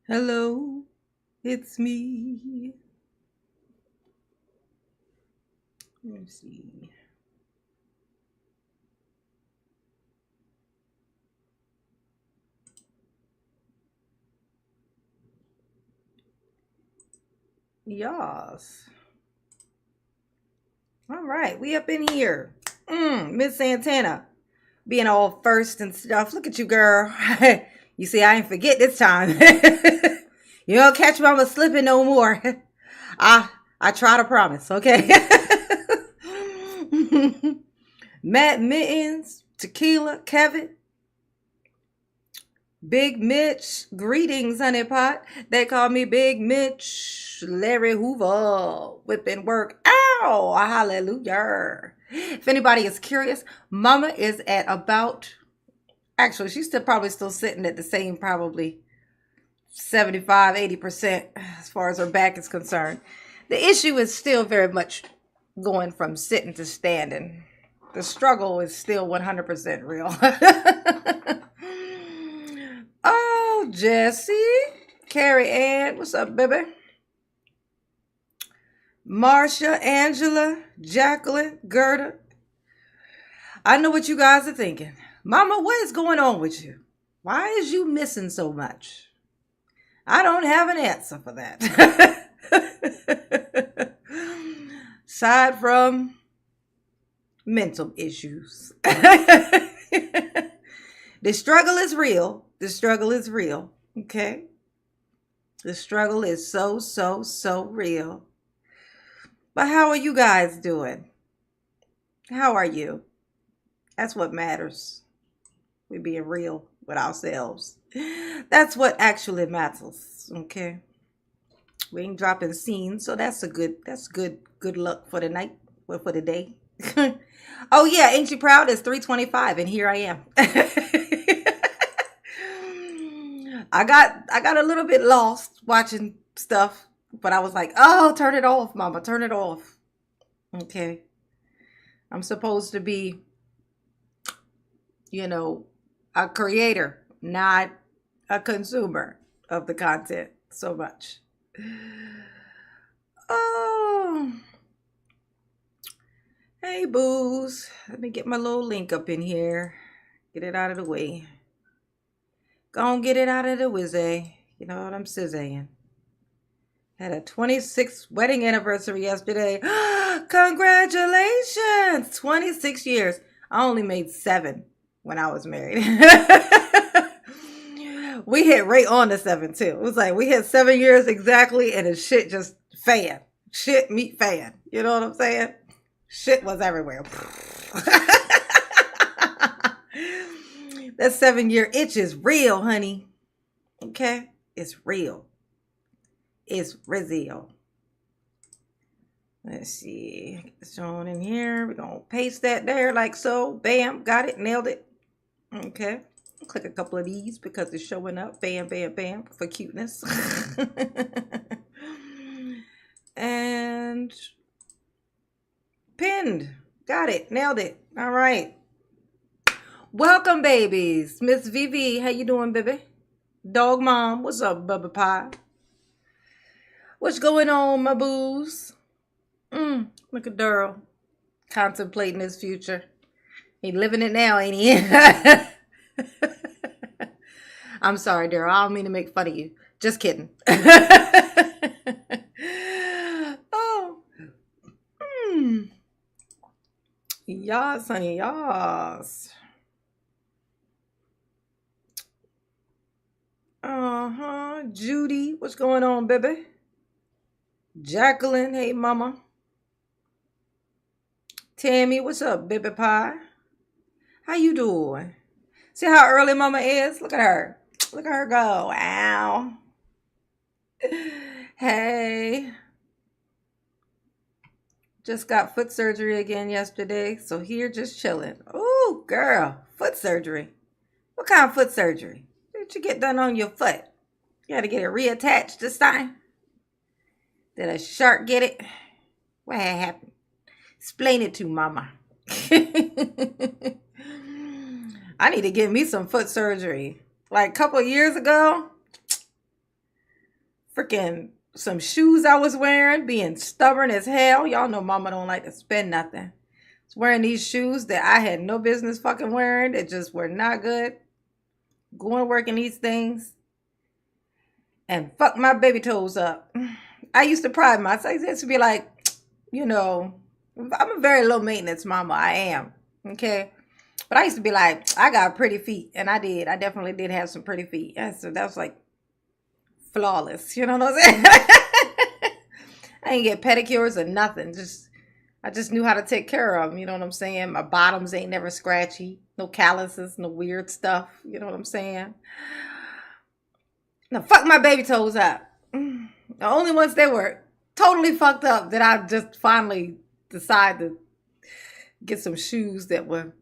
Hello, it's me. Let me see. Yas. All right, we up in here. Miss Santana, being all first and stuff. Look at you, girl. You see, I ain't forget this time. You don't catch mama slipping no more. I try to promise, okay? Matt Mittens, Tequila, Kevin, Big Mitch, greetings, honey pot. They call me Big Mitch, Larry Hoover, whipping work. Ow, hallelujah. If anybody is curious, Mama is at about, actually, she's probably still sitting at the same, probably 75, 80% as far as her back is concerned. The issue is still very much going from sitting to standing. The struggle is still 100% real. Oh, Jesse, Carrie Ann, what's up, baby? Marcia, Angela, Jacqueline, Gerda. I know what you guys are thinking. Mama, what is going on with you? Why is you missing so much? I don't have an answer for that. Aside from mental issues. The struggle is real. The struggle is real. Okay? The struggle is so real. But how are you guys doing? How are you? That's what matters. We're being real with ourselves. That's what actually matters. Okay? We ain't dropping scenes, so that's good luck for the night or for the day. Oh yeah, ain't you proud? It's 3:25 and here I am. I got a little bit lost watching stuff, but I was like, "Oh, turn it off, mama, turn it off." Okay. I'm supposed to be, a creator, not a consumer of the content so much. Oh. Hey, booze. Let me get my little link up in here. Get it out of the way. Go and get it out of the wizzy. You know what I'm saying? Had a 26th wedding anniversary yesterday. Congratulations! 26 years. I only made 7 when I was married. We hit right on the 7 too. It was like we hit 7 years exactly and the shit just fan. Shit meet fan. You know what I'm saying? Shit was everywhere. That 7-year itch is real, honey. Okay? It's real. It's real. Let's see. Get this on in here. We're going to paste that there like so. Bam. Got it. Nailed it. Okay. Click a couple of these because it's showing up. Bam, bam, bam. For cuteness. And pinned. Got it. Nailed it. All right. Welcome, babies. Miss Vivi, how you doing, baby? Dog mom, what's up, Bubba Pie? What's going on, my boos? Look at Darrell. Contemplating his future. He living it now, ain't he? I'm sorry, Daryl. I don't mean to make fun of you. Just kidding. Oh. Yas, honey, yas. Judy, what's going on, baby? Jacqueline, hey, mama. Tammy, what's up, baby pie? How you doing? See how early mama is? Look at her. Look at her go. Ow. Hey. Just got foot surgery again yesterday, so here just chilling. Oh, girl, foot surgery. What kind of foot surgery? Did you get done on your foot? You had to get it reattached this time? Did a shark get it? What had happened? Explain it to mama. I need to get me some foot surgery. Like a couple of years ago, freaking some shoes I was wearing, being stubborn as hell. Y'all know mama don't like to spend nothing. I was wearing these shoes that I had no business fucking wearing. That just were not good. Going to work in these things. And fuck my baby toes up. I used to pride myself. I used to be like, you know, I'm a very low maintenance mama. I am. Okay. But I used to be like, I got pretty feet. And I did. I definitely did have some pretty feet. And so that was like flawless. You know what I'm saying? I didn't get pedicures or nothing. I just knew how to take care of them. You know what I'm saying? My bottoms ain't never scratchy. No calluses, no weird stuff. You know what I'm saying? Now, fuck my baby toes up. The only ones that were totally fucked up that I just finally decided to get some shoes that were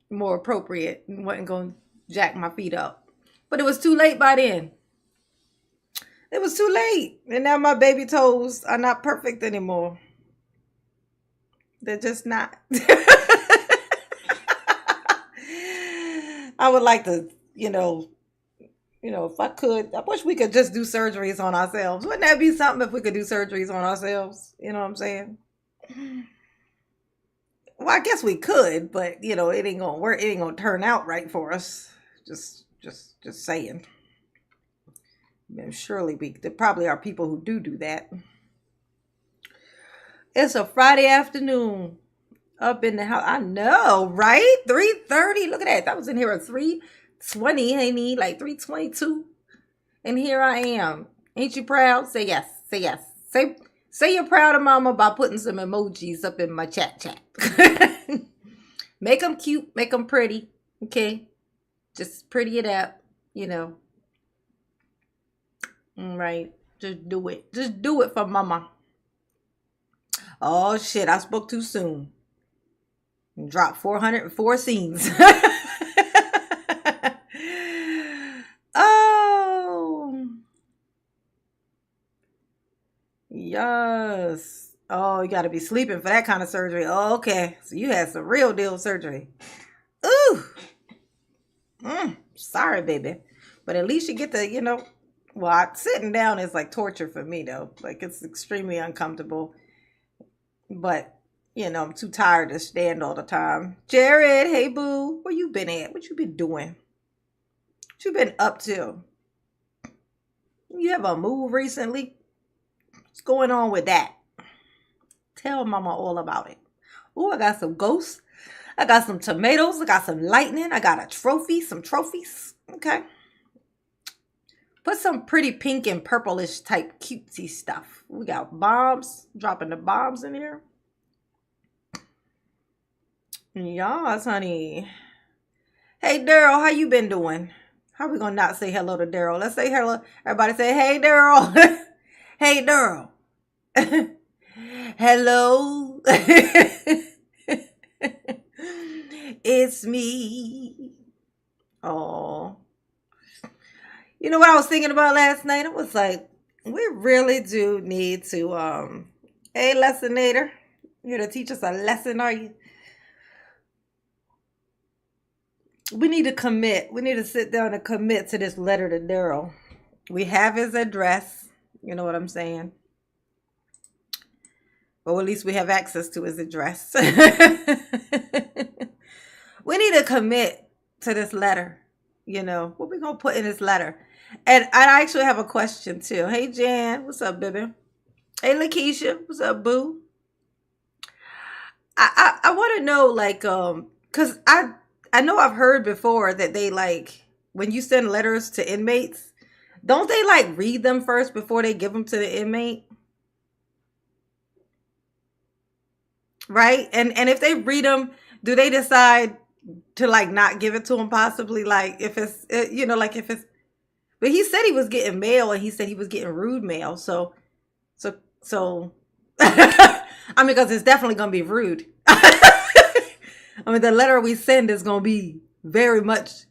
more appropriate and wasn't going to jack my feet up. But it was too late by then. It was too late. And now my baby toes are not perfect anymore. They're just not. I would like to, if I could, I wish we could just do surgeries on ourselves. Wouldn't that be something if we could do surgeries on ourselves? You know what I'm saying? Well, I guess we could, but it ain't gonna work. It ain't gonna turn out right for us. Just saying. And surely there probably are people who do that. It's a Friday afternoon up in the house. I know, right? 3:30. Look at that. That was in here at 3:20. Ain't like 3:22. And here I am. Ain't you proud? Say yes. Say yes. Say you're proud of mama by putting some emojis up in my chat. Make them cute. Make them pretty. Okay? Just pretty it up. Right. Just do it. Just do it for mama. Oh, shit. I spoke too soon. Dropped 404 scenes. Oh. Yes. Oh, you got to be sleeping for that kind of surgery. Oh, okay. So you had some real deal surgery. Ooh. Sorry, baby. But at least you get to, sitting down is like torture for me, though. Like, it's extremely uncomfortable. But, I'm too tired to stand all the time. Jared, hey, boo. Where you been at? What you been doing? What you been up to? You have a move recently? What's going on with that? Tell mama all about it. Oh, I got some ghosts. I got some tomatoes. I got some lightning. I got some trophies. Okay. Put some pretty pink and purplish type cutesy stuff. We got bombs. Dropping the bombs in here. Yes, honey. Hey, Daryl, how you been doing? How we gonna not say hello to Daryl? Let's say hello. Everybody say, hey, Daryl. Hey, Daryl. Hello. It's me. Oh. You know what I was thinking about last night? I was like, we really do need to, hey, lessonator, you're to teach us a lesson, are you? We need to commit. We need to sit down and commit to this letter to Daryl. We have his address. You know what I'm saying? Or at least we have access to his address. We need to commit to this letter. What we going to put in this letter? And I actually have a question too. Hey, Jan. What's up, baby? Hey, Lakeisha. What's up, boo? I want to know, like, because I know I've heard before that they, like, when you send letters to inmates, don't they, like, read them first before they give them to the inmate? Right? And if they read them, do they decide to, like, not give it to him possibly? Like, if it's, like, if it's, but he said he was getting mail and he said he was getting rude mail. So, I mean, because it's definitely going to be rude. I mean, the letter we send is going to be very much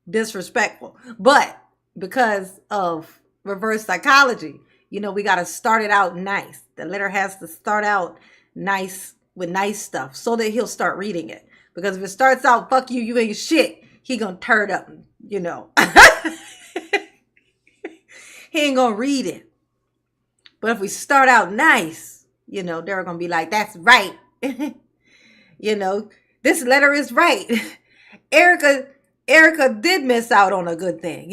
disrespectful. But because of reverse psychology, we got to start it out nice. The letter has to start out nice with nice stuff so that he'll start reading it. Because if it starts out, fuck you, you ain't shit, he going to turn up, He ain't gonna read it. But if we start out nice, they're gonna be like, that's right. This letter is right. Erica did miss out on a good thing,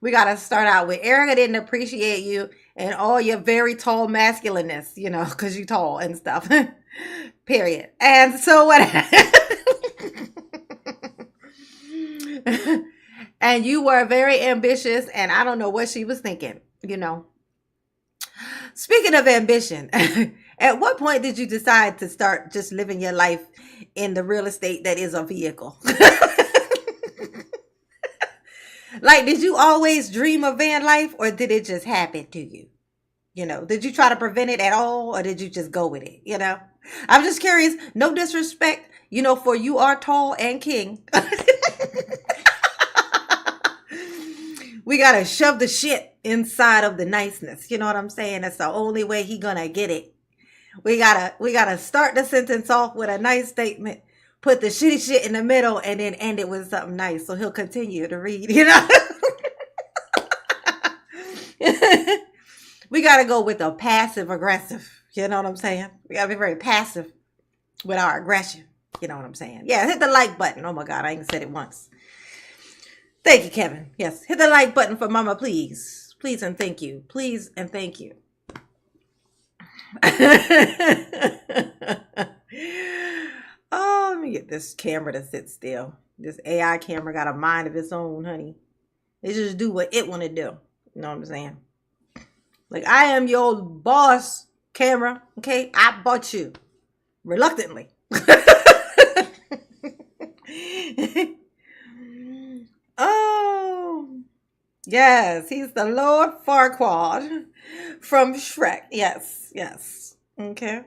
We gotta start out with Erica didn't appreciate you and all your very tall masculineness, because you tall and stuff. Period. And so what? And you were very ambitious, and I don't know what she was thinking, Speaking of ambition, at what point did you decide to start just living your life in the real estate that is a vehicle? Like, did you always dream of van life, or did it just happen to you? Did you try to prevent it at all, or did you just go with it? I'm just curious. No disrespect, for you are tall and king. We got to shove the shit inside of the niceness. You know what I'm saying? That's the only way he gonna get it. We gotta start the sentence off with a nice statement, put the shitty shit in the middle, and then end it with something nice. So he'll continue to read, We gotta go with a passive aggressive. You know what I'm saying? We gotta be very passive with our aggression. You know what I'm saying? Yeah, hit the like button. Oh my God, I ain't said it once. Thank you, Kevin. Yes, hit the like button for Mama, please. Please and thank you. Please and thank you. Oh, let me get this camera to sit still. This AI camera got a mind of its own, honey. It just do what it want to do. You know what I'm saying? Like, I am your boss, camera. Okay? I bought you. Reluctantly. Oh, yes, he's the Lord Farquaad from Shrek. Yes, yes. Okay.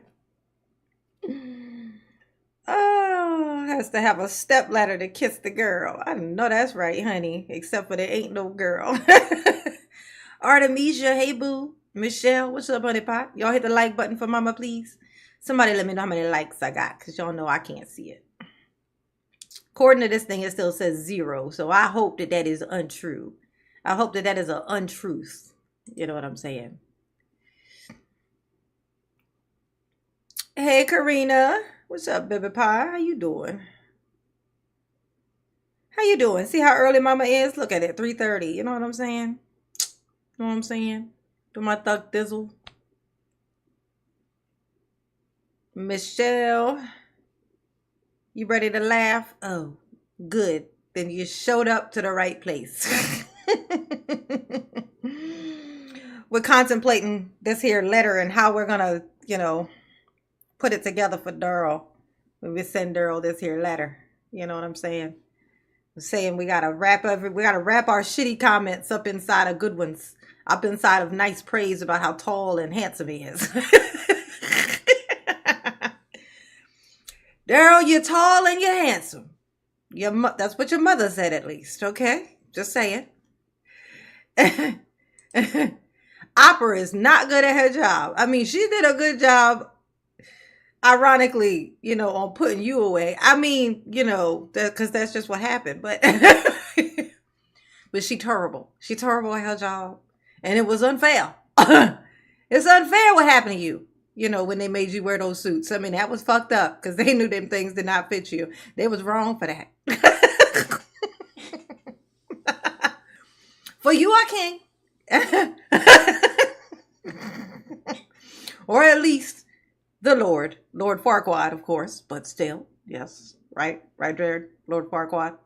Oh, has to have a stepladder to kiss the girl. I know that's right, honey. Except for there ain't no girl. Artemisia, hey boo. Michelle, what's up, honey pot? Y'all hit the like button for Mama, please. Somebody let me know how many likes I got, because y'all know I can't see it. According to this thing, it still says 0. So I hope that that is untrue. I hope that that is an untruth. You know what I'm saying? Hey, Karina. What's up, baby pie? How you doing? How you doing? See how early Mama is? Look at it, 3:30. You know what I'm saying? You know what I'm saying? Do my thug thizzle. Michelle. You ready to laugh? Oh, good. Then you showed up to the right place. We're contemplating this here letter and how we're going to, put it together for Darrell. When we send Darrell this here letter. You know what I'm saying? I'm saying we got to wrap our shitty comments up inside of good ones. Up inside of nice praise about how tall and handsome he is. Darrell, you're tall and you're handsome. That's what your mother said, at least. Okay? Just saying. Opera is not good at her job. I mean, she did a good job, ironically, on putting you away. I mean, because that's just what happened. But but she terrible. She terrible at her job. And it was unfair. It's unfair what happened to you. When they made you wear those suits. I mean, that was fucked up because they knew them things did not fit you. They was wrong for that. For you are king. Or at least the Lord. Lord Farquaad, of course. But still, yes. Right? Right, Jared? Lord Farquaad.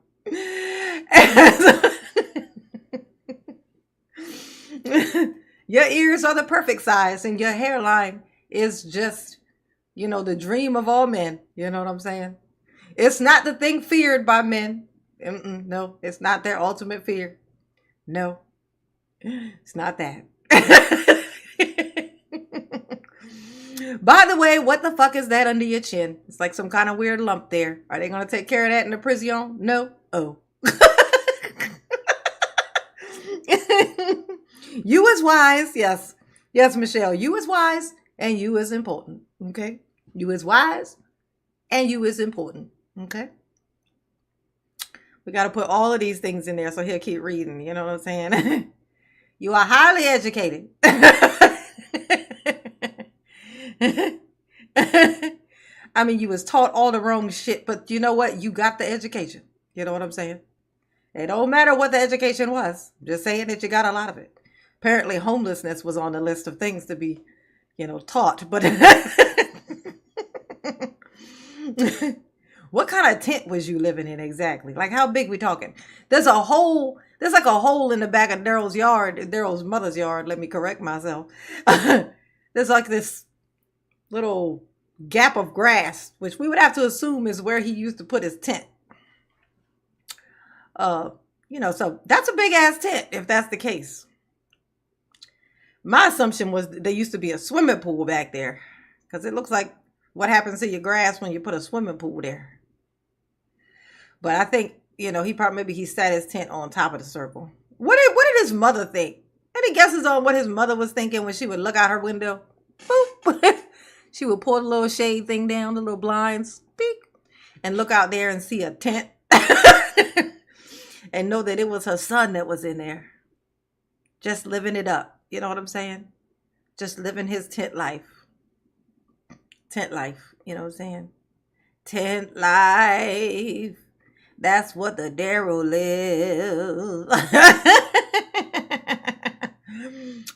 Your ears are the perfect size and your hairline is just, the dream of all men. You know what I'm saying? It's not the thing feared by men. No, it's not their ultimate fear. No, it's not that. By the way, what the fuck is that under your chin? It's like some kind of weird lump there. Are they going to take care of that in the prison? No. Oh. You is wise. Yes. Yes, Michelle. You is wise. And you is important, okay? You is wise, and you is important, okay? We got to put all of these things in there so he'll keep reading. You know what I'm saying? You are highly educated. I mean, you was taught all the wrong shit, but you know what? You got the education. You know what I'm saying? It don't matter what the education was. I'm just saying that you got a lot of it. Apparently, homelessness was on the list of things to be, taught. But what kind of tent was you living in exactly? Like, how big we talking? There's like a hole in the back of Daryl's yard, Daryl's mother's yard. Let me correct myself. There's like this little gap of grass, which we would have to assume is where he used to put his tent. So that's a big ass tent if that's the case. My assumption was there used to be a swimming pool back there, because it looks like what happens to your grass when you put a swimming pool there. But I think, maybe he sat his tent on top of the circle. What did his mother think? Any guesses on what his mother was thinking when she would look out her window? Boop. She would pull the little shade thing down, the little blinds, beep, and look out there and see a tent. And know that it was her son that was in there. Just living it up. You know what I'm saying? Just living his tent life. Tent life. You know what I'm saying? Tent life. That's what the Daryl lives.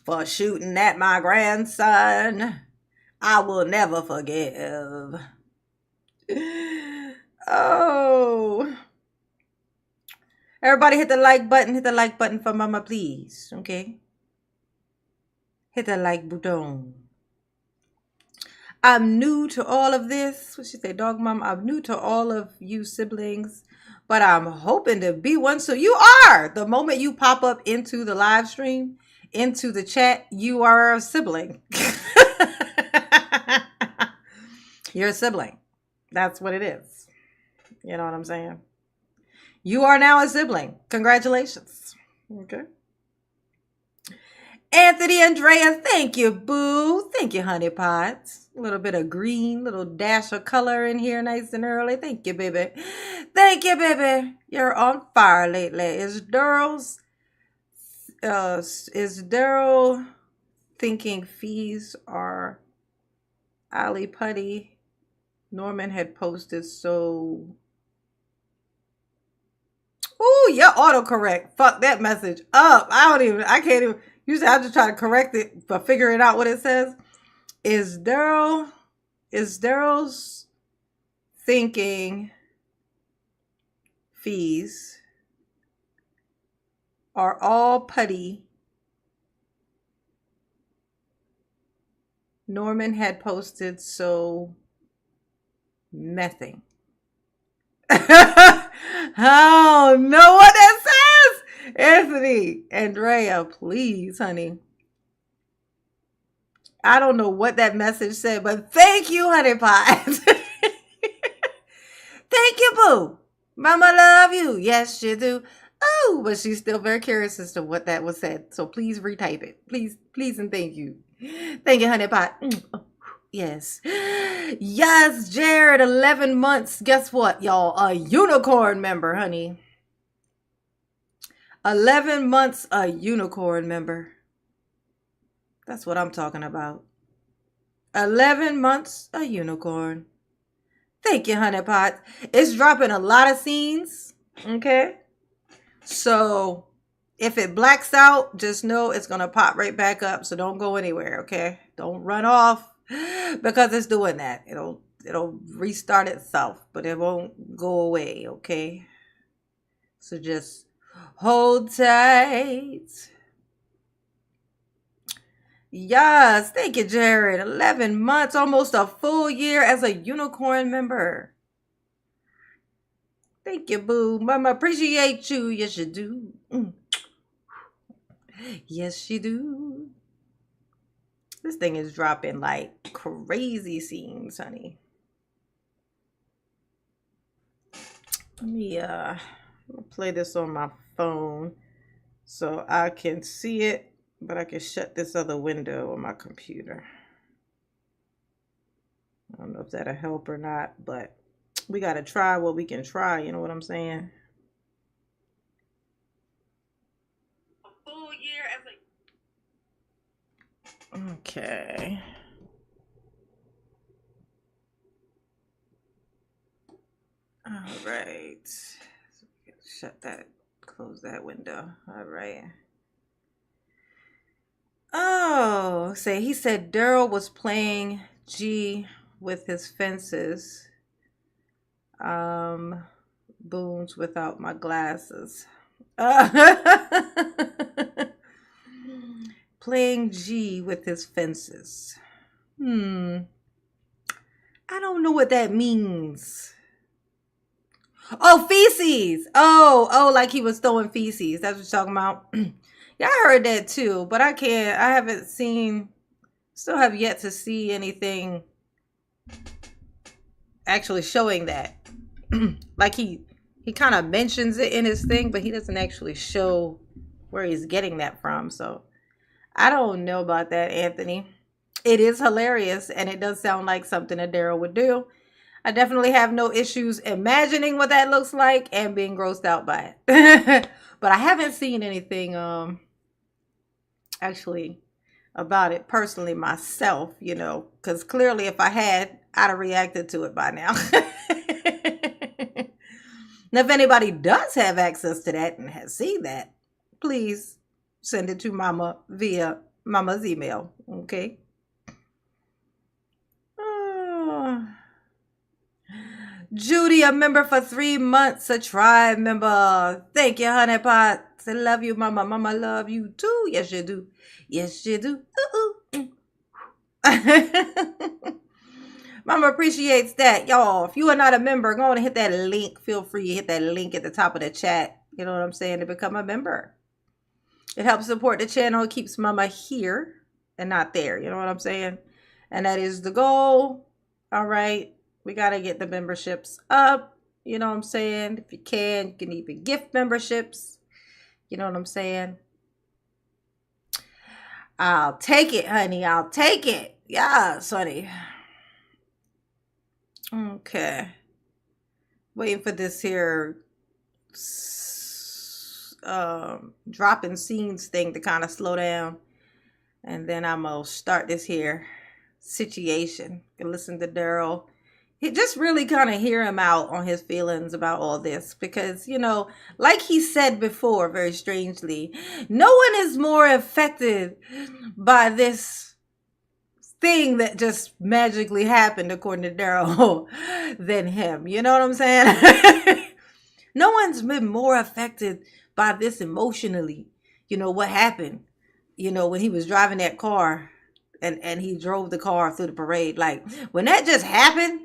For shooting at my grandson. I will never forgive. Oh. Everybody hit the like button. Hit the like button for mama, please. Okay? Hit the like button. I'm new to all of this. What she say, dog mom? I'm new to all of you siblings, but I'm hoping to be one. So you are. The moment you pop up into the live stream, into the chat, you are a sibling. You're a sibling. That's what it is. You know what I'm saying? You are now a sibling. Congratulations. Okay. Anthony Andrea, thank you, boo. Thank you, honey pots. A little bit of green, little dash of color in here nice and early. Thank you, baby. Thank you, baby. You're on fire lately. Is Daryl thinking fees are Ali Putty? Norman had posted so... Ooh, your autocorrect. Fuck that message up. I can't even. Usually I have to try to correct it by figuring out what it says. Is Daryl's thinking fees are all putty? Norman had posted so mething. Oh, know what that says? Anthony, Andrea, please, honey. I don't know what that message said, but thank you, honey pie. Thank you, boo. Mama love you. Yes, she do. Oh, but she's still very curious as to what that was said. So please retype it. Please, and thank you. Thank you, honey pie. Yes. Yes, Jared, 11 months. Guess what, y'all? A unicorn member, honey. 11 months, a unicorn member. That's what I'm talking about. 11 months, a unicorn. Thank you, honey pot. It's dropping a lot of scenes. Okay. So if it blacks out, just know it's going to pop right back up. So don't go anywhere. Okay. Don't run off because it's doing that. It'll restart itself, but it won't go away. Okay. So just hold tight. Yes, thank you, Jared. 11 months, almost a full year as a unicorn member. Thank you, boo. Mama, appreciate you. Yes, you do. Yes, you do. This thing is dropping like crazy scenes, honey. Let me play this on my phone so I can see it. But I can shut this other window on my computer. I don't know if that'll help or not, but we got to try what we can try. You know what I'm saying? Okay. All right. Shut that. Close that window. All right. Oh, say he said Daryl was playing G with his fences. Boons without my glasses. Playing G with his fences. I don't know what that means. Oh, feces. Oh, like he was throwing feces. That's what you're talking about. Yeah, I heard that too, but I haven't seen, still have yet to see anything actually showing that. Like he kind of mentions it in his thing, but he doesn't actually show where he's getting that from. So I don't know about that, Anthony. It is hilarious, and it does sound like something that Daryl would do. I definitely have no issues imagining what that looks like and being grossed out by it. But I haven't seen anything actually about it personally myself, because clearly if I had, I'd have reacted to it by now. Now, if anybody does have access to that and has seen that, please send it to Mama via Mama's email, okay? Judy, a member for 3 months, a tribe member. Thank you, honey pot. I love you, Mama. Mama love you too. Yes, you do. Yes, you do. Mama appreciates that. Y'all, if you are not a member, go on and hit that link. Feel free to hit that link at the top of the chat. You know what I'm saying? To become a member. It helps support the channel. It keeps Mama here and not there. You know what I'm saying? And that is the goal. All right. We got to get the memberships up. You know what I'm saying? If you can even gift memberships. You know what I'm saying? I'll take it, honey. I'll take it. Yes, honey. Okay. Waiting for this here dropping scenes thing to kind of slow down. And then I'm going to start this here situation. You can listen to Daryl. He just really kind of hear him out on his feelings about all this. Because, like he said before, very strangely, no one is more affected by this thing that just magically happened, according to Daryl, than him. You know what I'm saying? No one's been more affected by this emotionally. What happened, when he was driving that car and he drove the car through the parade. Like, when that just happened,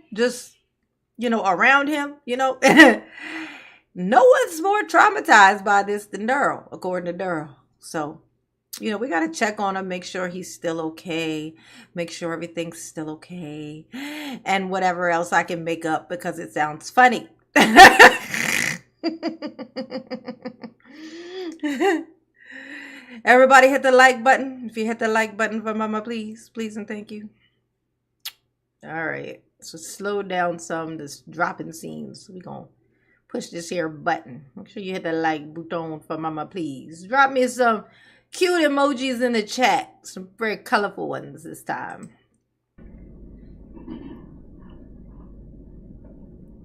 around him, no one's more traumatized by this than Daryl, according to Daryl. So, we got to check on him, make sure he's still okay, make sure everything's still okay, and whatever else I can make up because it sounds funny. Everybody hit the like button. If you hit the like button for Mama, please and thank you. All right, so slow down some this dropping scenes. We gonna push this here button. Make sure you hit the like button for Mama, please. Drop me some cute emojis in the chat, some very colorful ones this time.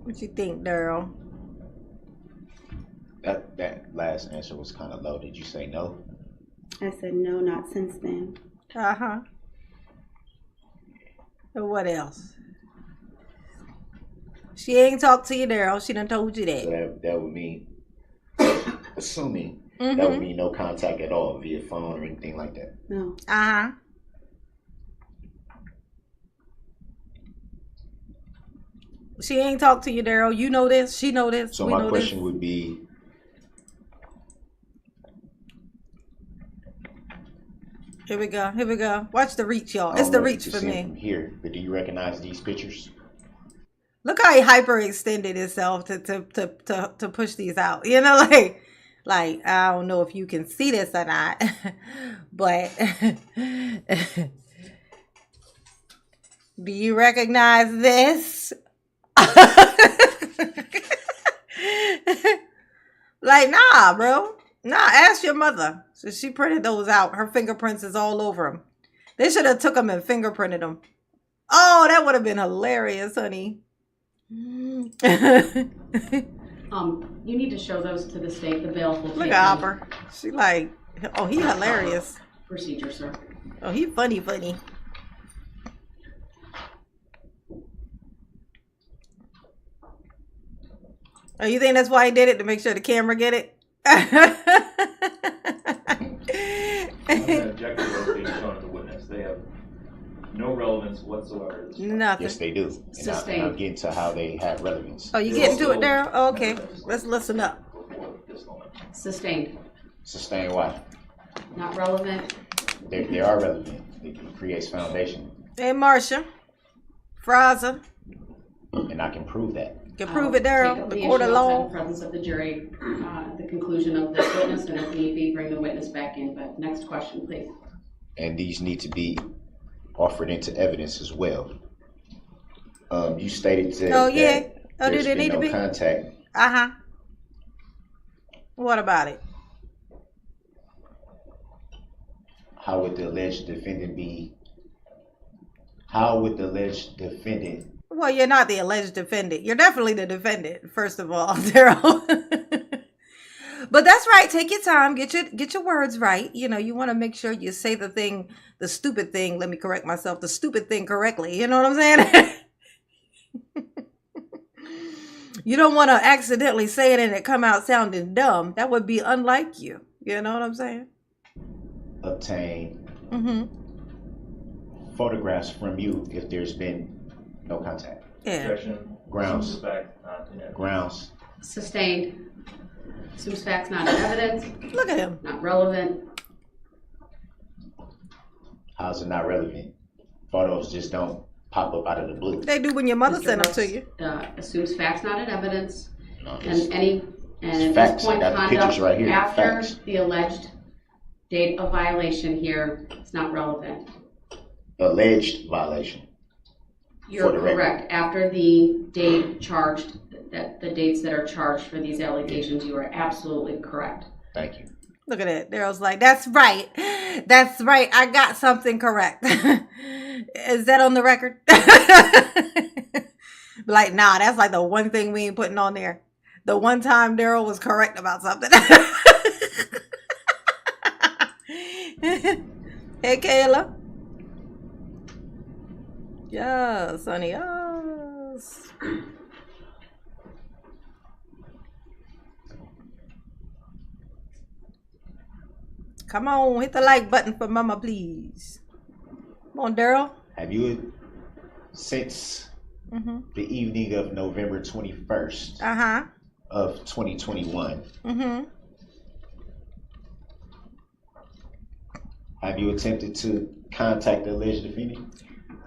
What you think, Daryl? That last answer was kind of low. Did you say no? I said no, not since then. Uh-huh. And what else? She ain't talked to you, Daryl. She done told you that. So that would mean, assuming, that would mean no contact at all via phone or anything like that. No. Uh-huh. She ain't talked to you, Daryl. You know this. She know this. So my question would be, Here we go. Watch the reach, y'all. It's the reach for me. From here, but do you recognize these pictures? Look how he hyperextended himself to push these out. Like I don't know if you can see this or not, but do you recognize this? Like, nah, bro. Nah, ask your mother. So she printed those out. Her fingerprints is all over them. They should have took him and fingerprinted him. Oh, that would have been hilarious, honey. You need to show those to the state. The bail will Look take at them. Hopper. She like, oh, he hilarious. Procedure, sir. Oh, he funny. Oh, you think that's why he did it, to make sure the camera get it? I'm gonna object to those being shown as a witness. They have no relevance whatsoever to this trial. Nothing. Yes, they do. And I'm getting to how they have relevance. Oh, you getting to it, Daryl? Oh, okay. Let's listen up. Before this moment. Sustained. Sustain why? Not relevant. They are relevant. It creates foundation. Hey, Marcia. Fraza. And I can prove that. Can prove it, Daryl. The court of outside law. the presence of the jury, at the conclusion of this witness, and if need be, bring the witness back in. But next question, please. And these need to be offered into evidence as well. You stated that, Oh, yeah. that Oh, there's did it been need to no be? contact. Uh-huh. What about it? How would the alleged defendant be? How would the alleged defendant? Well, you're not the alleged defendant. You're definitely the defendant, first of all, Daryl. But that's right. Take your time. Get your words right. You know, you want to make sure you say the stupid thing. Let me correct myself. The stupid thing correctly. You know what I'm saying? You don't want to accidentally say it and it come out sounding dumb. That would be unlike you. You know what I'm saying? Obtain Mm-hmm. photographs from you if there's been no contact. Yeah. Objection. Grounds. Suspect not in evidence. Grounds. Sustained. Assumes facts not in evidence. Look at him. Not relevant. How's it not relevant? Photos just don't pop up out of the blue. They do when your mother Mr. sent them to Brooks, you. Assumes facts not in evidence. No, And at facts. this point, I got the pictures right here. after Facts. the alleged date of violation here, it's not relevant. Alleged violation. You're For the record. correct. After the date charged, that the dates that are charged for these allegations, you are absolutely correct. Thank you. Look at it. Daryl's like, that's right. That's right. I got something correct. Is that on the record? Like, nah, that's like the one thing we ain't putting on there. The one time Daryl was correct about something. Hey, Kayla. Yes, honey. Yes. Come on, hit the like button for mama, please. Come on, Daryl. Have you, since Mm-hmm. the evening of November 21st Uh-huh. of 2021, Mm-hmm. have you attempted to contact the alleged defendant?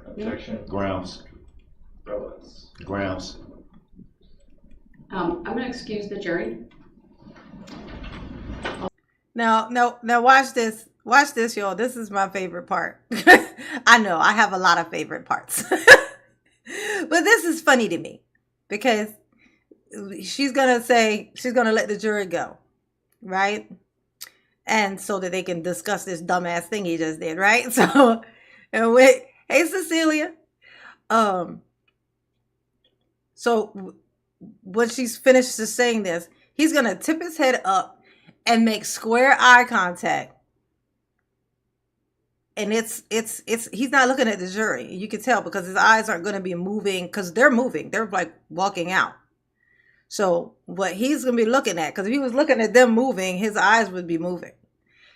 Objection. Grounds. Relevance. Grounds. I'm going to excuse the jury. Now, watch this. Watch this, y'all. This is my favorite part. I know I have a lot of favorite parts. But this is funny to me because she's going to let the jury go, right? And so that they can discuss this dumbass thing he just did, right? So, hey, Cecilia. So when she's finished just saying this, he's going to tip his head up and make square eye contact. And it's he's not looking at the jury. You can tell because his eyes aren't going to be moving because they're moving. They're like walking out. So what he's going to be looking at, because if he was looking at them moving, his eyes would be moving.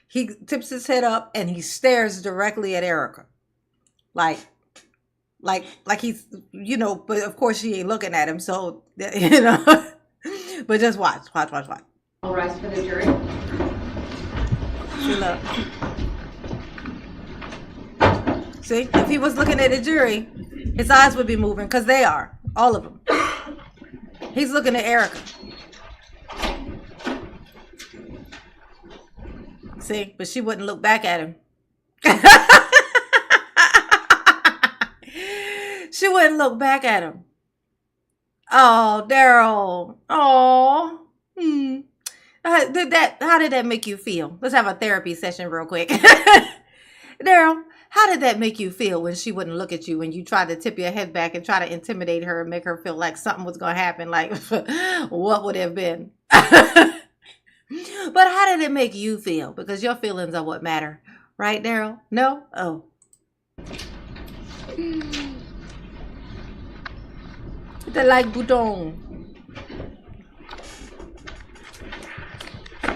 He tips his head up and he stares directly at Erica. Like he's, you know, but of course she ain't looking at him. So, you know, but just watch. All rise for the jury. She look. See, if he was looking at the jury, his eyes would be moving because they are, all of them. He's looking at Erica. See, but she wouldn't look back at him. She wouldn't look back at him. Oh, Daryl. Oh. How did that make you feel? Let's have a therapy session real quick. Daryl, how did that make you feel when she wouldn't look at you when you tried to tip your head back and try to intimidate her and make her feel like something was going to happen? Like, what would it have been? But how did it make you feel? Because your feelings are what matter. Right, Daryl? No? Oh. The like bouton.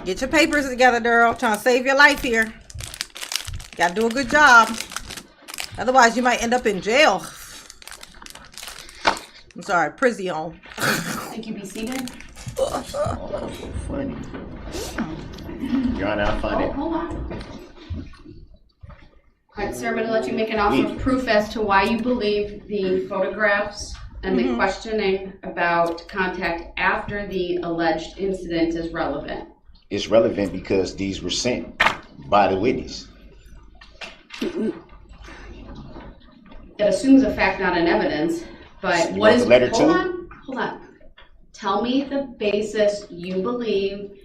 Get your papers together, Daryl. Trying to save your life here. Gotta do a good job. Otherwise, you might end up in jail. I'm sorry, prison. Thank you. Be seated. Oh, funny. Your Honor, I find it. Hold on. All right, sir, I'm going to let you make an offer of proof as to why you believe the photographs and the questioning about contact after the alleged incident is relevant. It's relevant because these were sent by the witness. It assumes a fact, not an evidence, but You what want is, the letter hold too? on. Tell me the basis you believe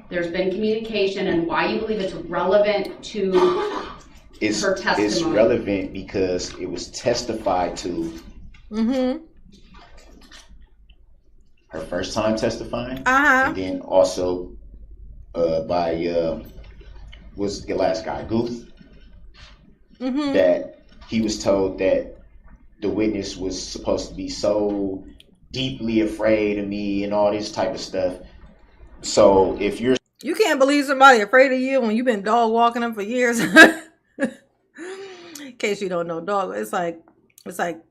there's been communication and why you believe it's relevant to her testimony. It's relevant because it was testified to her first time testifying, and then also by was the last guy, Guth, that he was told that the witness was supposed to be so deeply afraid of me and all this type of stuff. So if you can't believe somebody afraid of you when you've been dog walking them for years. In case you don't know, dog, it's like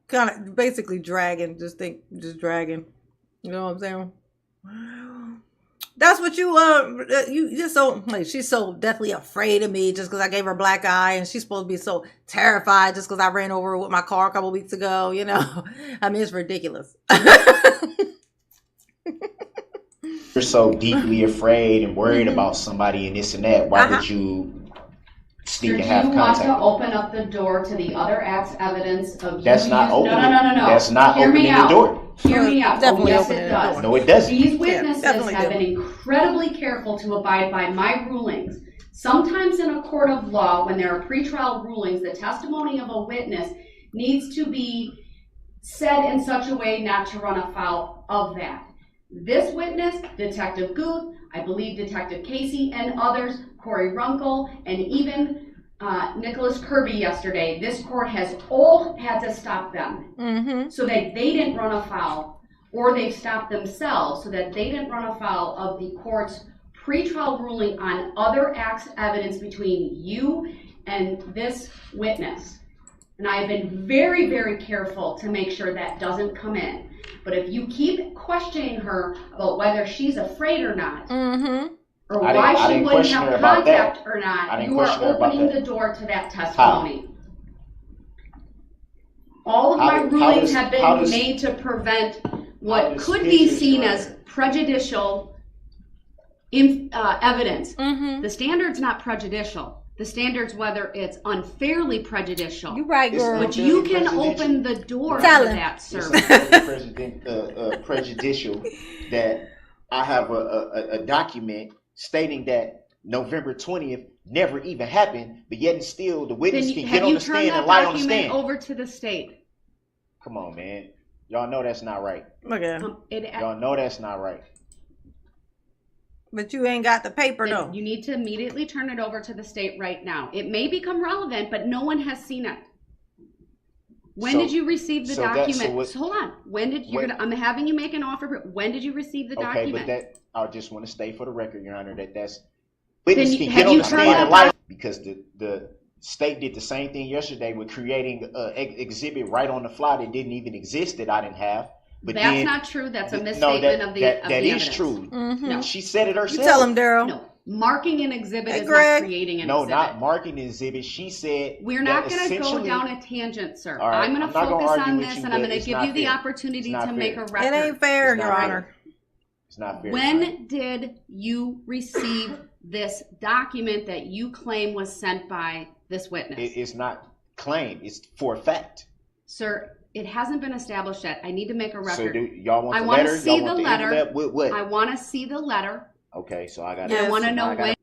kind of basically dragging. Just dragging. You know what I'm saying? That's what you just so like, she's so deathly afraid of me just because I gave her a black eye, and she's supposed to be so terrified just because I ran over her with my car a couple weeks ago. You know, I mean, it's ridiculous. you're so deeply afraid and worried about somebody and this and that, why would you sneak and have contact? Do you want to open up the door to the other act's evidence of That's not opening. No. That's not Hear opening the door. Hear me out. Definitely yes, opening it the does. door. No, it doesn't. These witnesses definitely have do. been incredibly careful to abide by my rulings. Sometimes in a court of law, when there are pretrial rulings, the testimony of a witness needs to be said in such a way not to run afoul of that. This witness, Detective Guth, I believe Detective Casey and others, Corey Runkle, and even Nicholas Kirby yesterday, this court has all had to stop them so that they didn't run afoul, or they've stopped themselves so that they didn't run afoul of the court's pretrial ruling on other acts evidence between you and this witness. And I have been very, very careful to make sure that doesn't come in. But if you keep questioning her about whether she's afraid or not, or why she wouldn't have contact or not, you are opening the door to that testimony. All of my rulings have been made to prevent what could be seen as prejudicial evidence. The standard's not prejudicial. The standard's whether it's unfairly prejudicial. You right, girl. But you can open the door to that, sir. It's prejudicial that I have a document stating that November 20th never even happened, but yet and still the witness can get on the stand and lie on the stand. Over to the state. Come on, man. Y'all know that's not right. Okay. Y'all know that's not right. But you ain't got the paper, though. You need to immediately turn it over to the state right now. It may become relevant, but no one has seen it. When did you receive the document? Hold on. When did I'm having you make an offer. When did you receive the document? Okay, but I just want to state for the record, Your Honor, that's witness can get on the stand and lie, because the state did the same thing yesterday with creating an exhibit right on the fly that didn't even exist that I didn't have. But that's not true. That's a misstatement of the evidence. That is true. No. She said it herself. You tell him, Daryl. No. Marking an exhibit is Greg. not creating an No, exhibit. not marking an exhibit. She said we're not going to go down a tangent, sir. Right, I'm going to focus on this, and I'm going to give you the opportunity to make a record. It ain't fair, Your Honor. It's not fair. When did you receive this document that you claim was sent by this witness? It's not claim. It's for a fact. Sir, it hasn't been established yet. I need to make a record. So do y'all want the letter? I want to see the letter. What? I want to see the letter. Okay, so I got. I want to know when.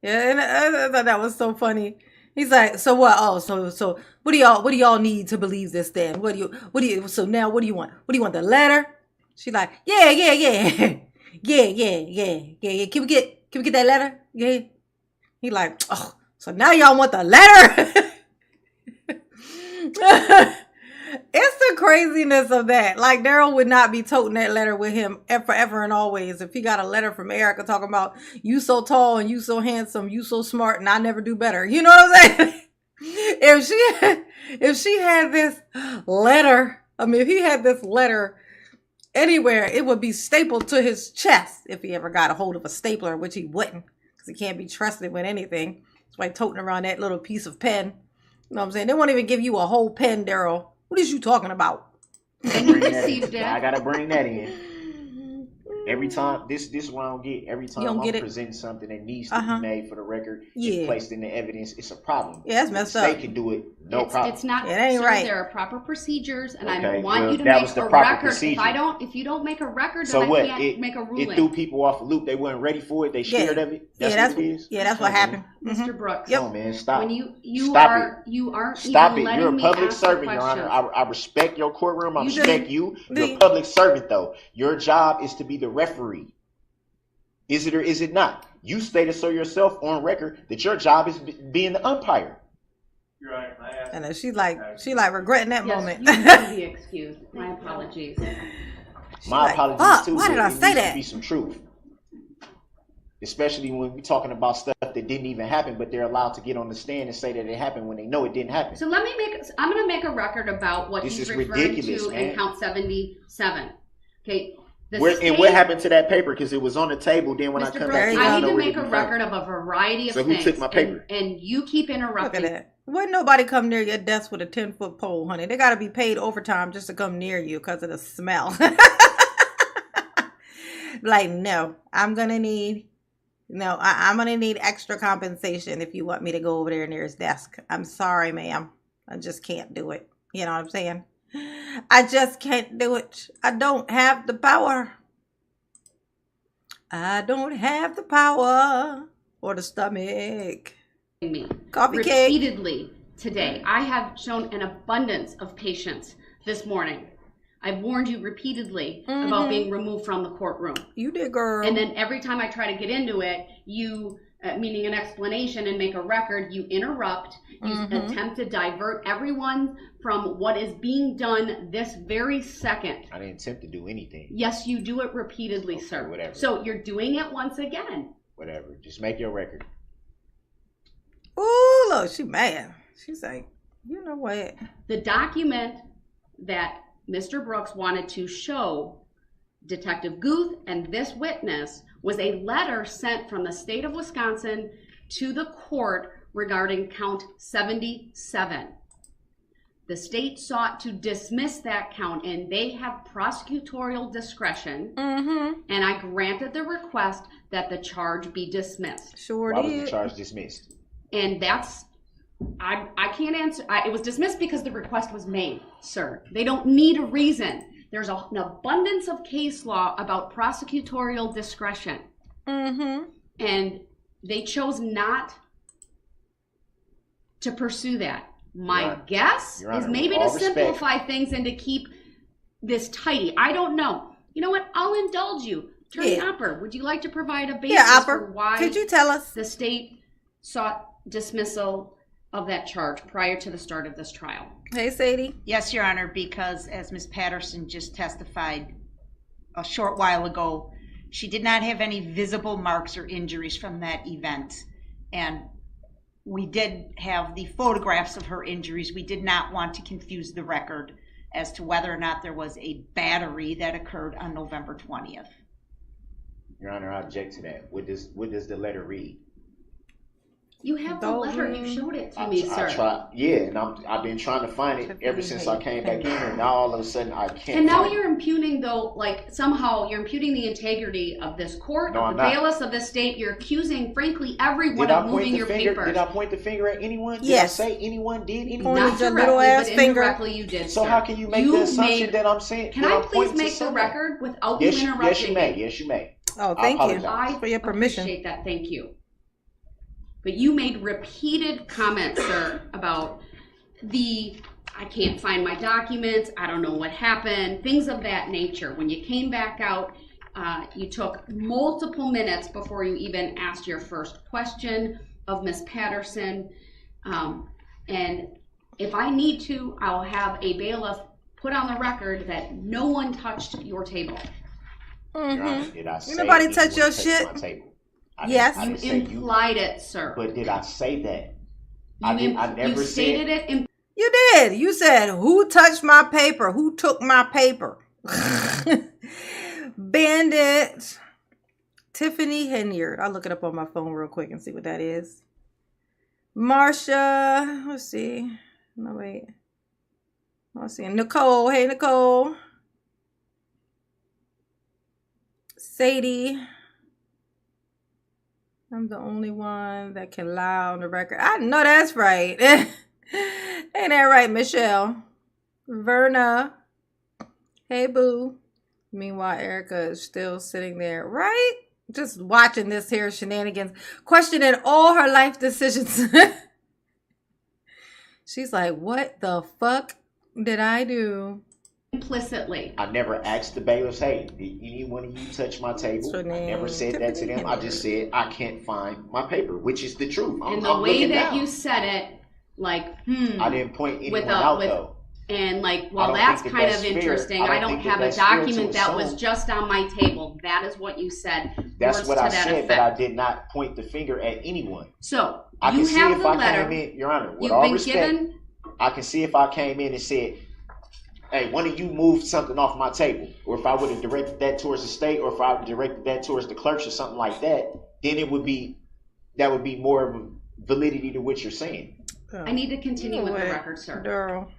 Yeah, and I thought that was so funny. He's like, so what? Oh, so what do y'all need to believe this then? So now what do you want? What do you want, the letter? She's like, yeah. Yeah. Can we get that letter? Yeah. He like, oh, so now y'all want the letter? It's the craziness of that. Like, Daryl would not be toting that letter with him forever and always. If he got a letter from Erica talking about, you so tall and you so handsome, you so smart, and I never do better. You know what I'm saying? If she had this letter, if he had this letter anywhere, it would be stapled to his chest if he ever got a hold of a stapler, which he wouldn't, because he can't be trusted with anything. That's why toting around that little piece of pen. You know what I'm saying? They won't even give you a whole pen, Daryl. What is you talking about? And you received it. I gotta bring that in. Every time, this is what I don't get. Every time I'm presenting something that needs to be made for the record, it's placed in the evidence, it's a problem. Yeah, that's messed up. They can do it, no problem. It's not. It ain't right. There are proper procedures, and I want you to make a record. Procedure. If you don't make a record, then I can't make a ruling. It threw people off a loop. They weren't ready for it. They scared of it. That's what it is. Yeah, that's what happened. Mr. Brooks. Come on, man, stop. When you stop aren't stop even it. letting You're a me public ask servant, Your Honor. I respect your courtroom. I respect you. You're a public servant, though. Your job is to be the referee. Is it or is it not? You stated so yourself on record that your job is being the umpire. Your Honor, can I ask? And she like regretting that moment. You can be excused. My apologies. My apologies too. Why did I say that? Be some truth, especially when we're talking about stuff that didn't even happen, but they're allowed to get on the stand and say that it happened when they know it didn't happen. So I'm going to make a record about what he's referring to in count 77. Okay. What happened to that paper? Because it was on the table. Then when Mr. I come Brooks, back, I need to make a record of a variety of things. So who took my paper? And you keep interrupting. Look at that. Wouldn't nobody come near your desk with a 10-foot pole, honey. They got to be paid overtime just to come near you because of the smell. Like, no, I'm going to need extra compensation if you want me to go over there near his desk. I'm sorry, ma'am. I just can't do it. You know what I'm saying? I just can't do it. I don't have the power. I don't have the power or the stomach. Me Coffee cake. Repeatedly today. I have shown an abundance of patience this morning. I've warned you repeatedly about being removed from the courtroom. You did, girl. And then every time I try to get into it, you, meaning an explanation and make a record, you interrupt. You attempt to divert everyone from what is being done this very second. I didn't attempt to do anything. Yes, you do it repeatedly, sir. Whatever. So you're doing it once again. Whatever. Just make your record. Ooh, look, she mad. She's like, you know what? The document that Mr. Brooks wanted to show Detective Guth and this witness was a letter sent from the state of Wisconsin to the court regarding count 77. The state sought to dismiss that count, and they have prosecutorial discretion. And I granted the request that the charge be dismissed. Sure Why did. was the charge dismissed? And that's, I can't answer. It was dismissed because the request was made, sir. They don't need a reason. There's an abundance of case law about prosecutorial discretion. And they chose not to pursue that. My guess is maybe to simplify things and to keep this tidy. I don't know. You know what? I'll indulge you. Attorney Opper, would you like to provide a basis for why could you tell us the state sought dismissal of that charge prior to the start of this trial? Hey, Sadie. Yes, Your Honor, because as Ms. Patterson just testified a short while ago, she did not have any visible marks or injuries from that event. And we did have the photographs of her injuries. We did not want to confuse the record as to whether or not there was a battery that occurred on November 20th. Your Honor, I object to that. What does the letter read? You have the letter. You showed it to me, sir. And I've been trying to find it ever since I came back in, and now all of a sudden I can't. And now you're impugning, though, like somehow you're impugning the integrity of this court, of the bailiffs of this state. You're accusing, frankly, everyone of moving your papers. Did I point the finger at anyone? Yes. Did I say anyone did anything? Not directly, but indirectly you did, So sir. how can you make the assumption that I'm saying? Can I please make the record without you interrupting? Yes, you may. Yes, you may. Oh, thank you for your permission. I appreciate that. Thank you. But you made repeated comments, sir, about I can't find my documents, I don't know what happened, things of that nature. When you came back out, you took multiple minutes before you even asked your first question of Ms. Patterson. And if I need to, I'll have a bailiff put on the record that no one touched your table. Your Honor, did I say Nobody touch your anyone touched shit? my table? Yes. I You didn't say implied it, sir. But did I say that? You never stated it. You did. You said, who touched my paper? Who took my paper? Bandit. Tiffany Henyard. I'll look it up on my phone real quick and see what that is. Marsha. Let's see. No, wait. Let's see. Nicole. Hey, Nicole. Sadie. I'm the only one that can lie on the record. I know that's right. Ain't that right, Michelle? Verna. Hey, boo. Meanwhile, Erica is still sitting there, right? Just watching this here shenanigans, questioning all her life decisions. She's like, what the fuck did I do? Implicitly. I never asked the bailiffs, hey, did any one of you touch my table? I never said that to them. I just said, I can't find my paper, which is the truth. And the way that you said it, like, I didn't point anyone out, though. And like, well, that's kind of interesting. I don't have a document that was just on my table. That is what you said. That's what I said, but I did not point the finger at anyone. So, I can you see have if the I letter. came in, Your Honor, with You've all been respect, given. I can see if I came in and said, hey, one of you moved something off my table, or if I would have directed that towards the state, or if I directed that towards the clerks or something like that, then that would be more of a validity to what you're saying. I need to continue with the record, sir. Darrell.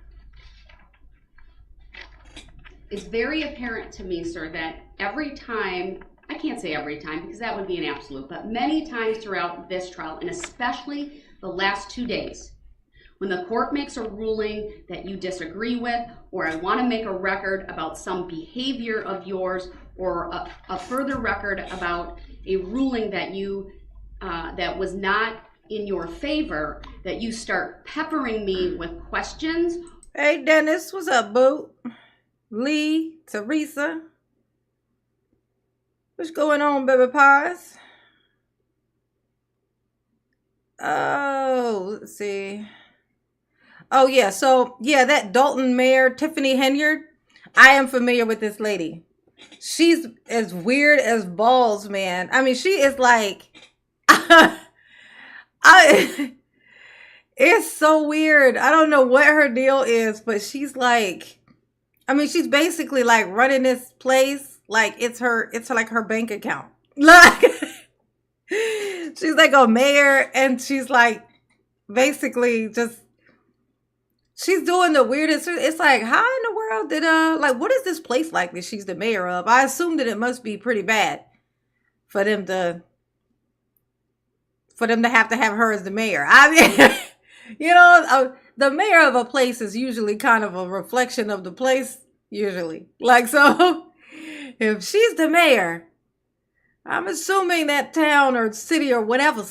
It's very apparent to me, sir, that every time, I can't say every time because that would be an absolute, but many times throughout this trial, and especially the last 2 days, when the court makes a ruling that you disagree with, or I want to make a record about some behavior of yours, or a further record about a ruling that you that was not in your favor, that you start peppering me with questions. Hey, Dennis, what's up, boo? Lee, Teresa. What's going on, baby pies? Oh, let's see. Oh, yeah. So, yeah, that Dalton Mayor, Tiffany Henyard, I am familiar with this lady. She's as weird as balls, man. I mean, she is like, it's so weird. I don't know what her deal is, but she's like, I mean, she's basically like running this place like it's like her bank account. Like, she's like a mayor, and she's like basically just, she's doing the weirdest. It's like, how in the world did like, what is this place like that she's the mayor of? I assume that it must be pretty bad for them to have her as the mayor. I mean, you know, the mayor of a place is usually kind of a reflection of the place, usually. Like, so if she's the mayor, I'm assuming that town or city or whatever,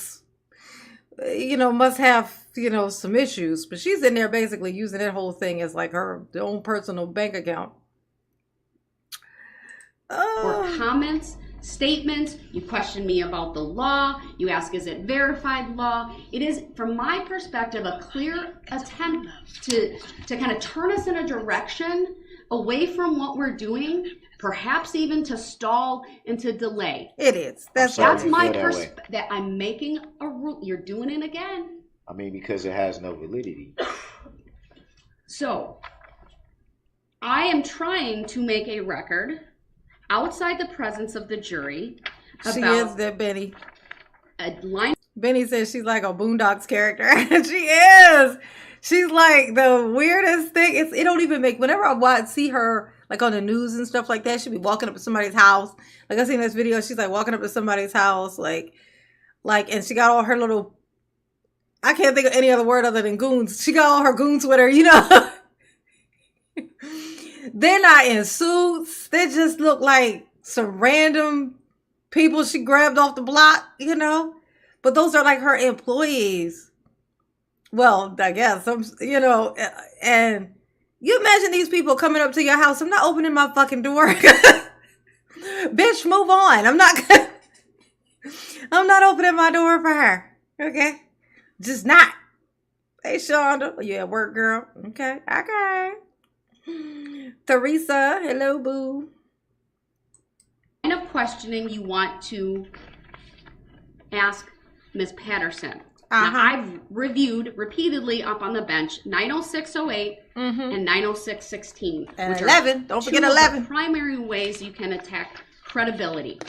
you know, must have, you know, some issues. But she's in there basically using that whole thing as like her own personal bank account. Or comments, statements, you question me about the law, you ask, is it verified law? It is, from my perspective, a clear attempt to kind of turn us in a direction away from what we're doing, perhaps even to stall and to delay. It is. That's my perspective. That I'm making a rule. You're doing it again. I mean, because it has no validity. So, I am trying to make a record outside the presence of the jury about she is the Benny. A line. Benny says she's like a Boondocks character. She is. She's like the weirdest thing. It don't even make, whenever I see her like on the news and stuff like that, she'll be walking up to somebody's house. Like I seen this video, she's like walking up to somebody's house, like, and she got all her little, I can't think of any other word other than goons. She got all her goons with her, you know. They're not in suits. They just look like some random people she grabbed off the block, you know. But those are like her employees. Well, I guess, and you imagine these people coming up to your house. I'm not opening my fucking door. Bitch, move on. I'm not opening my door for her. Okay? Just not. Hey, Shonda. You at work, girl? Okay. Teresa. Hello, boo. Kind of questioning you want to ask Ms. Patterson. Now, I've reviewed repeatedly up on the bench 90608 and 90616. And which 11. Don't forget 11. Of the primary ways you can attack credibility.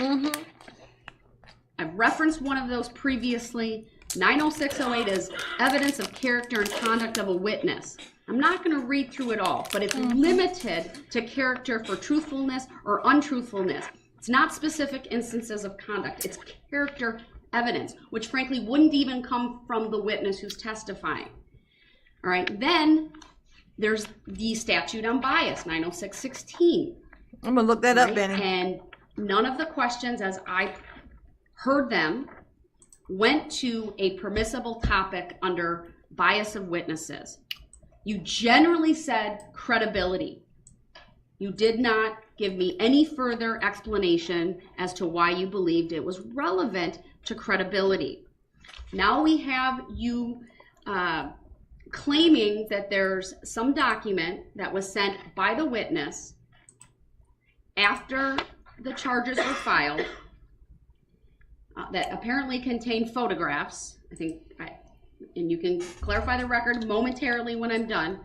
I've referenced one of those previously. 90608 is evidence of character and conduct of a witness. I'm not going to read through it all, but it's limited to character for truthfulness or untruthfulness. It's not specific instances of conduct. It's character evidence, which frankly wouldn't even come from the witness who's testifying. All right, then there's the statute on bias, 90616. I'm going to look that up, Benny. And none of the questions, as I heard them, went to a permissible topic under bias of witnesses. You generally said credibility. You did not give me any further explanation as to why you believed it was relevant to credibility. Now we have you claiming that there's some document that was sent by the witness after the charges were filed that apparently contained photographs. And you can clarify the record momentarily when I'm done,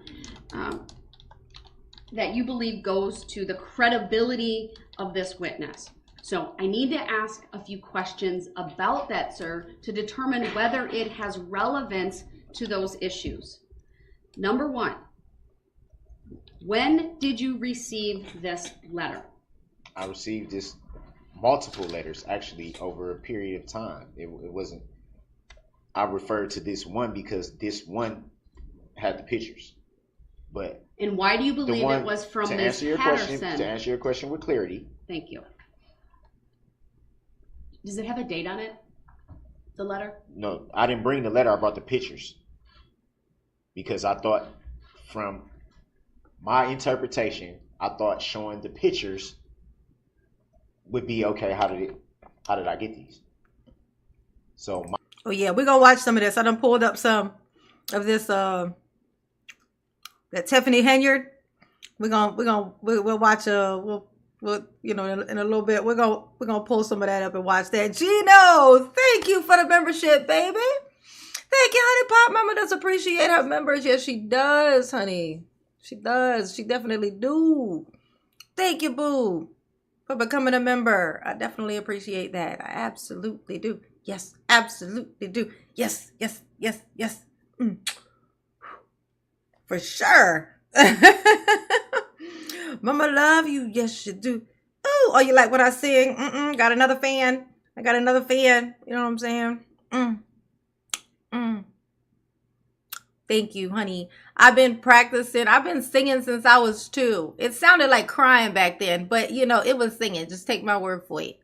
that you believe goes to the credibility of this witness. So I need to ask a few questions about that, sir, to determine whether it has relevance to those issues. Number one, when did you receive this letter? I received this multiple letters, actually, over a period of time. It wasn't, I referred to this one because this one had the pictures. And why do you believe it was from Ms. Patterson? To answer your question with clarity. Thank you. Does it have a date on it, the letter? No, I didn't bring the letter. I brought the pictures. Because I thought, from my interpretation, I thought showing the pictures would be okay. How did I get these? So oh yeah, we're gonna watch some of this. I done pulled up some of this that Tiffany Henyard. We'll watch we'll in a little bit we're gonna pull some of that up and watch that. Gino, thank you for the membership, baby. Thank you, honey. Pop Mama does appreciate her members. Yes, she does, honey. She does. She definitely do. Thank you, boo, for becoming a member. I definitely appreciate that. I absolutely do. Yes, absolutely do. Yes. For sure. Mama love you. Yes, you do. Oh, you like what I sing? Got another fan. I got another fan. You know what I'm saying? Thank you, honey. I've been practicing. I've been singing since I was 2. It sounded like crying back then, but it was singing. Just take my word for it.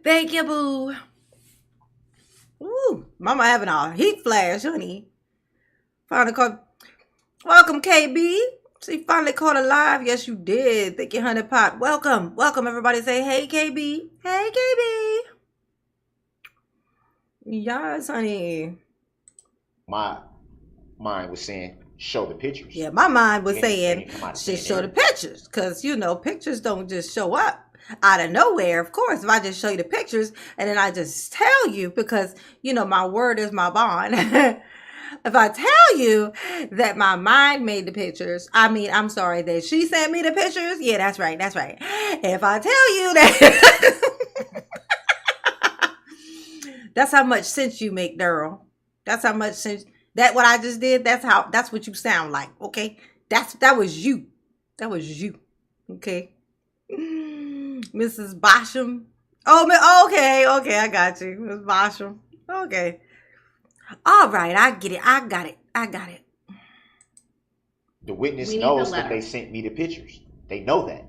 Thank you, boo. Ooh, Mama having a heat flash, honey. Finally caught. Welcome, KB. She finally caught it live. Yes, you did. Thank you, honey pot. Welcome, everybody. Say hey, KB. Hey, KB. Yes, honey. My mind was saying, show the pictures. Yeah, my mind was saying, just show the pictures. Because, pictures don't just show up out of nowhere. Of course, if I just show you the pictures and then I just tell you, because, my word is my bond. If I tell you that my mind made the pictures, I'm sorry, that she sent me the pictures. Yeah, that's right. If I tell you that... That's how much sense you make, Daryl. That's how much sense. That what I just did, that's what you sound like, okay? That was you. That was you. Okay. Mrs. Bosham. Oh, okay, I got you. Miss Bosham. Okay. All right, I get it. I got it. The witness knows that they sent me the pictures. They know that.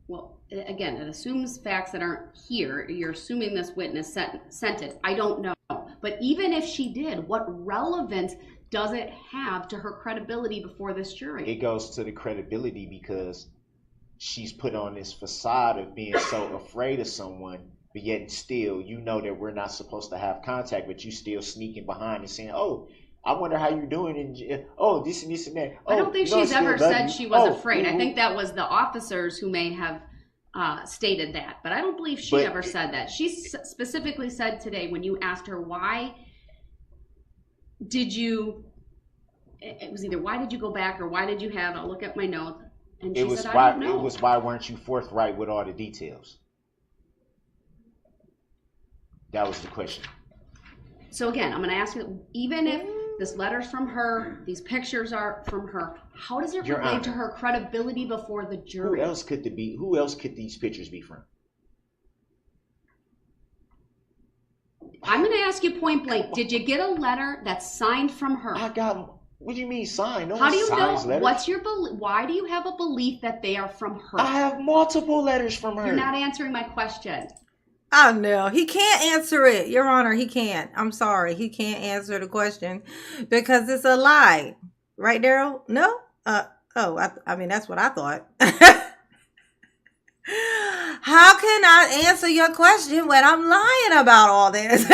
Well, again, it assumes facts that aren't here. You're assuming this witness sent it. I don't know. But even if she did, what relevance does it have to her credibility before this jury? It goes to the credibility because she's put on this facade of being so afraid of someone, but yet still, you know that we're not supposed to have contact, but you still sneaking behind and saying, oh, I wonder how you're doing, and oh, this and this and that. Oh, I don't think no, she's ever said she was afraid. Mm-hmm. I think that was the officers who may have stated that, but I don't believe she ever said that. She specifically said today when you asked her why did you, it was either why did you go back or why did you have, I'll look at my notes, and she said, I don't know. It was why weren't you forthright with all the details? That was the question. So again, I'm going to ask you, even if this letter's from her, these pictures are from her, how does it relate to her credibility before the jury? Who else could these pictures be from? I'm going to ask you point blank. Did you get a letter that's signed from her? What do you mean signed? How do you know? Letters. What's your why do you have a belief that they are from her? I have multiple letters from her. You're not answering my question. Oh, no, he can't answer it. Your Honor, he can't. I'm sorry. He can't answer the question because it's a lie. Right, Daryl? No? I mean, that's what I thought. How can I answer your question when I'm lying about all this?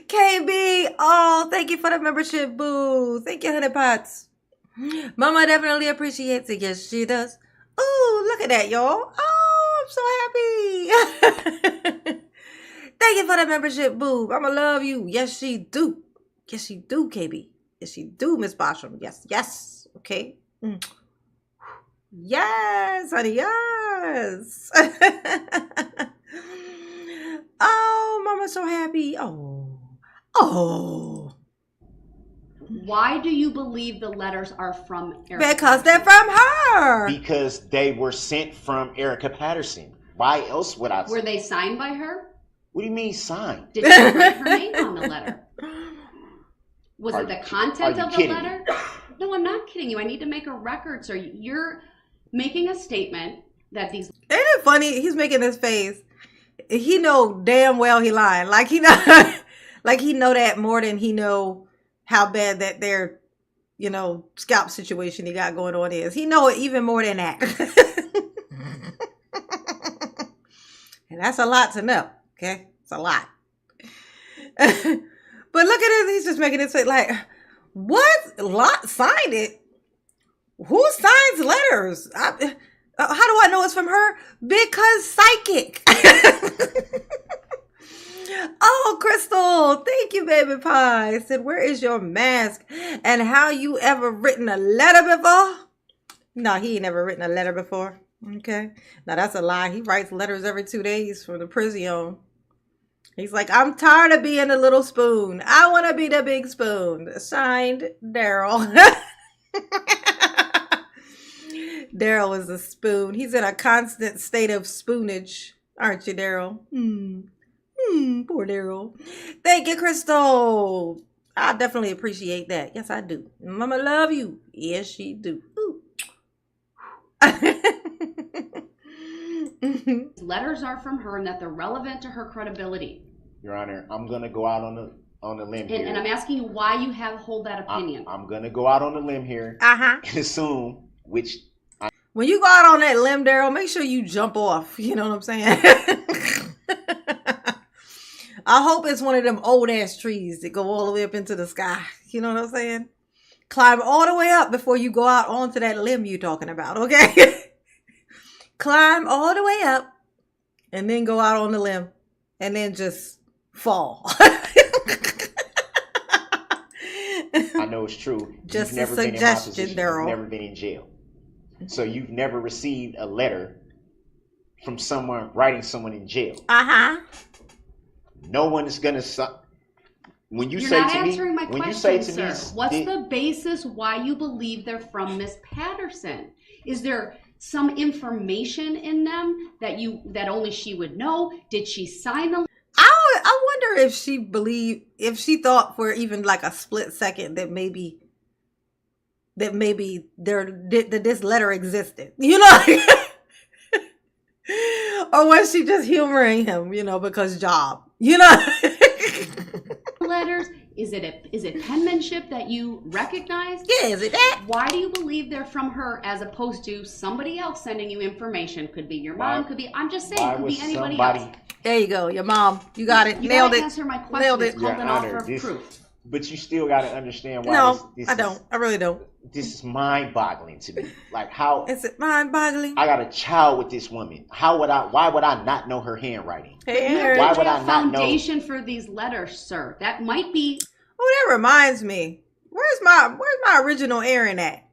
KB, oh, thank you for the membership, boo. Thank you, Honey Pots. Mama definitely appreciates it. Yes, she does. Ooh, look at that, y'all. Oh, I'm so happy. Thank you for the membership, boo. Mama love you. Yes, she do. Yes, she do, KB. Yes, she do, Miss Basham. Yes, yes. Okay. Yes, honey, yes. Oh, Mama's so happy. Oh. Why do you believe the letters are from Erica? Because they're from her. Because they were sent from Erica Patterson. Why else would I? Were they signed by her? What do you mean signed? Did she write her name on the letter? Was it the content of the letter? No, I'm not kidding you. I need to make a record, sir. You're making a statement that these... Isn't it funny? He's making this face. He know damn well he lying. Like he know that more than he know how bad that their, scalp situation he got going on is. He know it even more than that. And that's a lot to know. Okay? It's a lot. But look at it. He's just making it say like, what? Lot signed it? Who signs letters? How do I know it's from her? Because psychic. Oh, Crystal, thank you, baby pie. Said, where is your mask? And how you ever written a letter before? No, he ain't never written a letter before. Okay. Now that's a lie. He writes letters every 2 days from the prison. He's like, I'm tired of being a little spoon. I want to be the big spoon. Signed, Daryl. Daryl is a spoon. He's in a constant state of spoonage. Aren't you, Daryl? Poor Daryl. Thank you, Crystal. I definitely appreciate that. Yes, I do. Mama love you. Yes, she do. Letters are from her and that they're relevant to her credibility. Your Honor, I'm going to go out on the limb here. And I'm asking you why you hold that opinion. I'm going to go out on the limb here and assume which... When you go out on that limb, Daryl, make sure you jump off. You know what I'm saying? I hope it's one of them old ass trees that go all the way up into the sky. You know what I'm saying? Climb all the way up before you go out onto that limb you're talking about, okay? Climb all the way up and then go out on the limb and then just fall. I know it's true. Just you've never a suggestion, been in my position. Daryl. You've never been in jail. So you've never received a letter from someone writing someone in jail. No one is going to... When you You're say not to me... answering my when question, you say to sir. me... What's the basis why you believe they're from Miss Patterson? Is there some information in them that only she would know? Did she sign the... I wonder if she thought for even like a split second that maybe that maybe that this letter existed, you know? Or was she just humoring him, you know, because job, you know? Letters, is it penmanship that you recognize? Yeah, is it that? Why do you believe they're from her as opposed to somebody else sending you information? Could be your mom, could be, I'm just saying, could be anybody else. There you go, your mom. You got it. You Nailed gotta it. answer my question. Nailed it. It's called Your an Honor, offer of proof. But you still got to understand why No, this I don't. I really don't. This is mind-boggling to me. Like, how Is it mind-boggling? I got a child with this woman. Why would I not know her handwriting? Hey, You have Aaron. Why to would lay I a not know? foundation for these letters, sir. That might be. Oh, that reminds me. Where's my original Aaron at?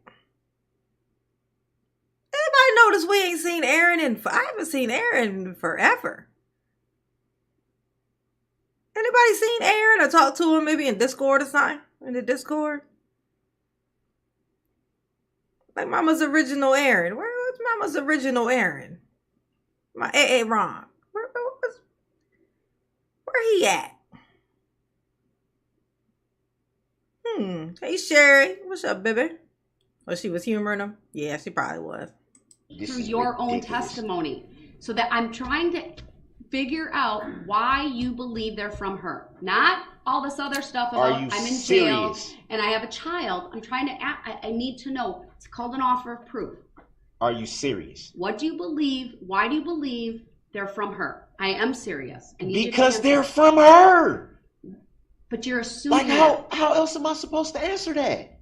Anybody notice we ain't seen Aaron I haven't seen Aaron in forever. Anybody seen Aaron or talked to him maybe in Discord or something? In the Discord? Like Mama's original Aaron. Where's Mama's original Aaron? My AA Ron. Where he at? Hey Sherry. What's up, baby? Oh, she was humoring him? Yeah, she probably was. This Through is your own ridiculous. testimony. So that I'm trying to figure out why you believe they're from her. Not all this other stuff Are about you I'm in serious? jail and I have a child. I'm trying to I need to know. It's called an offer of proof. Are you serious? What do you believe? Why do you believe they're from her? I am serious. I need you to Because answer. they're from her. But you're assuming Like, that. how else am I supposed to answer that?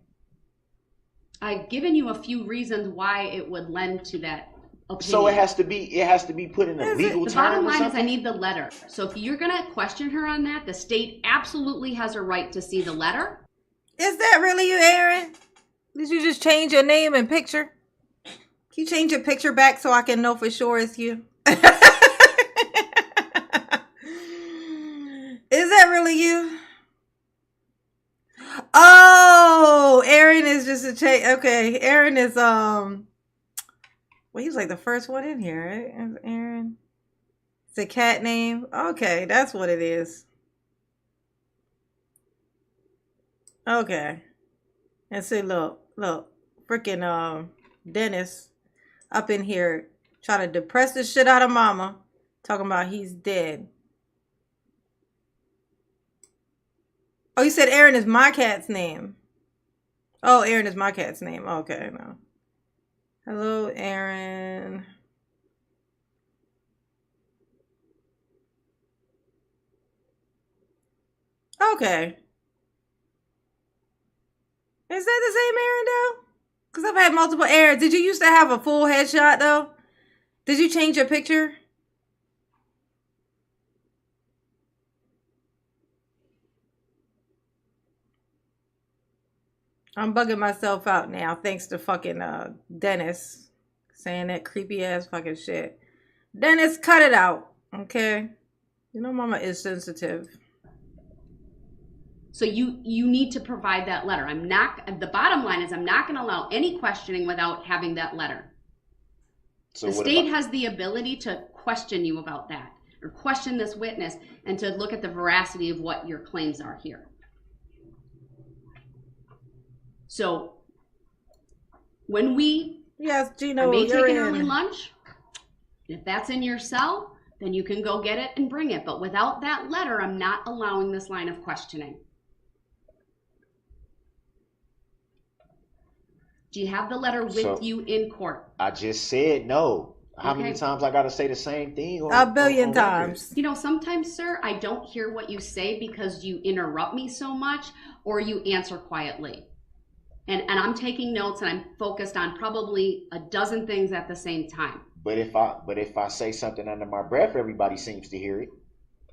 I've given you a few reasons why it would lend to that opinion. So it has to be put in a legal The term bottom or line is something? I need the letter. So if you're going to question her on that, the state absolutely has a right to see the letter. Is that really you, Aaron? Did you just change your name and picture? Can you change your picture back so I can know for sure it's you? Is that really you? Oh, Aaron is just a change. Okay, Aaron is well, he was like the first one in here, right? Aaron. It's a cat name. Okay, that's what it is. Okay. And say, look, freaking Dennis up in here trying to depress the shit out of Mama, talking about he's dead. Oh, you said Aaron is my cat's name. Oh, Aaron is my cat's name. Okay, no. Hello, Aaron. Okay. Is that the same Aaron though? Because I've had multiple Aarons. Did you used to have a full headshot though? Did you change your picture? I'm bugging myself out now thanks to fucking Dennis saying that creepy ass fucking shit. Dennis, cut it out, okay? You know Mama is sensitive. So you need to provide that letter. The bottom line is I'm not going to allow any questioning without having that letter. So the state has the ability to question you about that or question this witness and to look at the veracity of what your claims are here. So when Yes, Gino, I may you're take an in. early lunch. If that's in your cell, then you can go get it and bring it. But without that letter, I'm not allowing this line of questioning. Do you have the letter with you in court? I just said no. How many Okay. times I got to say the same thing? A billion on record? times. You know, sometimes, sir, I don't hear what you say because you interrupt me so much or you answer quietly. And I'm taking notes and I'm focused on probably a dozen things at the same time. But if I say something under my breath, everybody seems to hear it.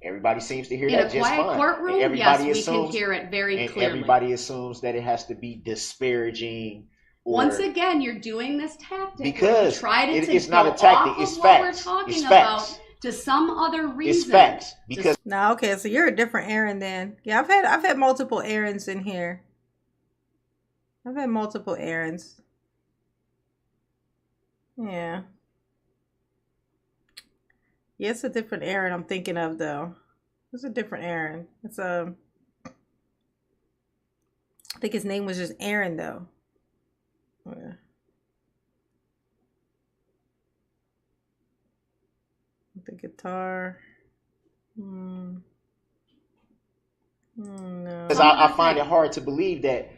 Everybody seems to hear In that a just quiet fine. courtroom, And yes, everybody we assumes, can hear it very and clearly. everybody assumes that it has to be disparaging. Or, Once again, you're doing this tactic where because you try to it's go not a tactic, off it's of what facts. we're talking It's about facts. to some other reason. It's facts because No, okay, so you're a different Aaron then. Yeah, I've had multiple Aarons in here. I've had multiple Aarons. Yeah. Yeah, it's a different Aaron I'm thinking of though. It's a different Aaron. It's I think his name was just Aaron though. Yeah. The guitar. No. Because I find it hard to believe that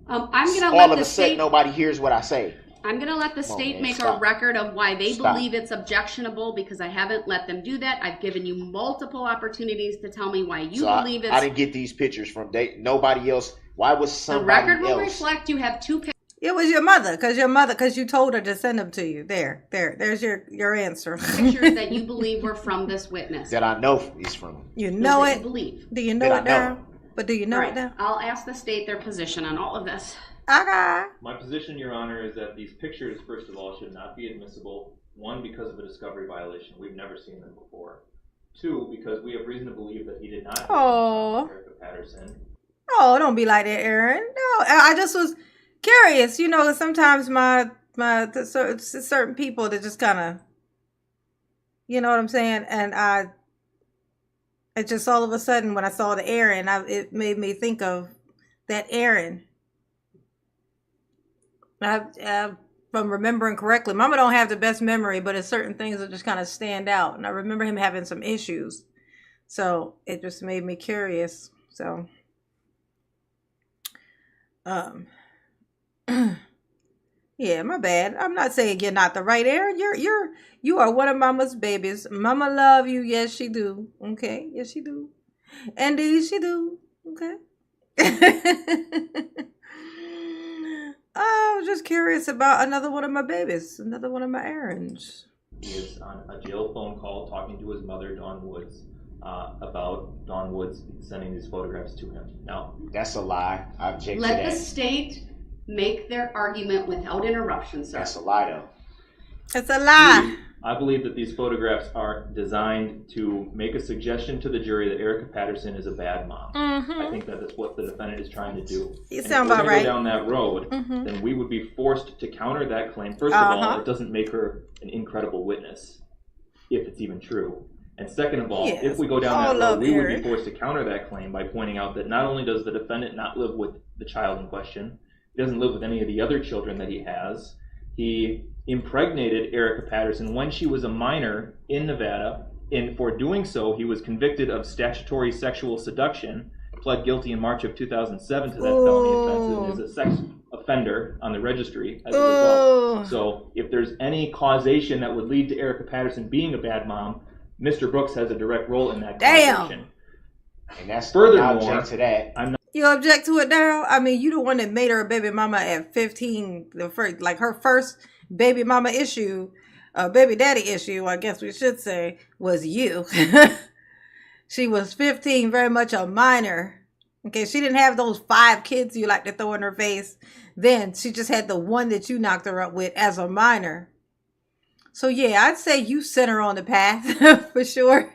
I'm gonna all let of the a sudden state. nobody hears what I say. I'm gonna let the state man, make stop. a record of why they Stop. believe it's objectionable, because I haven't let them do that. I've given you multiple opportunities to tell me why you So believe I it's. didn't get these pictures from nobody else. Why was The somebody record will else? reflect you have two It was your mother, because you told her to send them to you. There's your answer. pictures that you believe were from this witness. That I know is from. You know that it. you believe. Do you know That it, I know. Daryl? But do you know All it right, now? I'll ask the state their position on all of this. Okay. My position, Your Honor, is that these pictures, first of all, should not be admissible. One, because of a discovery violation. We've never seen them before. Two, because we have reason to believe that he did not have Oh. Erica Patterson. Oh, don't be like that, Aaron. No, I just was curious. You know, sometimes certain people that just kind of, you know what I'm saying? And it just all of a sudden when I saw the Aaron, it made me think of that Aaron. From remembering correctly, Mama don't have the best memory, but it's certain things that just kind of stand out. And I remember him having some issues. So it just made me curious. So, yeah, my bad. I'm not saying you're not the right Aaron. You are one of Mama's babies. Mama love you. Yes, she do. Okay. Yes, she do. Indeed, she do. Okay. I was just curious about another one of my babies, another one of my Aarons. He is on a jail phone call talking to his mother, Dawn Woods, about Dawn Woods sending these photographs to him. Now, That's a lie. I object to Let the that. state make their argument without interruption, sir. That's a lie, though. It's a lie. I believe that these photographs are designed to make a suggestion to the jury that Erica Patterson is a bad mom. I think that is what the defendant is trying to do. You And sound if we're about gonna right. go down that road, then we would be forced to counter that claim. First of all, it doesn't make her an incredible witness, if it's even true. And second of all, Yes. if we go down All that road, of we would Eric. be forced to counter that claim by pointing out that not only does the defendant not live with the child in question, he doesn't live with any of the other children that he has. He impregnated Erica Patterson when she was a minor in Nevada, and for doing so, he was convicted of statutory sexual seduction, pled guilty in March of 2007 to that felony offense, and is a sex offender on the registry as a result. So if there's any causation that would lead to Erica Patterson being a bad mom, Mr. Brooks has a direct role in that causation. And that's Furthermore, I object to that. I'm not You object to it, Daryl? I mean, you the one that made her a baby mama at 15. Her first baby mama issue, baby daddy issue, I guess we should say, was you. She was 15, very much a minor. Okay, she didn't have those 5 kids you like to throw in her face. Then she just had the one that you knocked her up with as a minor. So yeah, I'd say you sent her on the path for sure.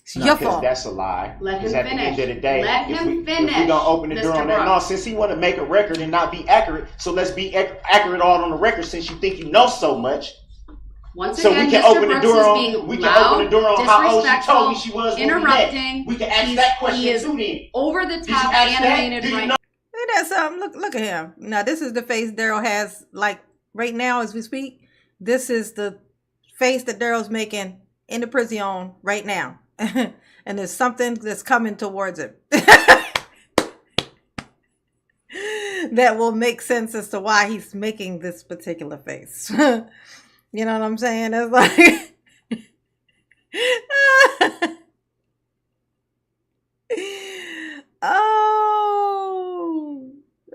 It's your Because fault. that's a lie. Let him Because at the end finish. of the day, Let if him we finish, don't open the door Mr. on that, no, Brooks. since he want to make a record and not be accurate, so let's be accurate all on the record since you think you know so much. Once So again, we can Mr. open the Brooks door is on. being We can loud, open the door on how old she told me she was when we met. interrupting. We can ask that question He is too. Then over the Did you top, ask that? animated Do you right know? Ain't that something? Look at him. Now, this is the face Daryl has, like, right now as we speak. This is the face that Daryl's making in the prison right now. And there's something that's coming towards him. That will make sense as to why he's making this particular face. You know what I'm saying? It's like...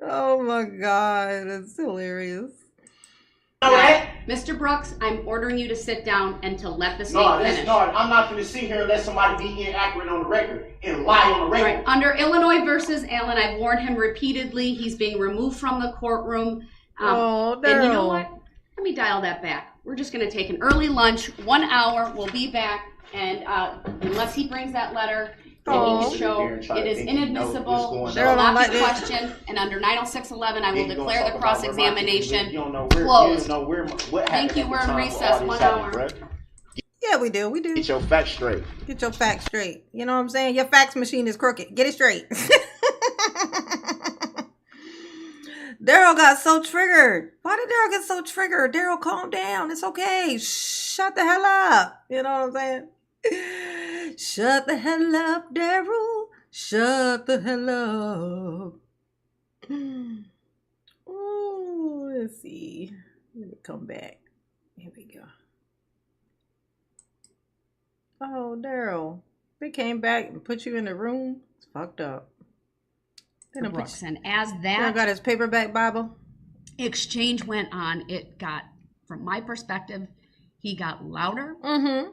Oh my God, it's hilarious. Mr. Brooks, I'm ordering you to sit down and to let the state No, finish. I'm not going to sit here and let somebody be inaccurate on the record and lie on the record. Right. Under Illinois versus Allen, I've warned him repeatedly. He's being removed from the courtroom. And you know what? Let me dial that back. We're just going to take an early lunch, 1 hour. We'll be back. And unless he brings that letter, then he can show it is inadmissible. There will not be question. And under 906.11, I will declare the cross-examination closed. Thank you. We're in recess. 1 hour. Yeah, we do. We do. Get your facts straight. Get your facts straight. You know what I'm saying? Your fax machine is crooked. Get it straight. Daryl got so triggered. Why did Daryl get so triggered? Daryl, calm down. It's okay. Shut the hell up. You know what I'm saying? Shut the hell up, Daryl. Shut the hell up. Oh, let's see. Let me come back. Here we go. Oh, Daryl. They came back and put you in the room. It's fucked up. Brooks. And as Daryl that got his paperback Bible. exchange went on, it got, from my perspective, he got louder.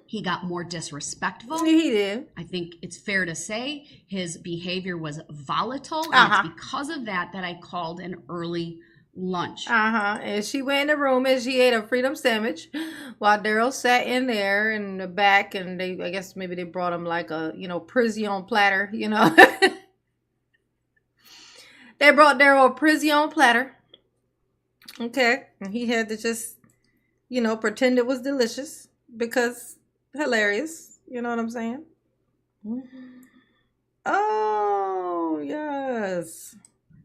He got more disrespectful. He did. I think it's fair to say his behavior was volatile. And it's because of that that I called an early lunch. And she went in the room and she ate a freedom sandwich while Daryl sat in there in the back, and I guess maybe they brought him like a, prison platter, They brought Daryl a prison platter. Okay. And he had to just, pretend it was delicious because hilarious. You know what I'm saying? Oh, yes.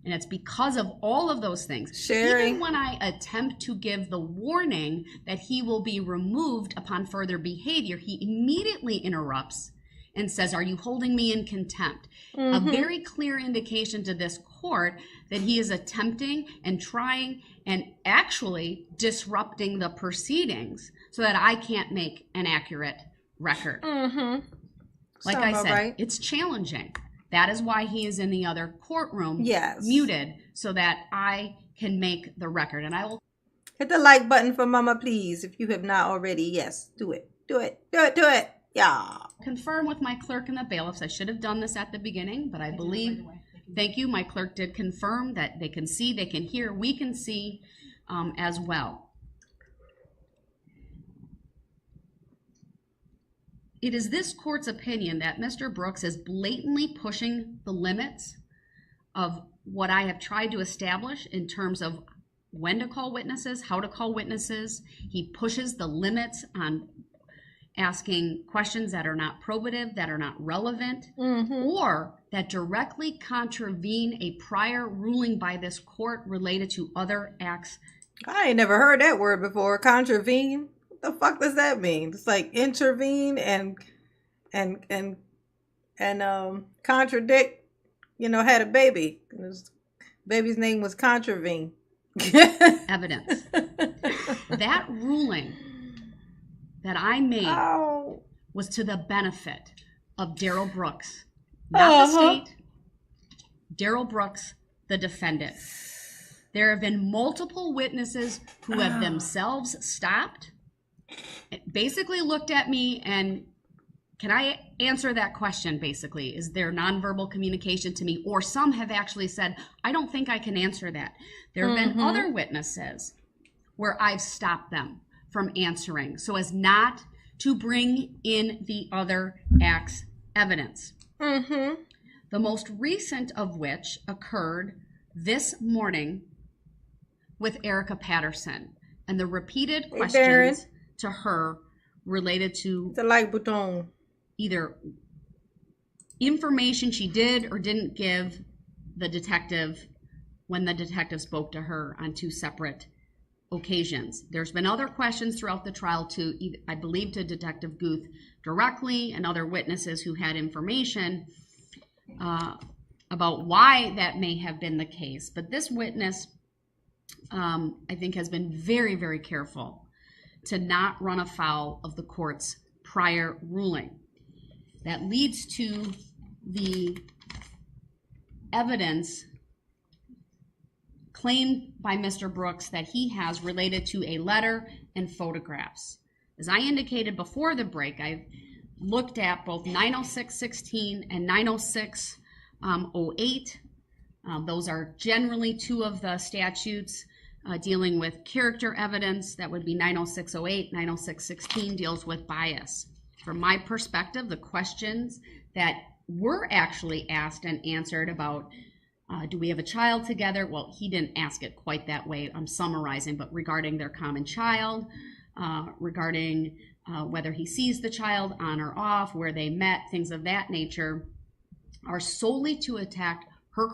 And it's because of all of those things. Sherry. Even when I attempt to give the warning that he will be removed upon further behavior, he immediately interrupts and says, "Are you holding me in contempt?" A very clear indication to this court that he is attempting and trying and actually disrupting the proceedings so that I can't make an accurate record. Like I said, it's challenging. That is why he is in the other courtroom, muted, so that I can make the record. And I will hit the like button for Mama, please, if you have not already. Yes, do it. Do it. Do it. Do it. Yeah. confirm with my clerk and the bailiffs. I should have done this at the beginning, but I believe, thank you, my clerk did confirm that they can see, they can hear, we can see as well. It is this court's opinion that Mr. Brooks is blatantly pushing the limits of what I have tried to establish in terms of when to call witnesses, how to call witnesses. He pushes the limits on asking questions that are not probative, that are not relevant, or that directly contravene a prior ruling by this court related to other acts. I ain't never heard that word before. Contravene. What the fuck does that mean? It's like intervene and contradict. You know, had a baby. His baby's name was Contravene. Evidence. That ruling that I made was to the benefit of Darrell Brooks, not the state. Darrell Brooks, the defendant. There have been multiple witnesses who have themselves stopped, basically looked at me and, can I answer that question, basically? Is there nonverbal communication to me? Or some have actually said, I don't think I can answer that. There have been other witnesses where I've stopped them from answering so as not to bring in the other act's evidence. The most recent of which occurred this morning with Erica Patterson and the repeated questions to her related to the like button. Either information she did or didn't give the detective when the detective spoke to her on two separate occasions. There's been other questions throughout the trial to, I believe, to Detective Guth directly and other witnesses who had information about why that may have been the case. But this witness, I think, has been very, very careful to not run afoul of the court's prior ruling. That leads to the evidence claimed by Mr. Brooks that he has related to a letter and photographs. As I indicated before the break, I've looked at both 906.16 and 906.08. Those are generally two of the statutes dealing with character evidence. That would be 906.08, 906.16 deals with bias. From my perspective, the questions that were actually asked and answered about do we have a child together? Well, he didn't ask it quite that way. I'm summarizing, but regarding their common child, regarding whether he sees the child on or off, where they met, things of that nature, are solely to attack her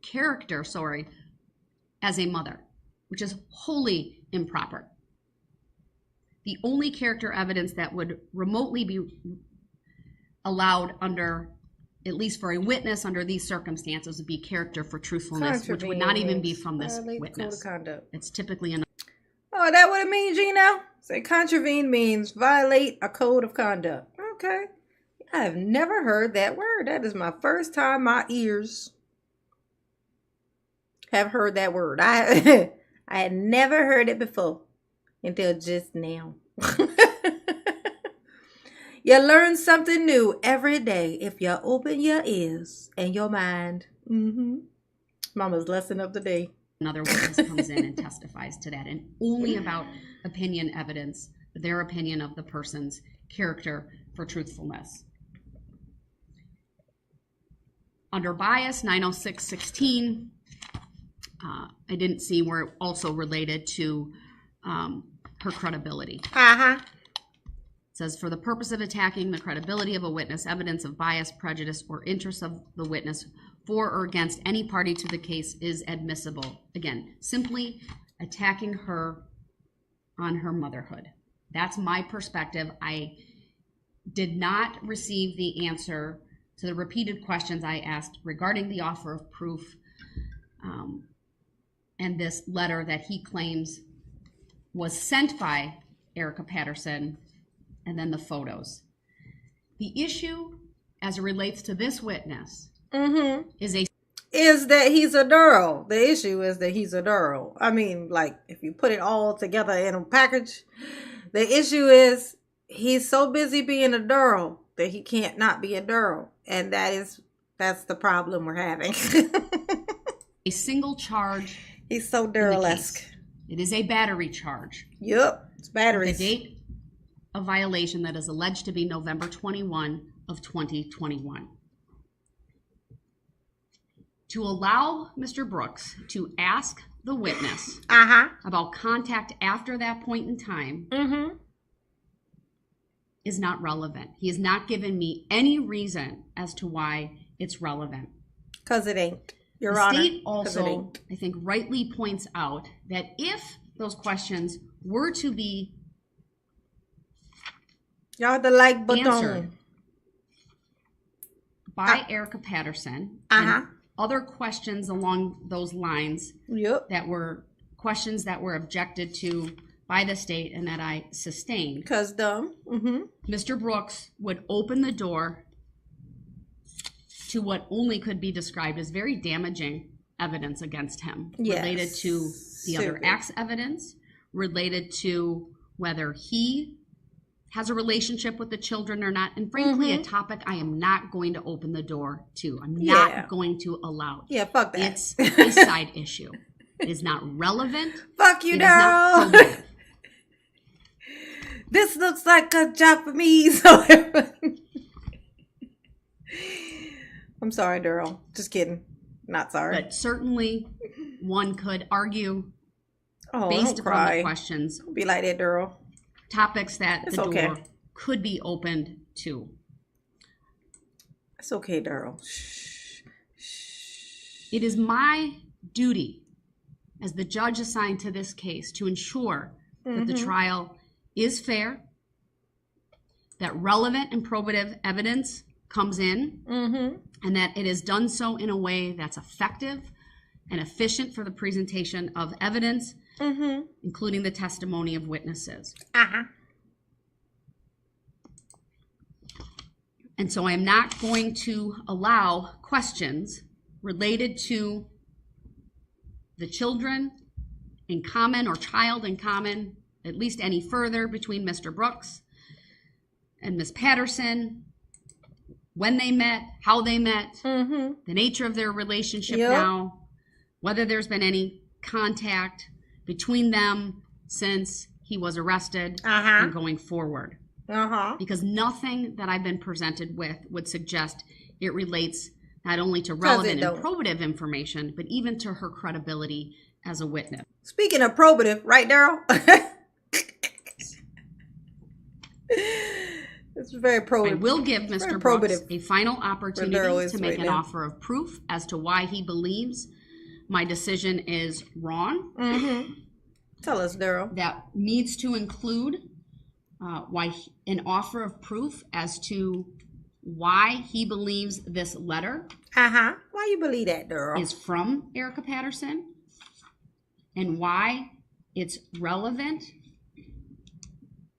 character, as a mother, which is wholly improper. The only character evidence that would remotely be allowed under, at least for a witness under these circumstances, would be character for truthfulness, which would not even be from this witness. It's typically an. Oh, that what it means, Gino? Say contravene means violate a code of conduct. Okay. I have never heard that word. That is my first time my ears have heard that word. I had never heard it before until just now. You learn something new every day if you open your ears and your mind. Mama's lesson of the day. Another witness comes in and testifies to that, and only about opinion evidence, their opinion of the person's character for truthfulness. Under bias 906.16, I didn't see where it also related to her credibility. It says, for the purpose of attacking the credibility of a witness, evidence of bias, prejudice, or interest of the witness for or against any party to the case is admissible. Again, simply attacking her on her motherhood. That's my perspective. I did not receive the answer to the repeated questions I asked regarding the offer of proof and this letter that he claims was sent by Erica Patterson, and then the photos. The issue as it relates to this witness is that he's a Daryl. The issue is that he's a Daryl. I mean, like, if you put it all together in a package, the issue is he's so busy being a Daryl that he can't not be a Daryl. And that's the problem we're having. a single charge. He's so Daryl-esque. It is a battery charge. Yep, it's batteries. The date of violation that is alleged to be November 21 of 2021. To allow Mr. Brooks to ask the witness about contact after that point in time is not relevant. He has not given me any reason as to why it's relevant. Because it ain't. Your the Honor, state also, I think, rightly points out that if those questions were to be y'all the like button answered by Erica Patterson and other questions along those lines that were questions that were objected to by the state and that I sustained. Because Mr. Brooks would open the door to what only could be described as very damaging evidence against him, related to the other acts evidence, related to whether he has a relationship with the children or not, and frankly, a topic I am not going to open the door to. I'm not going to allow it. Yeah, fuck that. It's a side issue. It is not relevant. Fuck you, Daryl. This looks like a job for me. I'm sorry, Daryl. Just kidding. Not sorry. But certainly one could argue based upon the questions. Be like that, Daryl. Topics that the door could be opened to. It's okay, Daryl. It is my duty as the judge assigned to this case to ensure that the trial is fair, that relevant and probative evidence comes in, and that it is done so in a way that's effective and efficient for the presentation of evidence, including the testimony of witnesses. And so I am not going to allow questions related to the children in common or child in common, at least any further, between Mr. Brooks and Ms. Patterson, when they met, how they met, the nature of their relationship now, whether there's been any contact between them since he was arrested and going forward. Because nothing that I've been presented with would suggest it relates not only to relevant and probative information, but even to her credibility as a witness. Speaking of probative, right, Daryl? It's very probative. I will give Mr. Brooks a final opportunity to make an offer of proof as to why he believes my decision is wrong. Mm-hmm. Tell us, Daryl. That needs to include an offer of proof as to why he believes this letter Why you believe that, Daryl? is from Erica Patterson and why it's relevant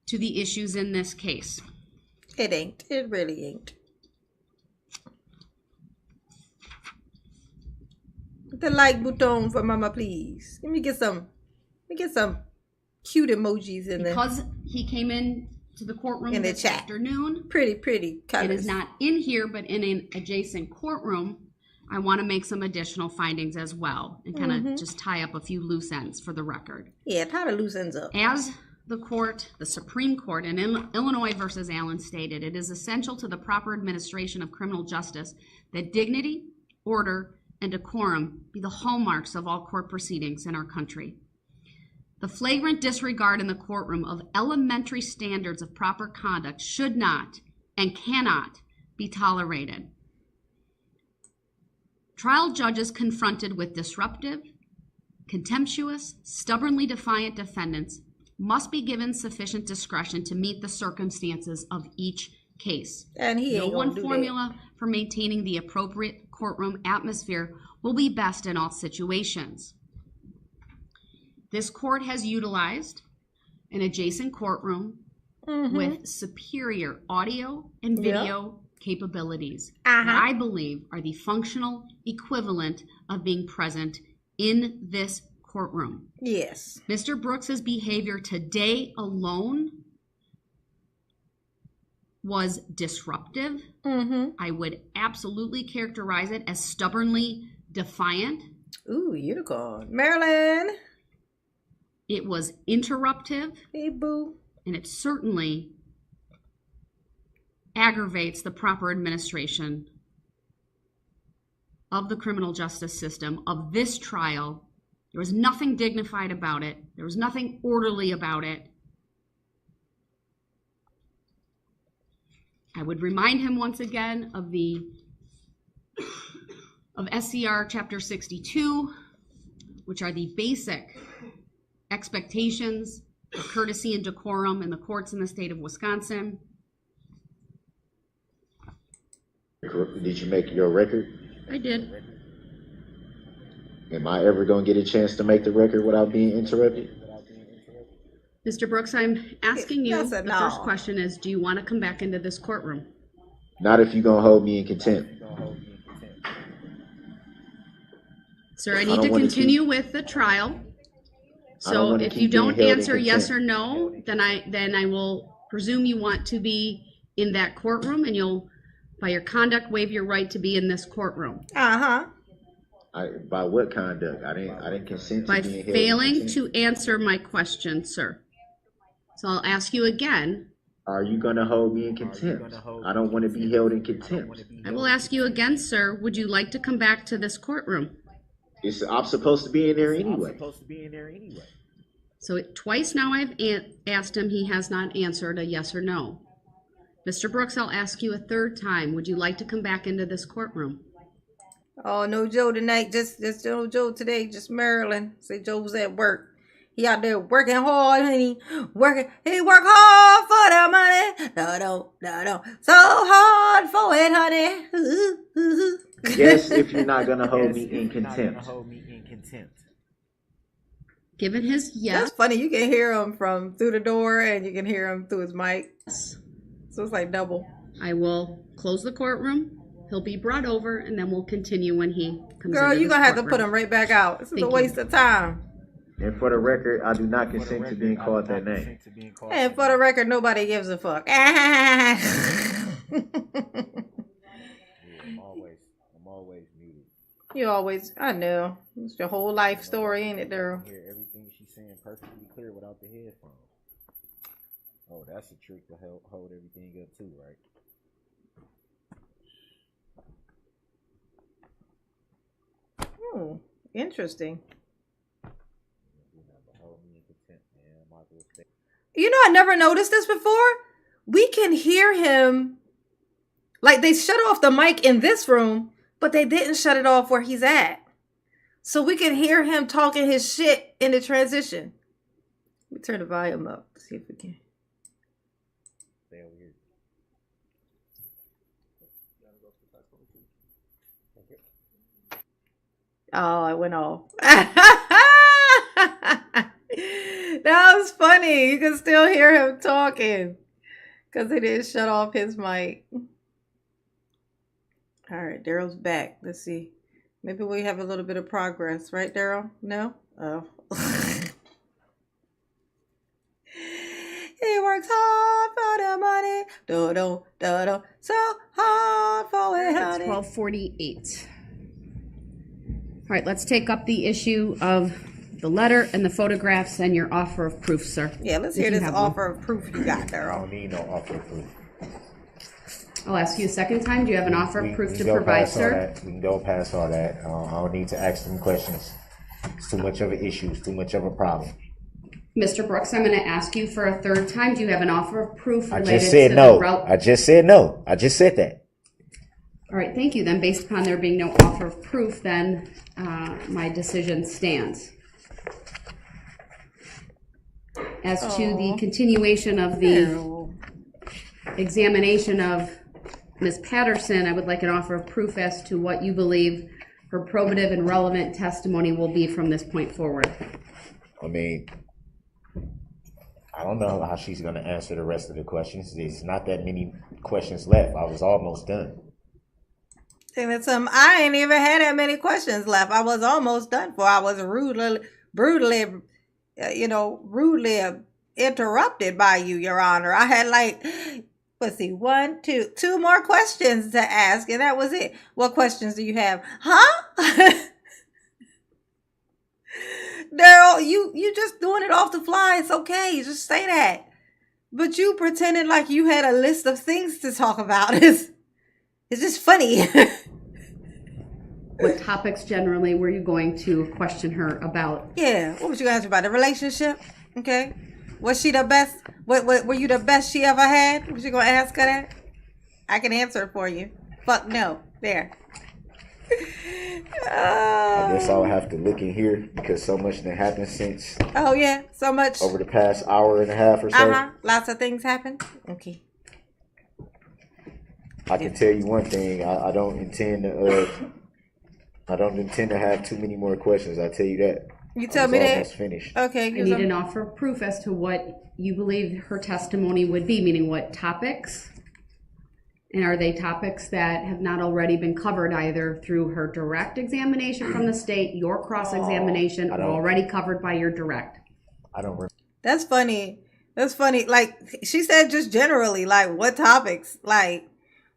to the issues in this case. It ain't. It really ain't. The like button for Mama, please. Let me get some cute emojis in there. Because he came in to the courtroom In the this chat. afternoon, Pretty it colors. is not in here, but in an adjacent courtroom, I want to make some additional findings as well and kind of just tie up a few loose ends for the record. Yeah, tie the loose ends up. As the Supreme Court in Illinois versus Allen stated, it is essential to the proper administration of criminal justice that dignity, order, and decorum be the hallmarks of all court proceedings in our country. The flagrant disregard in the courtroom of elementary standards of proper conduct should not and cannot be tolerated. Trial judges confronted with disruptive, contemptuous, stubbornly defiant defendants must be given sufficient discretion to meet the circumstances of each case. And he No ain't one gonna do formula for maintaining the appropriate courtroom atmosphere will be best in all situations. This court has utilized an adjacent courtroom with superior audio and video capabilities that I believe are the functional equivalent of being present in this courtroom. that. Yes. Mr. Brooks's behavior today alone was disruptive. I would absolutely characterize it as stubbornly defiant. Ooh, unicorn. Marilyn. It was interruptive, Hey, boo. and it certainly aggravates the proper administration of the criminal justice system of this trial. There was nothing dignified about it. There was nothing orderly about it. I would remind him once again of SCR Chapter 62, which are the basic expectations of courtesy and decorum in the courts in the state of Wisconsin. Did you make your record? I did. Am I ever going to get a chance to make the record without being interrupted? Mr. Brooks, I'm asking you, That's a the no. first question is, do you want to come back into this courtroom? Not if you're going to hold me in contempt. Sir, I I need don't to wanna continue with the trial. I don't So wanna if keep you being don't held in answer yes contempt. or no, then I will presume you want to be in that courtroom, and you'll, by your conduct, waive your right to be in this courtroom. By what conduct? I didn't consent to By being held in failing contempt. to answer my question, sir. So I'll ask you again. Are you going to hold me in contempt? I don't want to be held in contempt. I will ask you again, sir. Would you like to come back to this courtroom? I'm supposed to be in there anyway. So twice now I've asked him. He has not answered a yes or no. Mr. Brooks, I'll ask you a third time. Would you like to come back into this courtroom? Oh, no Joe tonight. Just no Joe today. Just Marilyn. Say Joe was at work. He out there working hard, honey. He work hard for the money. No. So hard for it, honey. Yes, if you're not going to hold me in contempt. Given his yes, That's funny. You can hear him from through the door, and you can hear him through his mic. So it's like double. I will close the courtroom. He'll be brought over, and then we'll continue when he comes Girl, into you're this going to have to courtroom. put him right back out. This is Thank a you. waste of time. And for the record, I do not consent to being called that name. And for the record, nobody gives a fuck. I'm always muted. You always, I know. It's your whole life story, ain't it, Daryl? Hear everything she's saying perfectly clear without the headphones. Oh, that's a trick to hold everything up too, right? Interesting. Hold me in contempt, man. I might as well stay. You know, I never noticed this before. We can hear him. Like, they shut off the mic in this room, but they didn't shut it off where he's at. so we can hear him talking his shit in the transition. Let me turn the volume up. See if we can. Stay over here. Oh, I went off. That was funny. You can still hear him talking because he didn't shut off his mic. All right, Daryl's back. Let's see. Maybe we have a little bit of progress, right, Daryl? No? Oh. He works hard for the money. Do, so hard for it, honey. 12:48. All right, let's take up the issue of the letter and the photographs and your offer of proof, sir. Yeah, let's If hear you this have offer of proof you got, I Daryl. don't need no offer of proof. I'll ask you a second time. Do you have an offer of proof We to can go provide, past all sir? that. We can go past all that. I don't need to ask them questions. It's too much of an issue. It's too much of a problem. Mr. Brooks, I'm going to ask you for a third time. Do you have an offer of proof I related just said to no. the I just said no. I just said that. All right, thank you. Then based upon there being no offer of proof, then my decision stands. As to the continuation of the examination of Ms. Patterson, I would like an offer of proof as to what you believe her probative and relevant testimony will be from this point forward. I mean, I don't know how she's going to answer the rest of the questions. There's not that many questions left. I was almost done. I ain't even had that many questions left. I was almost done for. I was brutally interrupted by you, Your Honor. I had two more questions to ask, and that was it. What questions do you have? Huh? Daryl, you just doing it off the fly. It's okay. Just say that. But you pretending like you had a list of things to talk about. It's just funny. What topics generally were you going to question her about? Yeah, what was you going to ask about? The relationship? Okay. Was she the best? What were you the best she ever had? Was you going to ask her that? I can answer it for you. Fuck no. There. I guess I'll have to look in here because so much that happened since Oh, yeah. So much. over the past hour and a half or so. Uh-huh. Lots of things happen. Okay. I can tell you one thing. I don't intend to have too many more questions. I tell you that. You tell I me was that? almost finished. Okay. I need an offer of proof as to what you believe her testimony would be, meaning what topics? And are they topics that have not already been covered either through her direct examination from the state, your cross-examination, or already covered by your direct? I don't remember. That's funny. That's funny. Like, she said just generally, like, what topics? Like,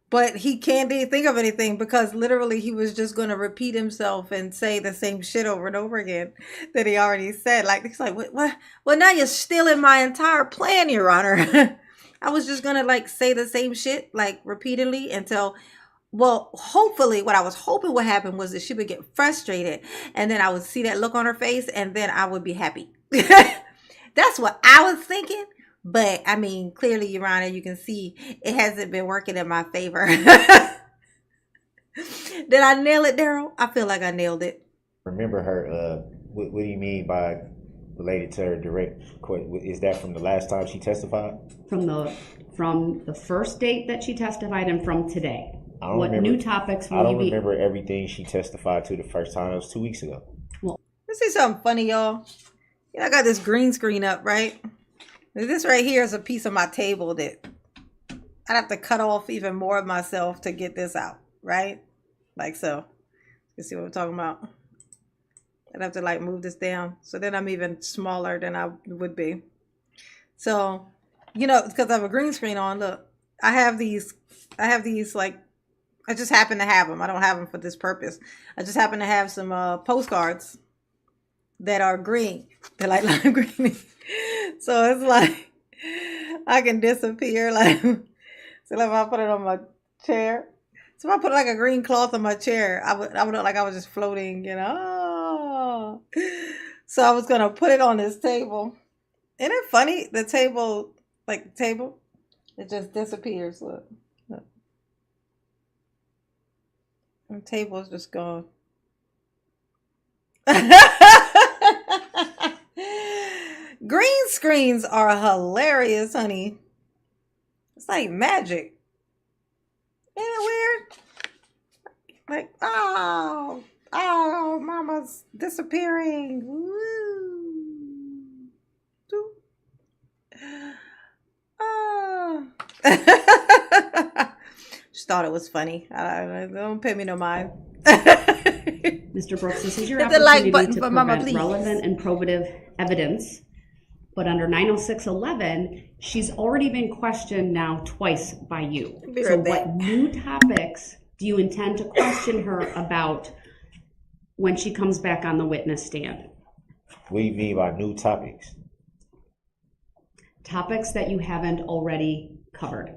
but he can't think of anything because literally he was just going to repeat himself and say the same shit over and over again that he already said. Like, he's like, what? Well, now you're stealing my entire plan, Your Honor. I was just going to, say the same shit, repeatedly until, hopefully, what I was hoping would happen was that she would get frustrated. And then I would see that look on her face and then I would be happy. That's what I was thinking. But, I mean, clearly, Your Honor, you can see it hasn't been working in my favor. Did I nail it, Daryl? I feel like I nailed it. Remember her, what do you mean by related to her direct? Is that from the last time she testified? From the first date that she testified and from today. What remember, new topics will I don't you be? remember everything she testified to the first time. It was 2 weeks ago. Let's see something funny, y'all. I got this green screen up, right? This right here is a piece of my table that I'd have to cut off even more of myself to get this out, right? Like so. You see what I'm talking about? I'd have to move this down. So then I'm even smaller than I would be. So, because I have a green screen on, look, I have these I just happen to have them. I don't have them for this purpose. I just happen to have some postcards that are green. They're like lime green. So it's like I can disappear. So if I put it on my chair. So if I put a green cloth on my chair, I would look like I was just floating, So I was going to put it on this table. Isn't it funny? The table, it just disappears. Look. The table's just gone. Green screens are hilarious, honey. It's like magic. Isn't it weird? Like, oh, mama's disappearing. Woo. Oh. Just thought it was funny. Don't pay me no mind. Mr. Brooks, this is your Hit the opportunity like button to for present Mama, please. relevant and probative evidence. But under 906.11, she's already been questioned now twice by you. Be So right back. what new topics do you intend to question her about when she comes back on the witness stand? What do you mean by new topics? Topics that you haven't already covered.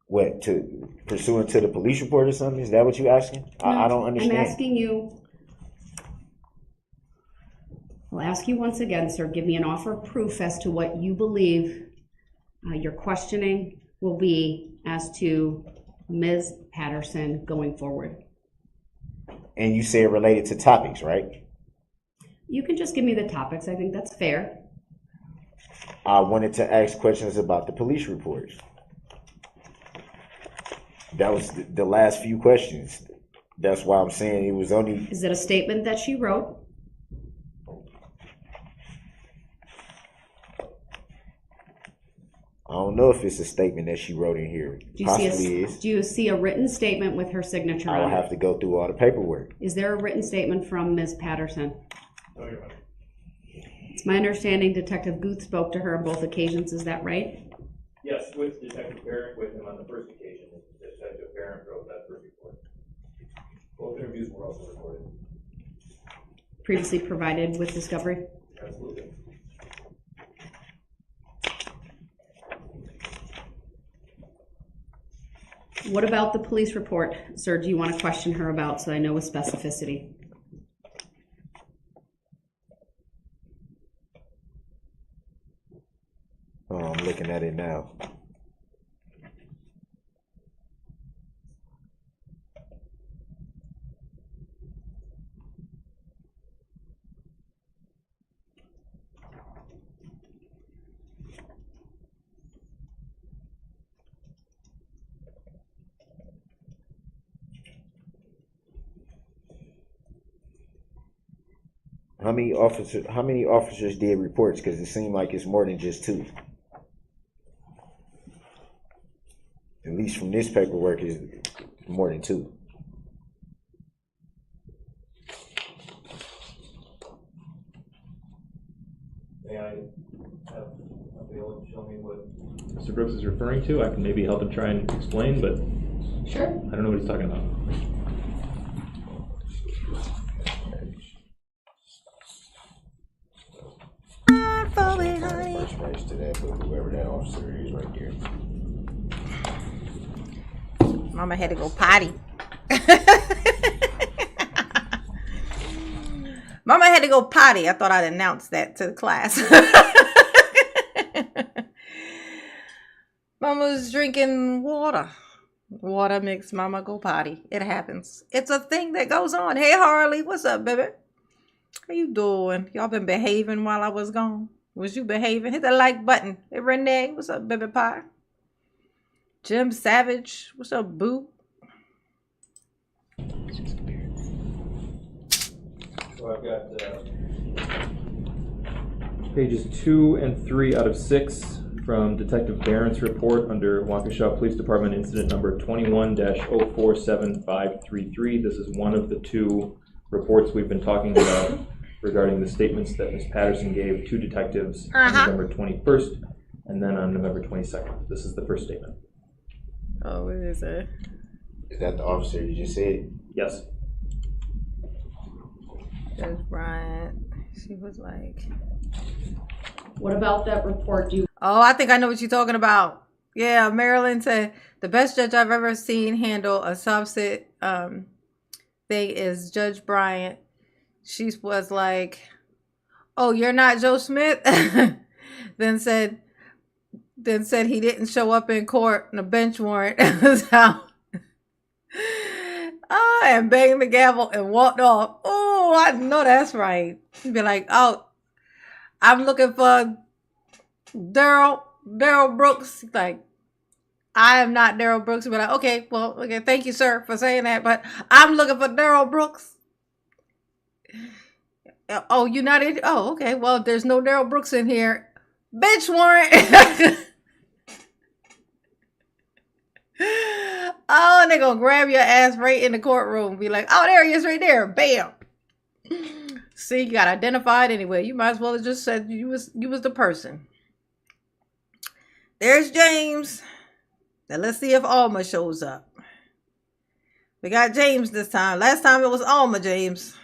What, to pursuant to the police report or something? Is that what you're asking? I don't understand. I'm asking you. I'll ask you once again, sir, give me an offer of proof as to what you believe your questioning will be as to Ms. Patterson going forward. And you say it related to topics, right? You can just give me the topics. I think that's fair. I wanted to ask questions about the police reports. That was the last few questions. That's why I'm saying it was only... Is it a statement that she wrote? I don't know if it's a statement that she wrote in here. Possibly is. Do you see a written statement with her signature I will on have it? to go through all the paperwork. Is there a written statement from Ms. Patterson? It's my understanding Detective Guth spoke to her on both occasions. Is that right? Yes, with Detective Barrett with him on the first occasion. Detective Barrett wrote that first report. Both interviews were also recorded. Previously provided with discovery? Absolutely. What about the police report, sir? Do you want to question her about so I know with specificity? Oh, I'm looking at it now. How many officers did reports? Because it seemed like it's more than just two. At least from this paperwork, is more than two. May I have Bill show me what Mr. Brooks is referring to? I can maybe help him try and explain, but Sure. I don't know what he's talking about. First page to that, but whoever that officer is right there. Mama had to go potty. Mama had to go potty. I thought I'd announce that to the class. Mama was drinking water. Water makes Mama go potty. It happens. It's a thing that goes on. Hey, Harley. What's up, baby? How you doing? Y'all been behaving while I was gone? Was you behaving? Hit the like button. Hey, Renee. What's up, baby pie? Jim Savage. What's up, boo? So I've got pages 2 and 3 out of 6 from Detective Barron's report under Waukesha Police Department incident number 21-047533. This is one of the two reports we've been talking about regarding the statements that Ms. Patterson gave to detectives on November 21st and then on November 22nd. This is the first statement. Oh, what is it? Is that the officer you just said? Yes. Judge Bryant. She was like... What about that report? Oh, I think I know what you're talking about. Yeah, Marilyn said, the best judge I've ever seen handle a subset thing is Judge Bryant. She was like, oh, you're not Joe Smith? then said he didn't show up in court on a bench warrant. And banged the gavel and walked off. Oh, I know that's right. Be like, oh, I'm looking for Daryl Brooks. Like, I am not Daryl Brooks. Be like, okay, well, okay, thank you, sir, for saying that, but I'm looking for Daryl Brooks. Oh, you're not in? Oh, okay. Well, there's no Daryl Brooks in here. Bench warrant. Oh, and they're gonna grab your ass right in the courtroom. Be like, oh, there he is right there. Bam. See, you got identified anyway. You might as well have just said you was the person. There's James. Now let's see if Alma shows up. We got James this time. Last time it was Alma, James.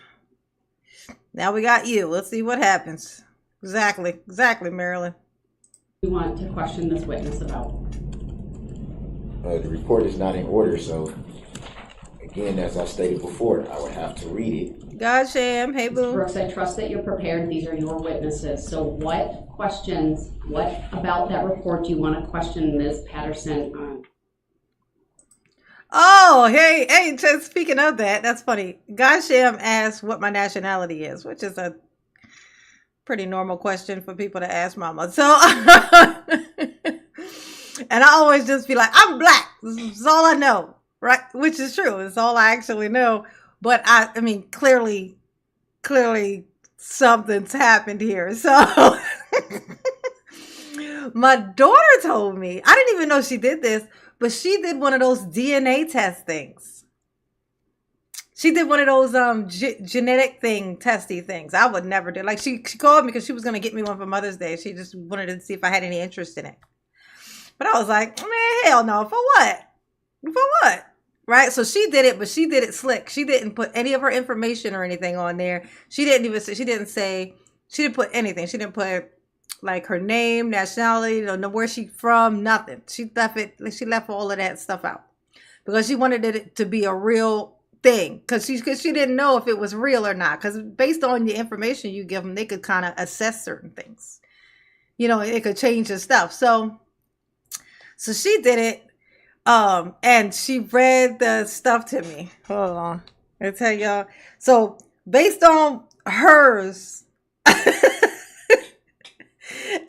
Now we got you. Let's see what happens. Exactly, Marilyn. You want to question this witness about? The report is not in order, so again, as I stated before, I would have to read it. God, Sham. Hey, boo. Brooks, I trust that you're prepared. These are your witnesses. So what about that report do you want to question Ms. Patterson on? Oh, hey, just speaking of that, that's funny. Gasham asked what my nationality is, which is a pretty normal question for people to ask mama. So, and I always just be like, I'm black. This is all I know, right? Which is true. It's all I actually know. But I mean, clearly something's happened here. So my daughter told me, I didn't even know she did this, but she did one of those DNA test things. She did one of those genetic testy things. I would never do. Like she called me because she was going to get me one for Mother's Day. She just wanted to see if I had any interest in it. But I was like, man, hell no. For what? Right? So she did it, but she did it slick. She didn't put any of her information or anything on there. She didn't put anything. She didn't put like her name, nationality, don't know where she's from, nothing. She left all of that stuff out because she wanted it to be a real thing. Because she didn't know if it was real or not. Because based on the information you give them, they could kind of assess certain things. You know, it could change the stuff. So she did it. And she read the stuff to me. Hold on. I'll tell y'all. So based on hers,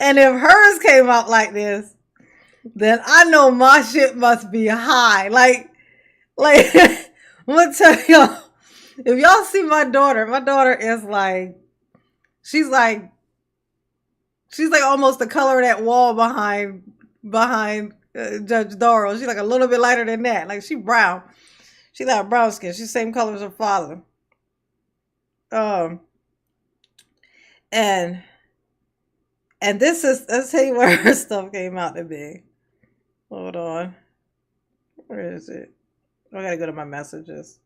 and if hers came out like this, then I know my shit must be high. Like, I'm gonna tell y'all, if y'all see my daughter is like, she's like almost the color of that wall behind Judge Darrell. She's like a little bit lighter than that. Like she brown. She got brown skin. She's the same color as her father. And this is, let's tell you where her stuff came out to be. Hold on. Where is it? I gotta go to my messages.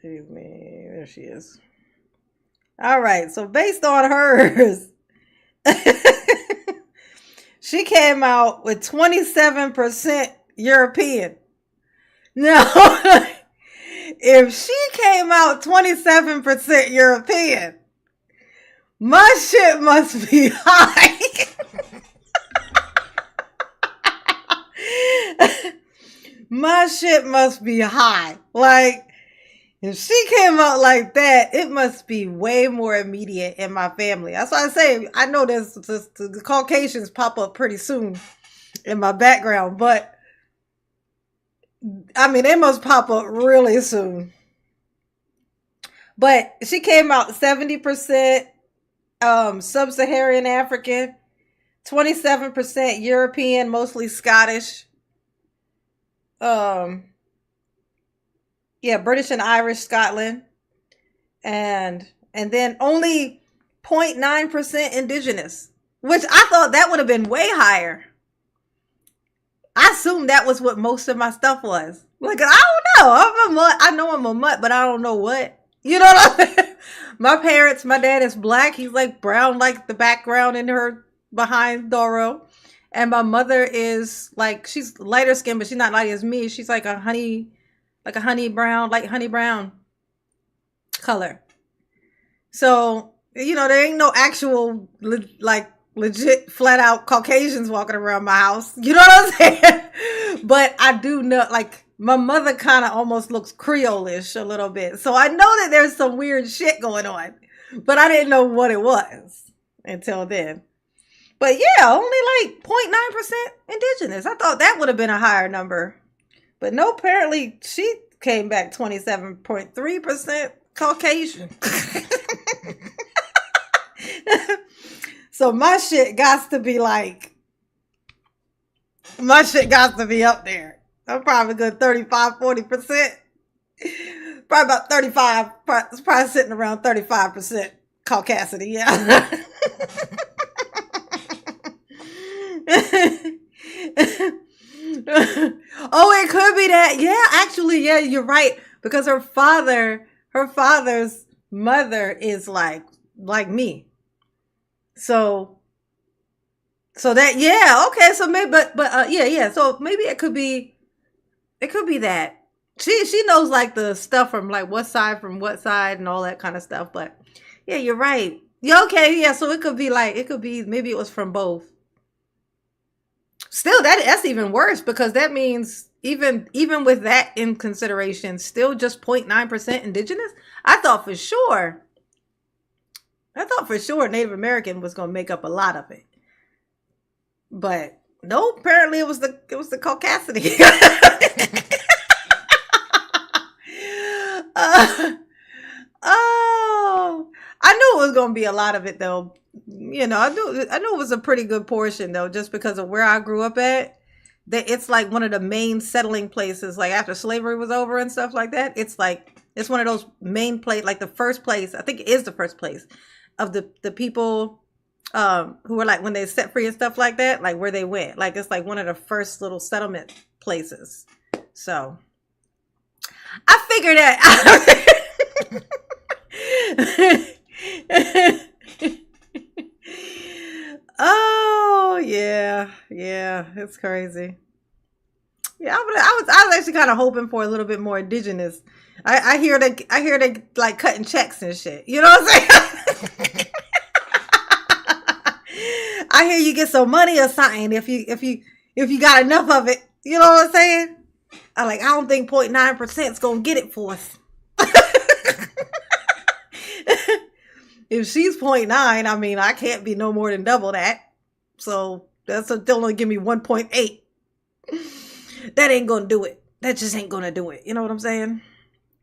Give me, there she is. All right, so based on hers, she came out with 27% European. Now, if she came out 27% European, my shit must be high. My shit must be high. Like, if she came out like that, it must be way more immediate in my family. That's why I say, I know the Caucasians pop up pretty soon in my background, but I mean, they must pop up really soon. But she came out 70% Sub-Saharan African, 27% European, mostly Scottish. British and Irish, Scotland. And then only 0.9% indigenous, which I thought that would have been way higher. I assumed that was what most of my stuff was. Like, I don't know. I'm a mutt. I know I'm a mutt, but I don't know what. You know what I mean? My dad is black. He's like brown, like the background in her behind Darrell. And my mother is like, she's lighter skinned, but she's not light as me. She's like a honey brown, light honey brown color. So, you know, there ain't no actual legit flat out Caucasians walking around my house. You know what I'm saying? But I do know, like, my mother kind of almost looks Creole-ish a little bit. So I know that there's some weird shit going on, but I didn't know what it was until then. But yeah, only like 0.9% indigenous. I thought that would have been a higher number. But no, apparently she came back 27.3% Caucasian. So my shit got to be up there. I'm probably good 35-40%. Probably about 35. It's probably sitting around 35% Caucasity, yeah. Oh, it could be that. Yeah, actually, yeah, you're right. Because her father's mother is like me. So that, yeah, okay. So maybe, but yeah. So maybe it could be that she knows like the stuff from like what side and all that kind of stuff. But yeah, you're right. Yeah, okay, yeah. So it could be maybe it was from both. Still, that's even worse because that means even with that in consideration, still just 0.9% indigenous. I thought for sure Native American was going to make up a lot of it, but no. Apparently, it was the Caucasity. Oh, I knew it was going to be a lot of it though. You know, I knew it was a pretty good portion though, just because of where I grew up at. That it's like one of the main settling places, like after slavery was over and stuff like that. It's one of those main place, like the first place. I think it is the first place of the people who were like when they set free and stuff like that, like where they went. Like it's like one of the first little settlement places. So I figured that out. Oh yeah, it's crazy. Yeah, I was actually kind of hoping for a little bit more indigenous. I hear they like cutting checks and shit. You know what I'm saying? I hear you get some money or something if you got enough of it. You know what I'm saying? I don't think 0.9% is gonna get it for us. If she's 0.9, I mean, I can't be no more than double that. So they'll only give me 1.8. That ain't gonna do it. That just ain't gonna do it. You know what I'm saying?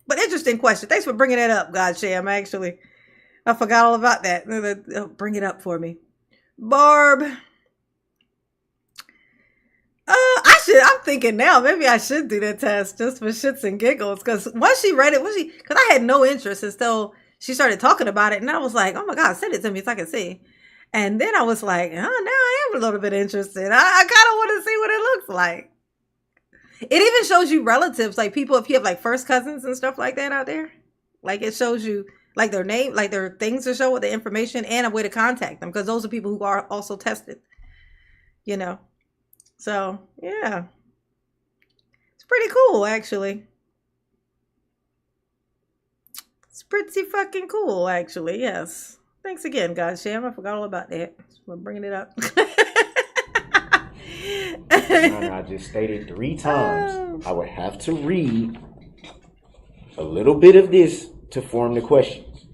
But interesting question. Thanks for bringing that up, Godsham. Actually, I forgot all about that. Bring it up for me, Barb. I'm thinking now, maybe I should do that test just for shits and giggles. Because once she read it, because I had no interest until she started talking about it. And I was like, oh my God, send it to me so I can see. And then I was like, oh, now I am a little bit interested. I kind of want to see what it looks like. It even shows you relatives, like people, if you have like first cousins and stuff like that out there. Like it shows you like their name, like their things to show with the information and a way to contact them. Because those are people who are also tested, you know. So, yeah. It's pretty cool, actually. It's pretty fucking cool, actually, yes. Thanks again, Godsham. I forgot all about that. So I'm bringing it up. I just stated 3 times. I would have to read a little bit of this to form the questions.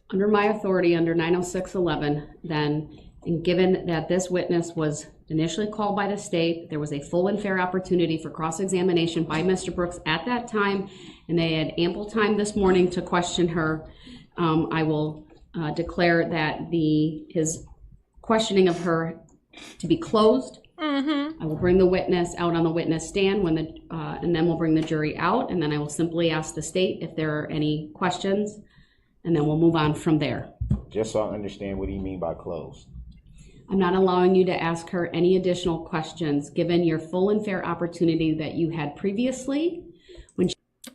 Under my authority, under 906.11, then, and given that this witness was initially called by the state, there was a full and fair opportunity for cross-examination by Mr. Brooks at that time, and they had ample time this morning to question her. I will declare that his questioning of her to be closed. Mm-hmm. I will bring the witness out on the witness stand and then we'll bring the jury out, and then I will simply ask the state if there are any questions, and then we'll move on from there. Just so I understand what do you mean by closed? I'm not allowing you to ask her any additional questions, given your full and fair opportunity that you had previously.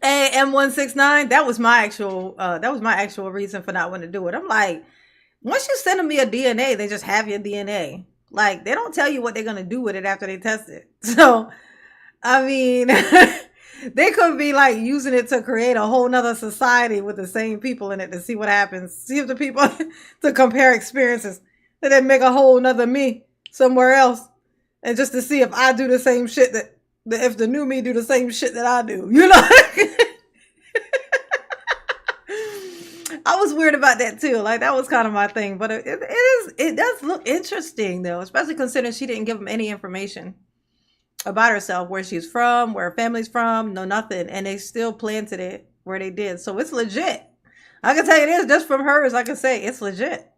Hey, M169, that was my actual reason for not wanting to do it. I'm like, once you send them me a DNA, they just have your DNA. Like, they don't tell you what they're going to do with it after they test it. So, I mean, they could be like using it to create a whole nother society with the same people in it to see what happens. See if the people to compare experiences. Then make a whole nother me somewhere else. And just to see if I do the same shit that if the new me do the same shit that I do, you know. I was weird about that too. Like that was kind of my thing, but it does look interesting though, especially considering she didn't give them any information about herself, where she's from, where her family's from, no nothing, and they still planted it where they did. So it's legit. I can tell you this, just from hers, I can say it's legit.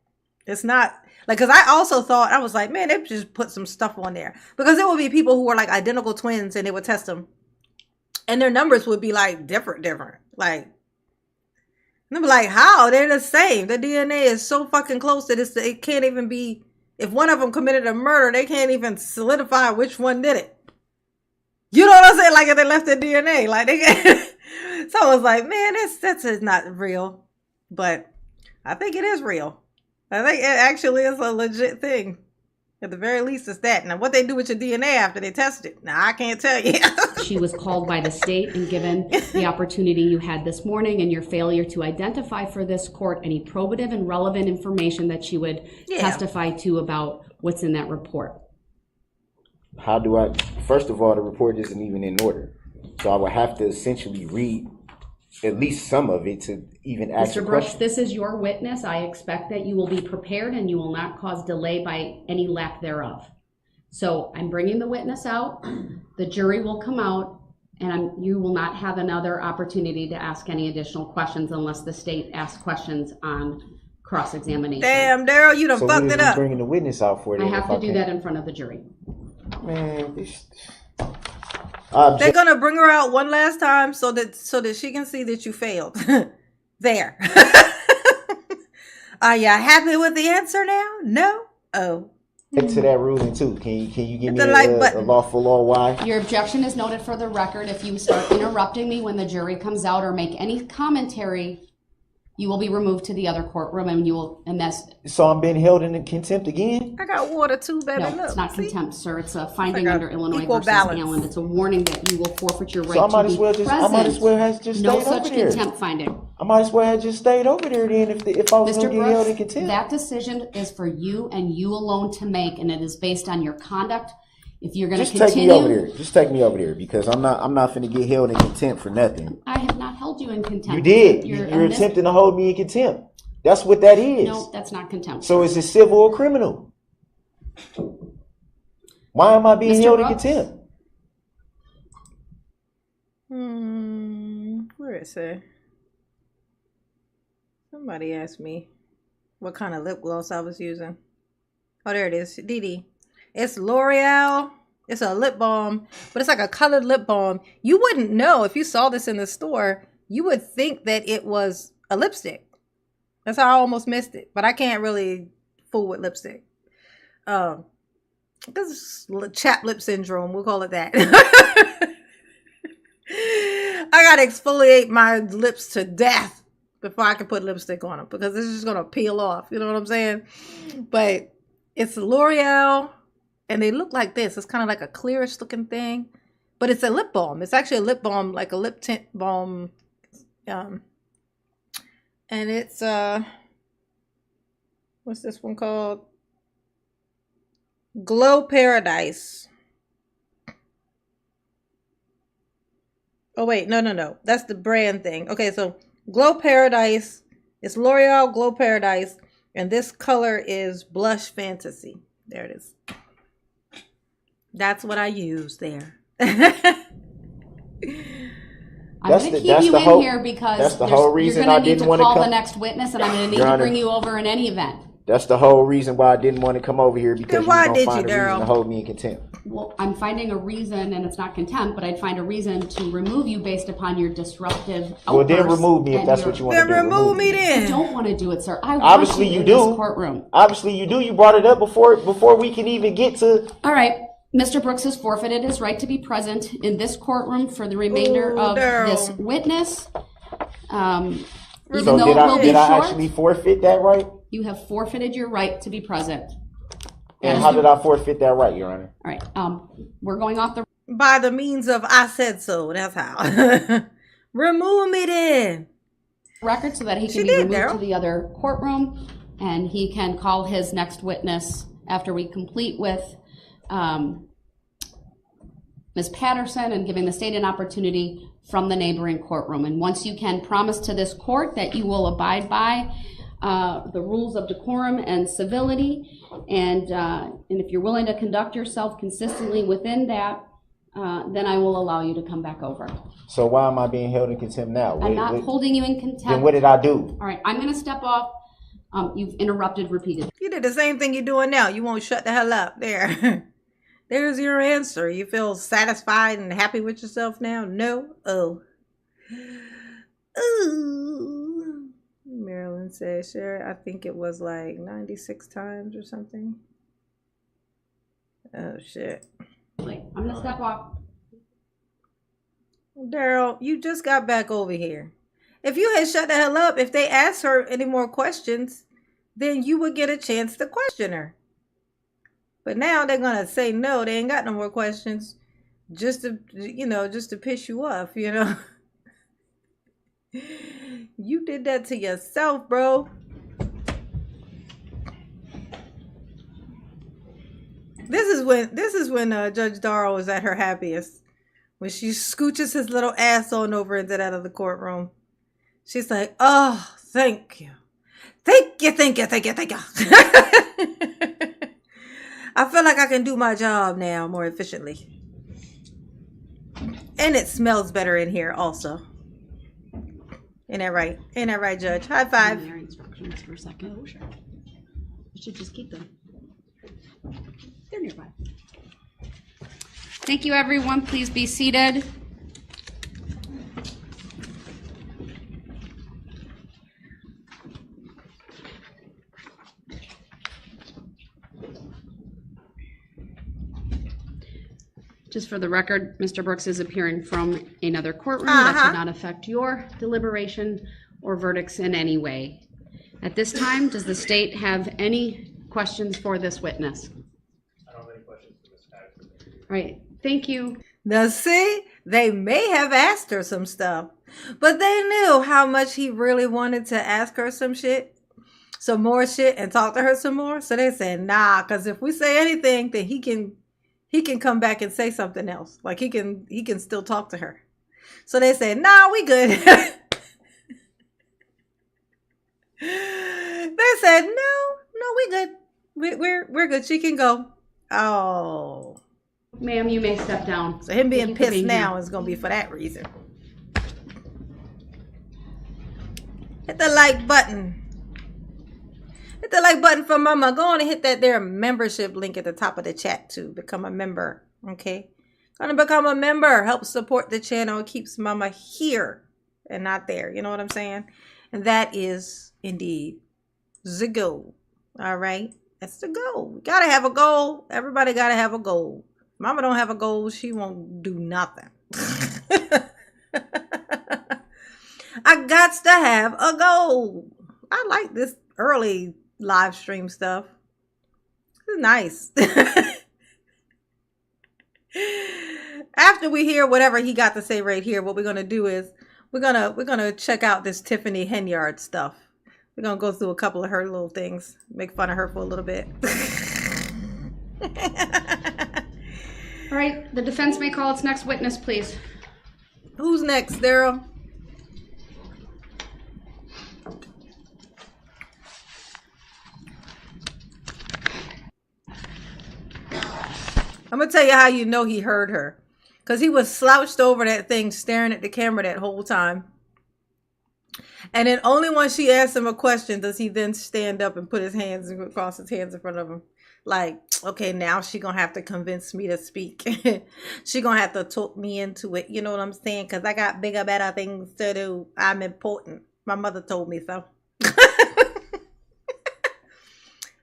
It's not like, because I also thought, I was like, man, they just put some stuff on there, because there would be people who were like identical twins and they would test them and their numbers would be like different, like. And I'm like, how? They're the same. The DNA is so fucking close that it can't even be, if one of them committed a murder, they can't even solidify which one did it. You know what I'm saying? Like if they left their DNA, like they can't. So I was like, man, that's not real. But I think it is real. I think it actually is a legit thing. At the very least, it's that. Now, what they do with your DNA after they test it, now I can't tell you. She was called by the state and given the opportunity you had this morning, and your failure to identify for this court any probative and relevant information that she would testify to about what's in that report. How do I, first of all, the report isn't even in order. So I would have to essentially read at least some of it to even ask Mr. a Brooks, question. this is your witness. I expect that you will be prepared and you will not cause delay by any lack thereof. So I'm bringing the witness out. The jury will come out, and you will not have another opportunity to ask any additional questions unless the state asks questions on cross-examination. Damn, Daryl, you done So fucked what it is up. bringing the witness out for? I have to do that in front of the jury. Man, They're gonna bring her out one last time so that she can see that you failed. There. Are you happy with the answer now? No? Oh. Get to that ruling too. Can you give me a lawful law why? Your objection is noted for the record. If you start interrupting me when the jury comes out or make any commentary, you will be removed to the other courtroom, and that's. So I'm being held in contempt again? I got water too, baby. No, Look, it's not see? contempt, sir. It's a finding like under Illinois equal versus balance. Allen. It's a warning that you will forfeit your right So I might to as be well present. I might as well have just No stayed such over there. contempt finding. I might as well have just stayed over there then if I was Mr. going to get held in Brooks, contempt. that decision is for you and you alone to make, and it is based on your conduct. If you're going to continue, take me over there. Just take me over there, because I'm not finna get held in contempt for nothing. I have not held you in contempt. You did. You're attempting to hold me in contempt. That's what that is. No, that's not contempt. So is it civil or criminal? Why am I being Mr. held Brooks? in contempt? Where is it? Somebody asked me what kind of lip gloss I was using. Oh, there it is. Dee. It's L'Oreal. It's a lip balm, but it's like a colored lip balm. You wouldn't know if you saw this in the store. You would think that it was a lipstick. That's how I almost missed it. But I can't really fool with lipstick. This is chapped lip syndrome. We'll call it that. I gotta exfoliate my lips to death before I can put lipstick on them, because this is just gonna peel off. You know what I'm saying? But it's L'Oreal, and they look like this. It's kind of like a clearish looking thing, but it's a lip balm. It's actually a lip balm, like a lip tint balm. And it's what's this one called? Glow Paradise. Oh wait, no. That's the brand thing. Okay, so Glow Paradise. It's L'Oreal Glow Paradise, and this color is Blush Fantasy. There it is. That's what I use there. I'm going to keep you in here because that's the whole reason I didn't want to call come. the next witness, and I'm going to need to bring you over in any event. That's the whole reason why I didn't want to come over here, because Then you why don't did find you, a reason Daryl? to hold me in contempt. Well, I'm finding a reason, and it's not contempt, but I'd find a reason to remove you based upon your disruptive outbursts. Well, then remove me if that's what you want to do. Then remove me I then. don't want to do it, sir. I Obviously want you in do. This courtroom. Obviously you do. You brought it up before we can even get to. All right. Mr. Brooks has forfeited his right to be present in this courtroom for the remainder of Daryl. this witness. Even So though did it will be I short, actually forfeit that right? you have forfeited your right to be present. And how did I forfeit that right, Your Honor? All right. We're going off the By the means of I said so. That's how. Remove me then. record so that he She can be did, removed Daryl. to the other courtroom, and he can call his next witness after we complete with Ms. Patterson and giving the state an opportunity from the neighboring courtroom. And once you can promise to this court that you will abide by the rules of decorum and civility, and if you're willing to conduct yourself consistently within that, then I will allow you to come back over. So why am I being held in contempt now? I'm not holding you in contempt. Then what did I do? All right, I'm going to step off. You've interrupted repeatedly. You did the same thing you're doing now. You won't shut the hell up. There. There's your answer. You feel satisfied and happy with yourself now? No? Oh. Ooh. Marilyn says, sure, I think it was like 96 times or something. Oh, shit. I'm going to step off. Daryl, you just got back over here. If you had shut the hell up, if they asked her any more questions, then you would get a chance to question her. But now they're going to say no, they ain't got no more questions just to, just to piss you off, You did that to yourself, bro. This is when Judge Darrell was at her happiest. When she scooches his little ass on over into that other courtroom. She's like, oh, thank you. Thank you. I feel like I can do my job now more efficiently. And it smells better in here also. Ain't that right? Ain't that right, Judge? High five. Their instructions for a second. Oh, sure. You should just keep them. They're nearby. Thank you, everyone. Please be seated. Just for the record, Mr. Brooks is appearing from another courtroom. That should not affect your deliberation or verdicts in any way. At this time, does the state have any questions for this witness? I don't have any questions for Ms. Patterson. All right, thank you. Now see, they may have asked her some stuff, but they knew how much he really wanted to ask her some more shit, and talk to her some more. So they said, nah, because if we say anything, then he can come back and say something else. Like he can still talk to her. So they said, nah, we good. They said, no, we good. We're good. She can go. Oh. Ma'am, you may step down. So him being pissed now is going to be for that reason. Hit the like button. Hit the like button for Mama. Go on and hit that there membership link at the top of the chat to become a member. Okay? Gonna become a member. Help support the channel. It keeps Mama here and not there. You know what I'm saying? And that is indeed the goal. All right? That's the goal. We gotta have a goal. Everybody gotta have a goal. Mama don't have a goal, she won't do nothing. I got to have a goal. I like this early live stream stuff. It's nice. After we hear whatever he got to say right here, what we're gonna do is we're gonna check out this Tiffany Henyard stuff. We're gonna go through a couple of her little things, make fun of her for a little bit. All right, the defense may call its next witness, please. Who's next, Daryl? I'm going to tell you how you know he heard her. Because he was slouched over that thing, staring at the camera that whole time. And then only when she asked him a question does he then stand up and put his hands across his hands in front of him. Like, okay, now she gonna have to convince me to speak. She gonna have to talk me into it. You know what I'm saying? Because I got bigger, better things to do. I'm important. My mother told me so.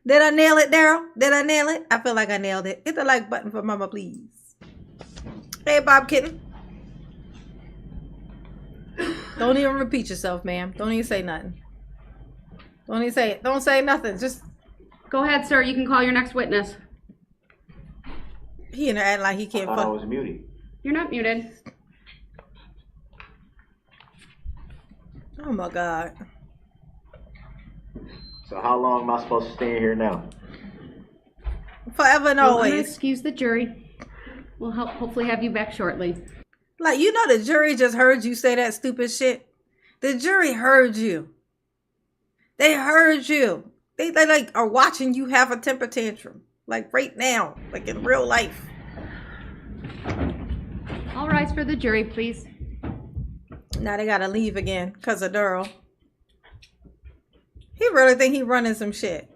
Did I nail it, Daryl? Did I nail it? I feel like I nailed it. Hit the like button for Mama, please. Hey, Bob Kitten. Don't even repeat yourself, ma'am. Don't even say nothing. Don't even say it. Don't say nothing. Just go ahead, sir. You can call your next witness. He in there acting like he can't fuck. I was muted. You're not muted. Oh my God. So how long am I supposed to stay in here now? Forever and I'm always. gonna excuse the jury. We'll hopefully have you back shortly. Like, you know, the jury just heard you say that stupid shit. The jury heard you. They heard you. They like are watching you have a temper tantrum. Like right now, like in real life. All rise for the jury, please. Now they gotta leave again because of Darrell. He really think he running some shit.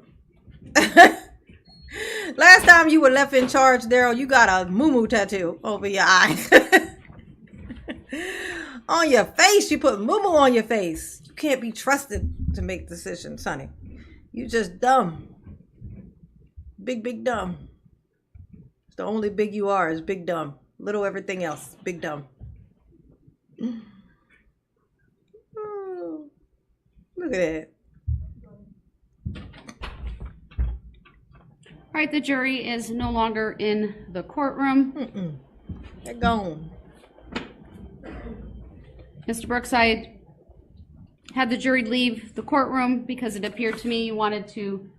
Last time you were left in charge, Daryl, you got a moo tattoo over your eye. On your face, you put moo on your face. You can't be trusted to make decisions, honey. You just dumb. Big dumb. It's the only big you are is big dumb. Little everything else, big dumb. Oh, look at that. All right, the jury is no longer in the courtroom. They're gone. Mr. Brooks, I had the jury leave the courtroom because it appeared to me you wanted to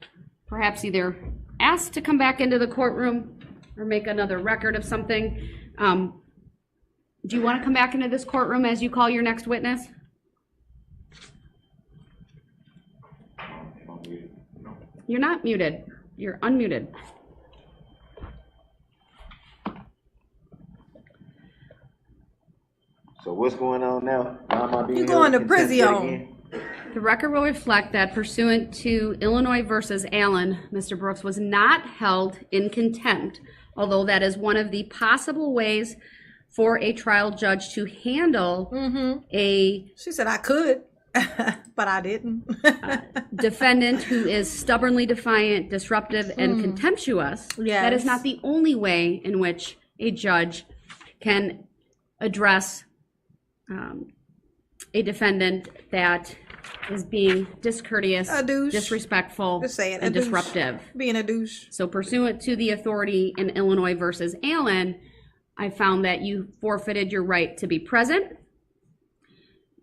perhaps either ask to come back into the courtroom or make another record of something. Do you want to come back into this courtroom as you call your next witness? You're not muted. You're unmuted. So what's going on now? Why am I being You going to held in contempt prison. again? The record will reflect that pursuant to Illinois versus Allen, Mr. Brooks was not held in contempt, although that is one of the possible ways for a trial judge to handle a She said I could, but I didn't. defendant who is stubbornly defiant, disruptive, and contemptuous. Yes. That is not the only way in which a judge can address a defendant that is being discourteous, A douche. disrespectful, Just saying, a and douche. disruptive. Being a douche. So pursuant to the authority in Illinois versus Allen, I found that you forfeited your right to be present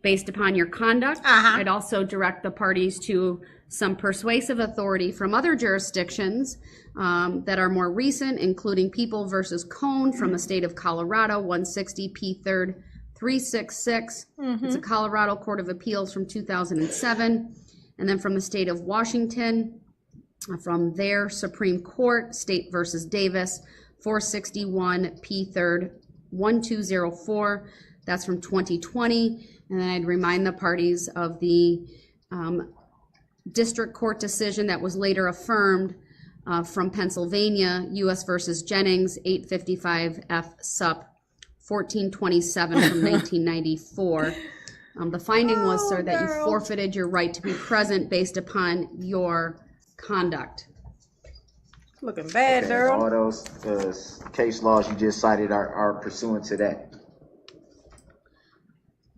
based upon your conduct. I'd also direct the parties to some persuasive authority from other jurisdictions that are more recent, including People versus Cone from the state of Colorado, 160 P. 3rd 366. It's a Colorado Court of Appeals from 2007. And then from the state of Washington, from their Supreme Court, State versus Davis, 461 P. 3rd 1204. That's from 2020. And then I'd remind the parties of the district court decision that was later affirmed from Pennsylvania, U.S. versus Jennings, 855 F. Sup. 1427 from 1994. The finding was, sir, that you forfeited your right to be present based upon your conduct. Looking bad, Okay, Daryl. all those case laws you just cited are pursuant to that.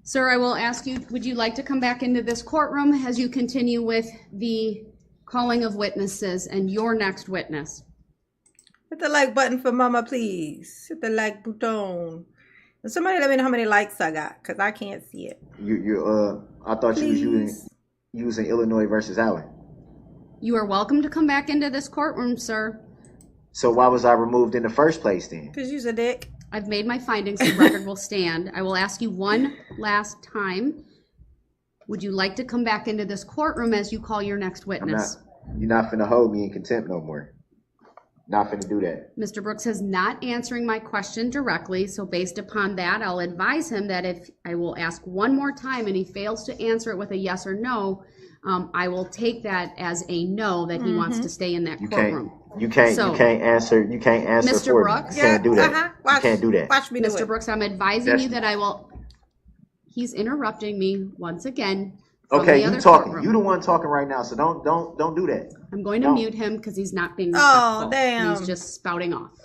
Sir, I will ask you, would you like to come back into this courtroom as you continue with the calling of witnesses and your next witness? Hit the like button for mama, please. Hit the like button. And somebody let me know how many likes I got, because I can't see it. I thought you was using Illinois versus Allen. You are welcome to come back into this courtroom, sir. So why was I removed in the first place then? Because you's a dick. I've made my findings, the record will stand. I will ask you one last time. Would you like to come back into this courtroom as you call your next witness? You're not finna hold me in contempt no more. Not finna do that. Mr. Brooks is not answering my question directly, so based upon that, I'll advise him that if I will ask one more time and he fails to answer it with a yes or no, I will take that as a no, that he wants to stay in that courtroom. You can't answer Mr. for Brooks? me. You can't do that. Watch, You can't do that. Watch me do Mr. it. Brooks, I'm advising you that I will. He's interrupting me once again. Okay, you talking. You the one talking right now, so don't do that. I'm going to mute him because he's not being respectful. Oh, damn. He's just spouting off.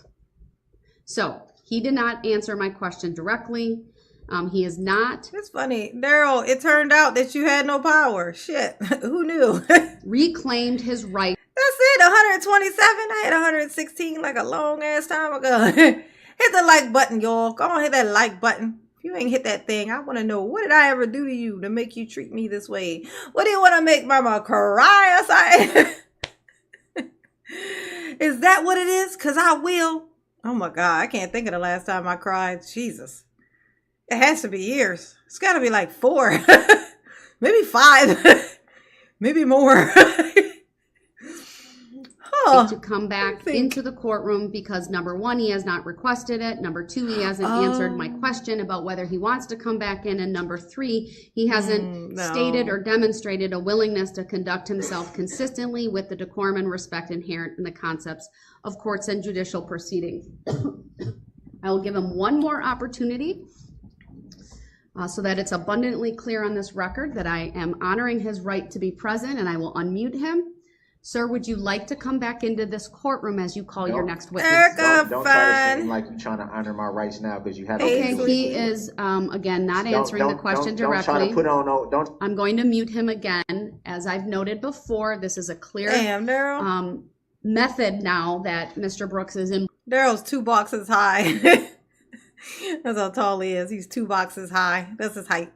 So he did not answer my question directly. He is not. It's funny. Daryl, it turned out that you had no power. Shit. Who knew? Reclaimed his right. That's it. 127. I had 116 like a long ass time ago. Hit the like button, y'all. Go on, hit that like button. If you ain't hit that thing, I want to know, what did I ever do to you to make you treat me this way? What do you want to make mama cry or something? Is that what it is? Because I will. Oh my God, I can't think of the last time I cried. Jesus. It has to be years. It's got to be like 4, maybe 5, maybe more. To come back into the courtroom because number 1, he has not requested it. Number 2, he hasn't answered my question about whether he wants to come back in. And number 3, he hasn't stated or demonstrated a willingness to conduct himself consistently with the decorum and respect inherent in the concepts of courts and judicial proceedings. I will give him one more opportunity so that it's abundantly clear on this record that I am honoring his right to be present, and I will unmute him. Sir, would you like to come back into this courtroom as you call your next witness? Don't try to seem like you're trying to honor my rights now because you have. Okay, he is again not answering the question directly. Don't try to put on. Don't. I'm going to mute him again, as I've noted before. This is a clear method now that Mr. Brooks is in. Daryl's 2 boxes high. That's how tall he is. He's 2 boxes high. That's his height.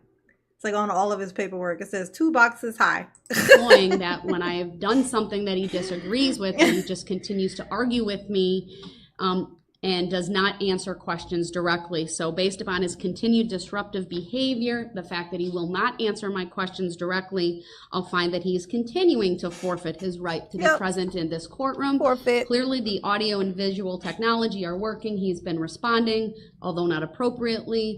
It's like on all of his paperwork. It says 2 boxes high. Showing that when I've done something that he disagrees with, he just continues to argue with me and does not answer questions directly. So based upon his continued disruptive behavior, the fact that he will not answer my questions directly, I'll find that he's continuing to forfeit his right to be present in this courtroom. Forfeit. Clearly the audio and visual technology are working. He's been responding, although not appropriately.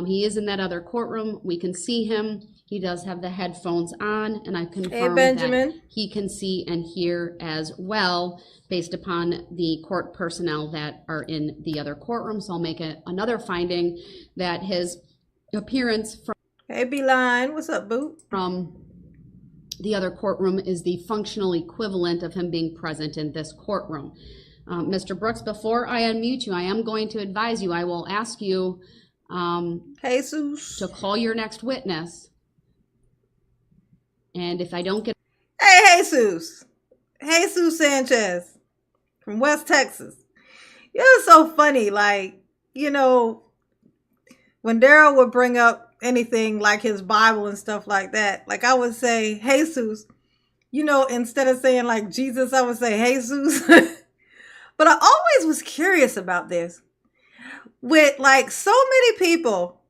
He is in that other courtroom. We can see him. He does have the headphones on, and I confirm that he can see and hear as well based upon the court personnel that are in the other courtroom. So I'll make another finding that his appearance from Beeline, what's up, boo? From the other courtroom is the functional equivalent of him being present in this courtroom. Mr. Brooks, before I unmute you, I am going to advise you, I will ask you Jesus to call your next witness. And if I don't get... Hey, Jesus Sanchez from West Texas. It was so funny. Like, you know, when Daryl would bring up anything like his Bible and stuff like that, like I would say, Jesus, you know, instead of saying like Jesus, I would say Jesus. But I always was curious about this. With like so many people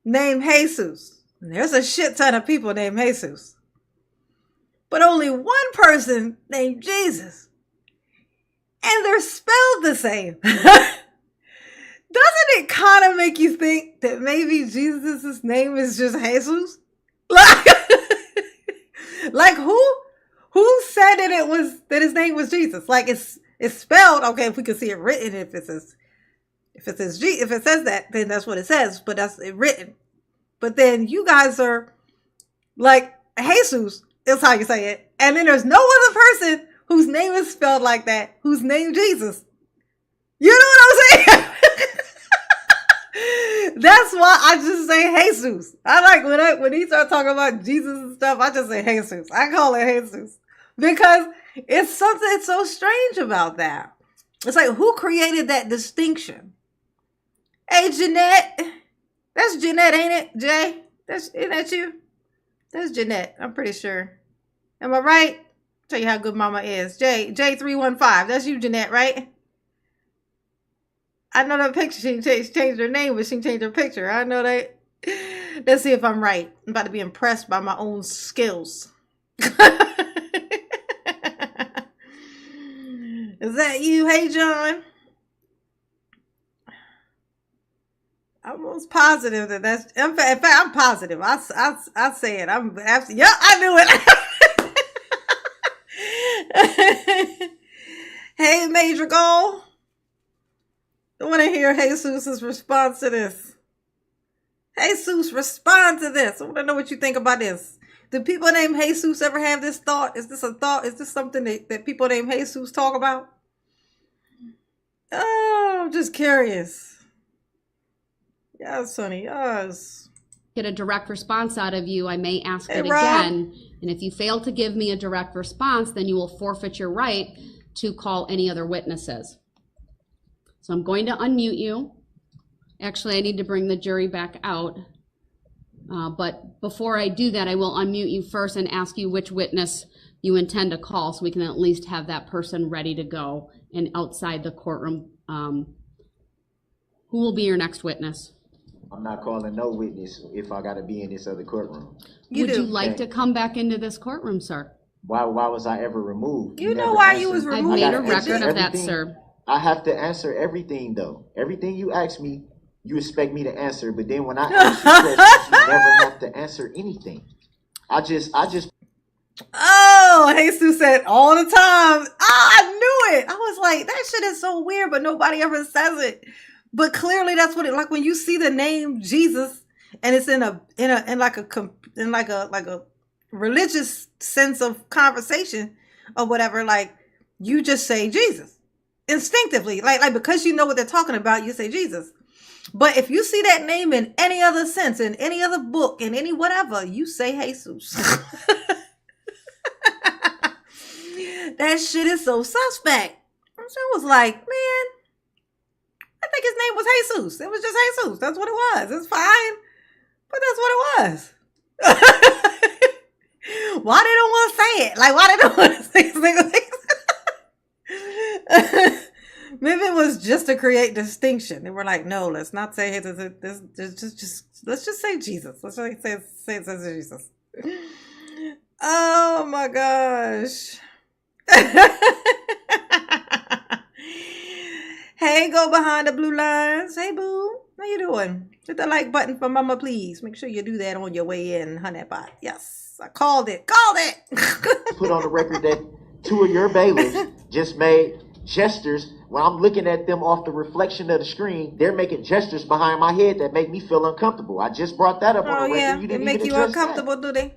named Jesus, and there's a shit ton of people named Jesus, but only one person named Jesus, and they're spelled the same. Doesn't it kind of make you think that maybe Jesus' name is just Jesus? Like who said that his name was Jesus? Like it's spelled, okay, if we can see it written, if it says that, then that's what it says, but that's it written. But then you guys are like Jesus is how you say it. And then there's no other person whose name is spelled like that, who's named Jesus. You know what I'm saying? That's why I just say Jesus. I like when he starts talking about Jesus and stuff, I just say Jesus. I call it Jesus. Because it's something so strange about that. It's like, who created that distinction? Hey, Jeanette. That's Jeanette, ain't it, Jay? Isn't that you? That's Jeanette, I'm pretty sure. Am I right? Tell you how good mama is. J315. That's you, Jeanette, right? I know that picture. She changed her name, but she changed her picture. I know that. Let's see if I'm right. I'm about to be impressed by my own skills. Is that you? Hey, John. I'm almost positive that's. In fact, I'm positive. I say it. I'm absolutely. Yeah, I knew it. Hey, Major Goal. I want to hear Jesus' response to this. Jesus, respond to this. I want to know what you think about this. Do people named Jesus ever have this thought? Is this a thought? Is this something that people named Jesus talk about? Oh, I'm just curious. Yes, honey, yes. Get a direct response out of you, I may ask it again. And if you fail to give me a direct response, then you will forfeit your right to call any other witnesses. So I'm going to unmute you. Actually, I need to bring the jury back out. But before I do that, I will unmute you first and ask you which witness you intend to call so we can at least have that person ready to go and outside the courtroom Who will be your next witness? I'm not calling no witness if I gotta be in this other courtroom. Would you like to come back into this courtroom, sir? Why was I ever removed? You know never why answered. you was I've removed. made a gotta answer record of that, everything. sir. I have to answer everything though. Everything you ask me, you expect me to answer, but then when I ask you questions, you never have to answer anything. I just Oh, Jesus said all the time. I knew it. I was like, that shit is so weird, but nobody ever says it. But clearly, that's what it like when you see the name Jesus, and it's in like a religious sense of conversation or whatever. Like you just say Jesus instinctively, like because you know what they're talking about, you say Jesus. But if you see that name in any other sense, in any other book, in any whatever, you say Jesus. That shit is so suspect. I was like, man, I think his name was Jesus. It was just Jesus. That's what it was. It's fine. But that's what it was. Why they don't want to say it? Like, why they don't want to say things? Maybe it was just to create distinction. They were like, no, let's not say let's just say Jesus. Let's say Jesus. Oh my gosh. Hey, go behind the blue lines. Hey, boo. How you doing? Hit the like button for mama, please. Make sure you do that on your way in, honey bot. Yes, I called it. put on the record that 2 of your bailiffs just made gestures. When I'm looking at them off the reflection of the screen, they're making gestures behind my head that make me feel uncomfortable. I just brought that up on the record. Yeah, You they didn't make even you address uncomfortable, do they?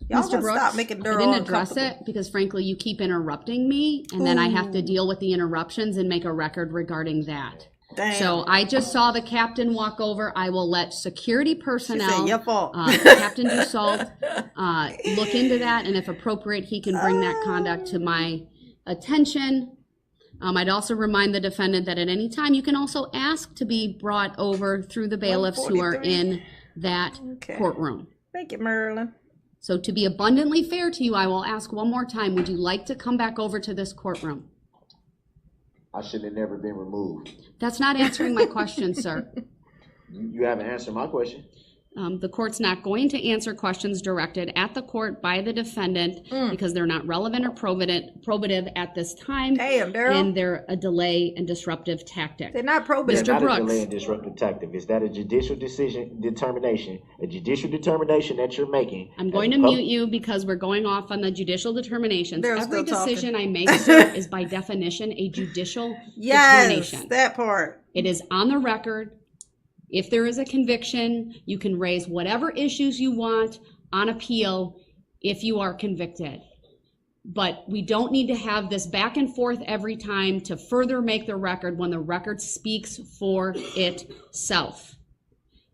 Y'all Mr. Brooks, stop making I Darrell didn't address uncomfortable. it because frankly you keep interrupting me and then I have to deal with the interruptions and make a record regarding that. Damn. So I just saw the captain walk over. I will let security personnel, She said, your fault. Captain Dussault, look into that, and if appropriate, he can bring that conduct to my attention. I'd also remind the defendant that at any time you can also ask to be brought over through the bailiffs who are in that courtroom. Thank you, Merlin. So to be abundantly fair to you, I will ask one more time, would you like to come back over to this courtroom? I should have never been removed. That's not answering my question, sir. You haven't answered my question. The court's not going to answer questions directed at the court by the defendant because they're not relevant or probative at this time. Damn, Daryl. And they're a delay and disruptive tactic. They're not probative. Mr. Not Brooks. a delay and disruptive tactic. Is that a judicial determination that you're making? I'm going to mute you because we're going off on the judicial determinations. They're Every still decision talking. I make, sir, is by definition a judicial Yes, determination. that part. It is on the record. If there is a conviction, you can raise whatever issues you want on appeal if you are convicted. But we don't need to have this back and forth every time to further make the record when the record speaks for itself.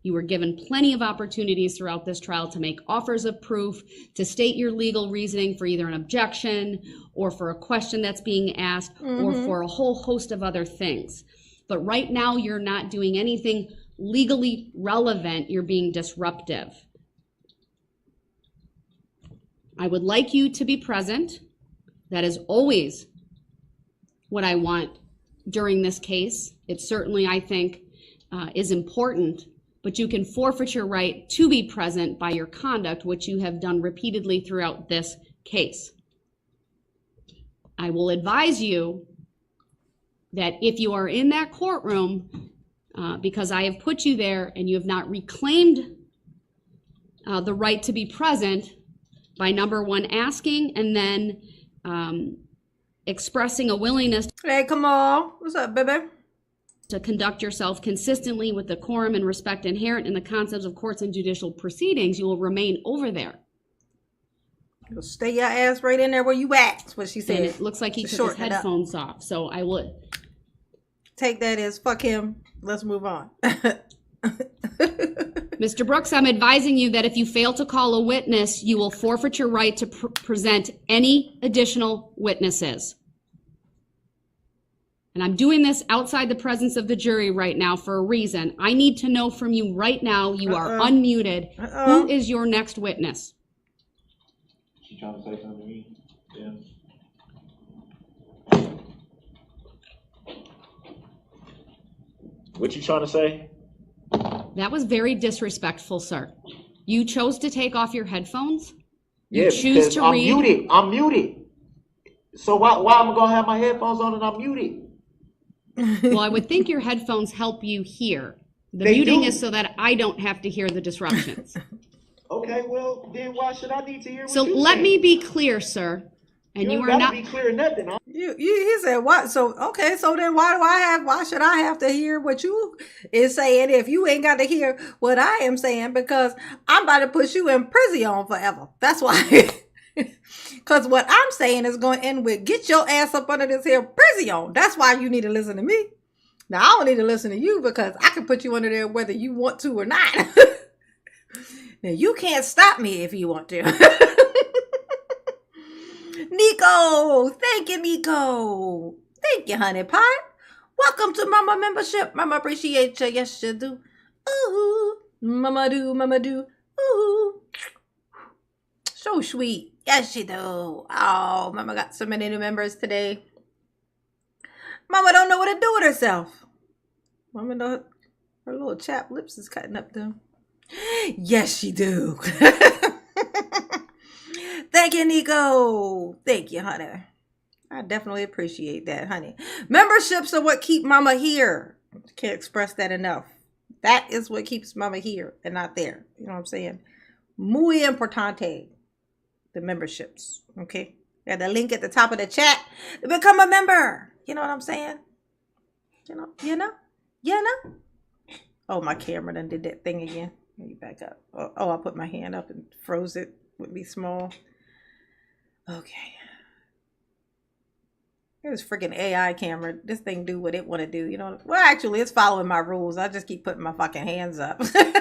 You were given plenty of opportunities throughout this trial to make offers of proof, to state your legal reasoning for either an objection or for a question that's being asked or for a whole host of other things. But right now, you're not doing anything legally relevant. You're being disruptive. I would like you to be present. That is always what I want during this case. It certainly, I think, is important, but you can forfeit your right to be present by your conduct, which you have done repeatedly throughout this case. I will advise you that if you are in that courtroom, because I have put you there and you have not reclaimed the right to be present by number one, asking and then expressing a willingness Hey, come on. What's up, baby? to conduct yourself consistently with the decorum and respect inherent in the concepts of courts and judicial proceedings, you will remain over there. You'll stay your ass right in there where you at. That's what she said. And it looks like he To took his shorten it up. headphones off, so I would. Take that as fuck him. Let's move on. Mr. Brooks, I'm advising you that if you fail to call a witness, you will forfeit your right to present any additional witnesses. And I'm doing this outside the presence of the jury right now for a reason. I need to know from you right now, you are unmuted. Who is your next witness? She trying to say something to me? Yeah. What you trying to say? That was very disrespectful, sir. You chose to take off your headphones. You Yeah, choose because to I'm read. muted. I'm muted. So why am I gonna have my headphones on and I'm muted? Well, I would think your headphones help you hear. The They muting do. is so that I don't have to hear the disruptions. Okay, well then why should I need to hear what So you let saying? me be clear, sir. And You you ain't are gotta not. be clear or nothing. He said what? So okay, so then why should I have to hear what you is saying if you ain't got to hear what I am saying? Because I'm about to put you in prison forever. That's why. Because what I'm saying is going to end with get your ass up under this here prison. That's why you need to listen to me. Now I don't need to listen to you because I can put you under there whether you want to or not. Now you can't stop me if you want to. Nico, thank you, Nico. Thank you, honey pie. Welcome to Mama membership. Mama appreciate you. Yes, you do. Ooh, Mama do, Mama do. Ooh, so sweet. Yes, you do. Oh, Mama got so many new members today. Mama don't know what to do with herself. Mama know her little chap lips is cutting up though. Yes, she do. Thank you, Nico. Thank you, honey. I definitely appreciate that, honey. Memberships are what keep Mama here. Can't express that enough. That is what keeps Mama here and not there. You know what I'm saying? Muy importante. The memberships. Okay? Got the link at the top of the chat to become a member. You know what I'm saying? You know? Oh, my camera done did that thing again. Let me back up. Oh, I put my hand up and froze it. Would be small. Okay. This freaking AI camera. This thing do what it want to do. You know? Well, actually, it's following my rules. I just keep putting my fucking hands up. Thank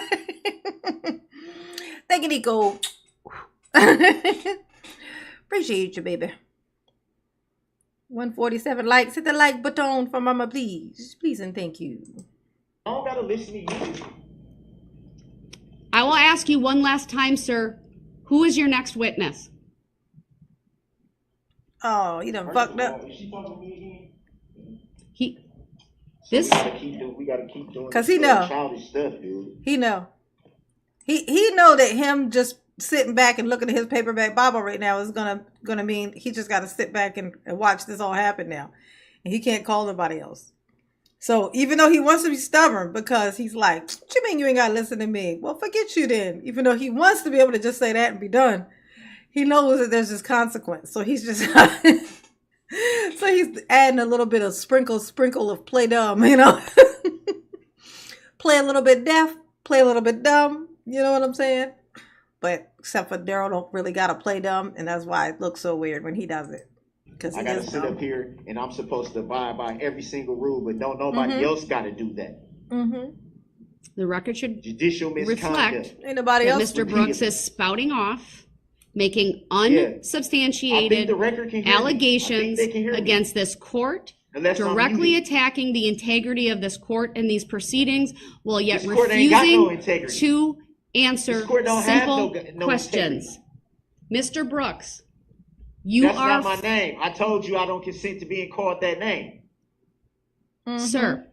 you, Nico. Appreciate you, baby. 147 likes. Hit the like button for Mama, please. Please and thank you. I don't gotta listen to you. I will ask you one last time, sir. Who is your next witness? Oh, you done fucked up. Is she talking to me again? This. We gotta keep doing. Cause he know. Childish stuff, dude. He know. He know that him just sitting back and looking at his paperback Bible right now is gonna mean he just got to sit back and watch this all happen now, and he can't call nobody else. So even though he wants to be stubborn because he's like, what you mean you ain't got to listen to me? Well, forget you then. Even though he wants to be able to just say that and be done, he knows that there's this consequence. So he's just, so he's adding a little bit of sprinkle of play dumb, you know, play a little bit deaf, play a little bit dumb. You know what I'm saying? But except for Daryl don't really got to play dumb. And that's why it looks so weird when he does it. I gotta sit up here and I'm supposed to abide by every single rule, but don't nobody else gotta do that. The record should Judicial misconduct. Ain't nobody that else. Mr. Brooks is spouting off, making unsubstantiated allegations against this court, directly attacking the integrity of this court and these proceedings, while yet refusing to answer simple questions. Mr. Brooks, That's not my name. I told you I don't consent to being called that name. Sir,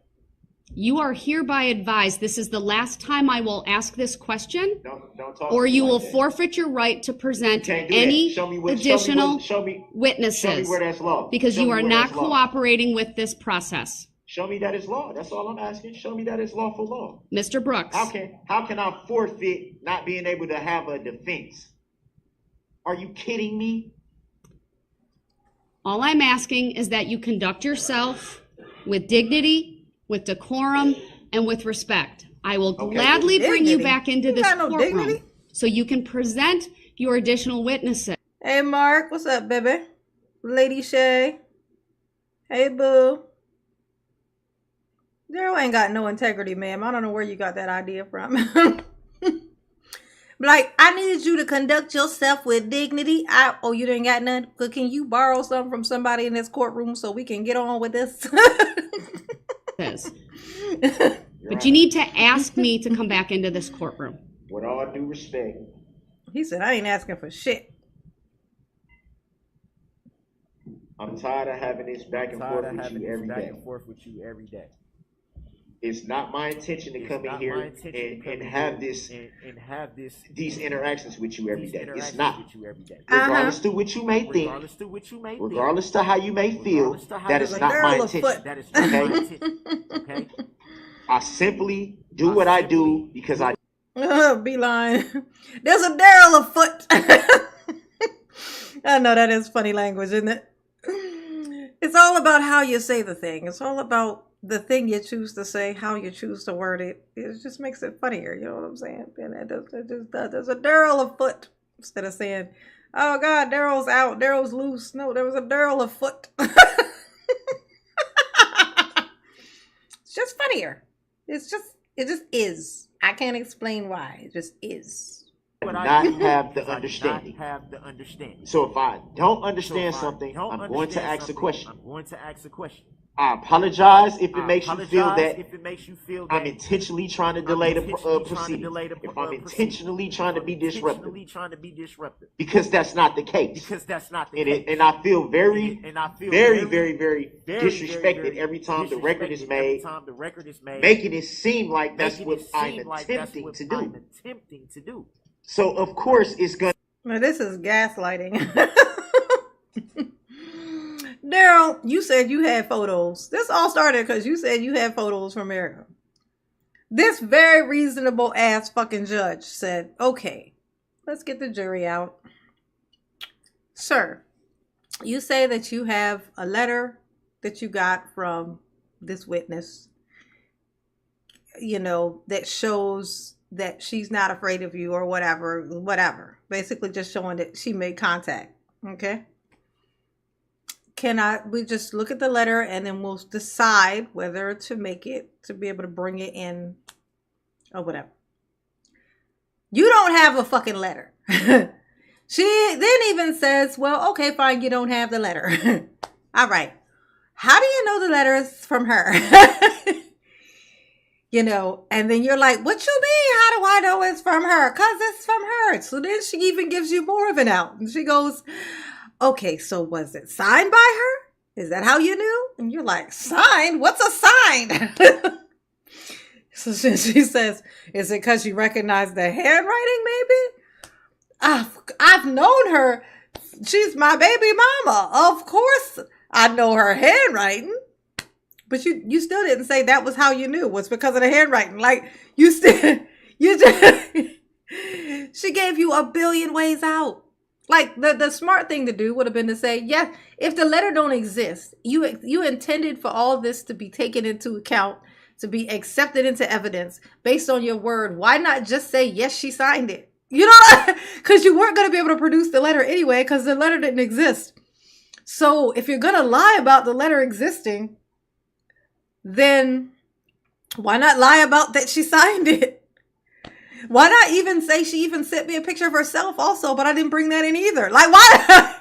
you are hereby advised this is the last time I will ask this question, don't talk or to me you like will that. forfeit your right to present Can't do any that. Show me additional witnesses, show me where that's law. because Show you me are where not that's law. cooperating with this process. Show me that it's law. That's all I'm asking. Show me that it's lawful law. Mr. Brooks, How can I forfeit not being able to have a defense? Are you kidding me? all I'm asking is that you conduct yourself with dignity, with decorum, and with respect. I will gladly bring you back into this courtroom so you can present your additional witnesses. Hey, Mark. What's up, baby? Lady Shay. Hey, boo. Daryl ain't got no integrity, ma'am. I don't know where you got that idea from. Like, I need you to conduct yourself with dignity. You didn't got none? Can you borrow something from somebody in this courtroom so we can get on with this? But you need to ask me to come back into this courtroom. With all due respect. He said, I ain't asking for shit. I'm tired of having this back and forth with you every day. It's not my intention to come in here and have these interactions with you every day. It's not. Regardless to what you may think, regardless to how you may feel, that is not my intention. Okay? I simply do what I do because I be lying. There's a Daryl afoot. I know that is funny language, isn't it? It's all about how you say the thing. It's all about the thing you choose to say, how you choose to word it. It just makes it funnier. You know what I'm saying? And there's a Daryl afoot instead of saying, "Oh God, Daryl's out. Daryl's loose." No, there was a Daryl afoot. It's just funnier. It just is. I can't explain why. It just is. Not have the understanding. So if I don't understand something, I'm going to ask a question. I apologize if it makes you feel that I'm intentionally trying to delay the proceeding. If I'm intentionally trying to be disruptive. Because that's not the case. And I feel very disrespected every time the record is made, making it seem like that's what I'm attempting to do. So of course it's gonna. Now this is gaslighting. Daryl, you said you had photos. This all started because you said you had photos from America. This very reasonable ass fucking judge said, "Okay, let's get the jury out. Sir, you say that you have a letter that you got from this witness, you know, that shows that she's not afraid of you or whatever. Basically just showing that she made contact. Okay. We just look at the letter and then we'll decide whether to make it, to be able to bring it in or whatever. You don't have a fucking letter." She then even says, "Well, okay, fine. You don't have the letter." All right. How do you know the letter is from her? You know, and then you're like, "What you mean? How do I know it's from her?" "'Cause it's from her." So then she even gives you more of an out. And she goes, "Okay, so was it signed by her? Is that how you knew?" And you're like, "Signed? What's a sign?" So she says, "Is it because you recognize the handwriting, maybe?" I've known her. She's my baby mama. Of course I know her handwriting. But you still didn't say that was how you knew. Was because of the handwriting. Like, she gave you a billion ways out. Like, the smart thing to do would have been to say, yes, if the letter don't exist, you intended for all this to be taken into account, to be accepted into evidence based on your word. Why not just say, yes, she signed it? You know, because you weren't going to be able to produce the letter anyway, because the letter didn't exist. So if you're going to lie about the letter existing, then why not lie about that she signed it? Why not even say she even sent me a picture of herself also, but I didn't bring that in either? Like, why?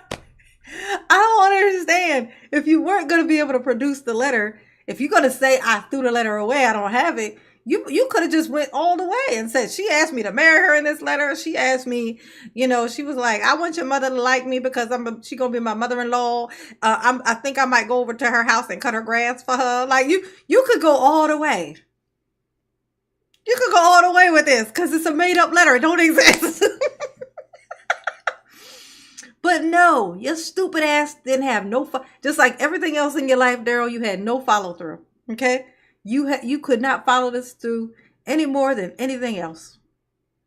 I don't understand. If you weren't going to be able to produce the letter, if you're going to say I threw the letter away, I don't have it, you could have just went all the way and said, she asked me to marry her in this letter. She asked me, you know, she was like, I want your mother to like me because she going to be my mother-in-law. I think I might go over to her house and cut her grass for her. Like, you could go all the way. You could go all the way with this because it's a made-up letter. It don't exist. But no, your stupid ass didn't have no, just like everything else in your life, Daryl, you had no follow-through, okay? You could not follow this through any more than anything else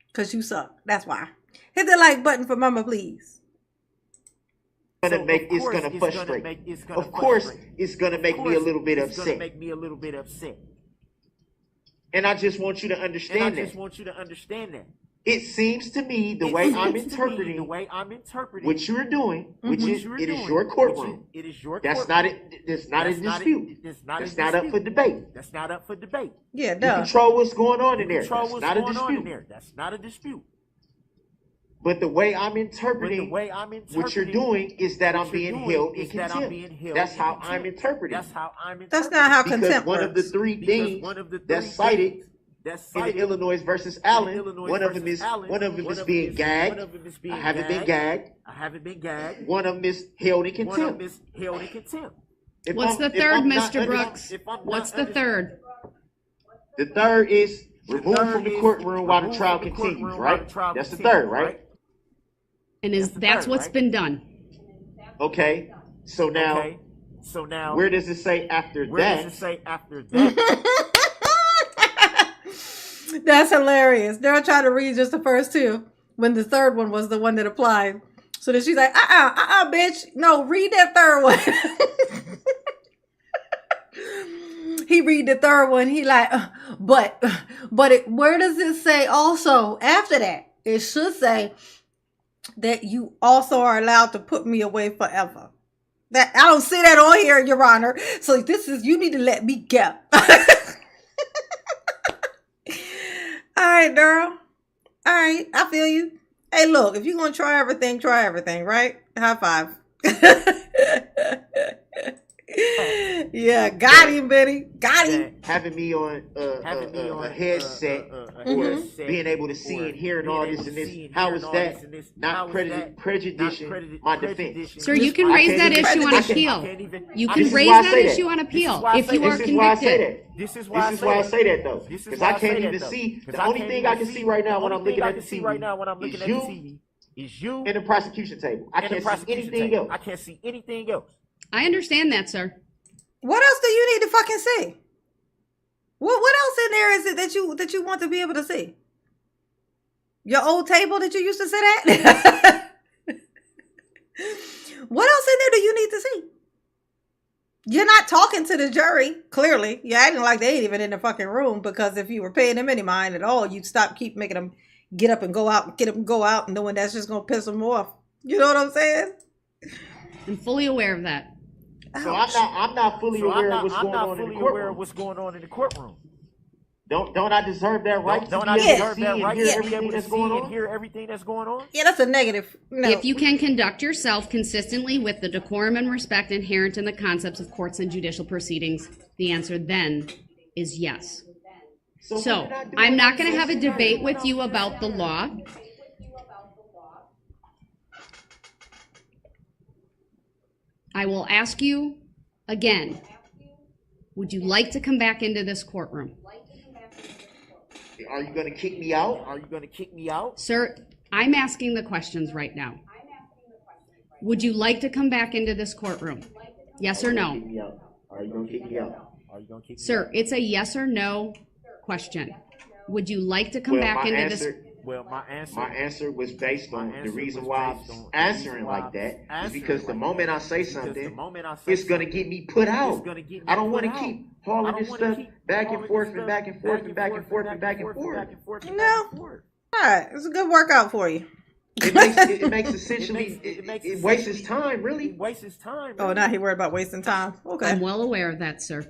because you suck. That's why. Hit the like button for mama, please. It's going to frustrate. Of course, it's going to make me a little bit upset. And I just want you to understand that. It seems to me the way I'm interpreting what you're doing, which is it is your courtroom. That's not it. It's not a dispute. That's not up for debate. Yeah, you duh. control what's going on in there. That's not a dispute. But the way I'm interpreting what you're doing is that I'm being held in contempt. That's how I'm interpreting. That's not how because contempt one works. of the three things that's cited in the Illinois versus Allen, one of them is being gagged. I haven't been gagged. One of them is held in contempt. What's the third, Mr. Brooks? What's the third? The third is removed from the courtroom while the trial continues, right? That's the third, right? And that's what's been done. Okay. So now, where does it say after that? That's hilarious. They're trying to read just the first two when the third one was the one that applied. So then she's like, bitch. No, read that third one. He read the third one. He like, but where does it say also after that? It should say that you also are allowed to put me away forever. That I don't see that on here, Your Honor. So you need to let me go. All right, Darrell. All right, I feel you. Hey, look, if you're going to try everything, right? High five. Yeah, got him, Betty. Got him. Having me on a headset, or being able to see and hear and all this and this, how is that not prejudicing my defense? Sir, you can raise that issue on appeal. You can raise that issue on appeal if you are convicted. This is why I say that though, because I can't even see. The only thing I can see right now when I'm looking at the TV is you and the prosecution table. I can't see anything else. I understand that, sir. What else do you need to fucking see? What else in there is it that you want to be able to see? Your old table that you used to sit at? What else in there do you need to see? You're not talking to the jury, clearly. You're acting like they ain't even in the fucking room, because if you were paying them any mind at all, you'd keep making them get up and go out, knowing that's just going to piss them off. You know what I'm saying? I'm fully aware of that. So I'm not fully aware of what's going on in the courtroom. Don't I deserve that right? Don't I deserve that right to be able to see and hear everything that's going on? Yeah, that's a negative. No. If you can conduct yourself consistently with the decorum and respect inherent in the concepts of courts and judicial proceedings, the answer then is yes. So I'm not going to have a debate with you about the law. I will ask you again, would you like to come back into this courtroom? Are you going to kick me out? Sir, I'm asking the questions right now. Would you like to come back into this courtroom? Yes or no? Are you going to kick me out? Sir, it's a yes or no question. Would you like to come back into this? Well, my answer was based on the reason why I'm answering like that is because the moment I say something, it's going to get me put out. I don't want to keep hauling this stuff back and forth and back and forth and back and forth and back and forth. No. All right. It's a good workout for you. It makes essentially, it wastes time, really. Oh, now he worried about wasting time. Okay. I'm well aware of that, sir.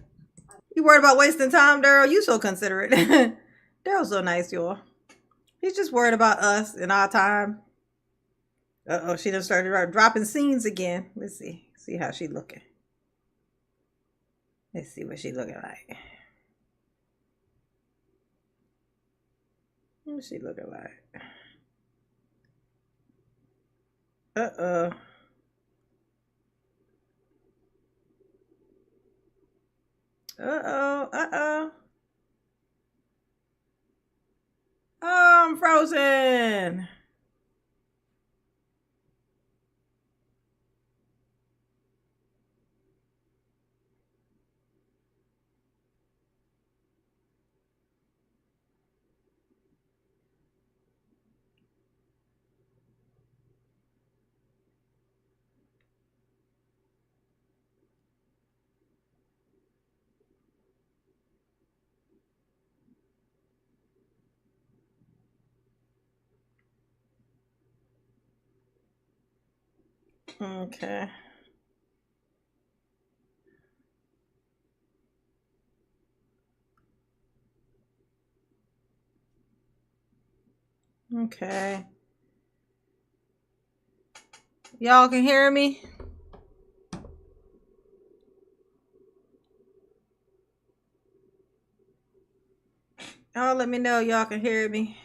You worried about wasting time, Daryl? You so considerate. Daryl's so nice, y'all. He's just worried about us and our time. Uh-oh, she done started dropping scenes again. Let's see. See how she looking. Let's see what she looking like. What's she looking like? Uh-oh. Uh-oh. Oh, I'm frozen. Okay. Okay. Y'all can hear me? Y'all let me know y'all can hear me.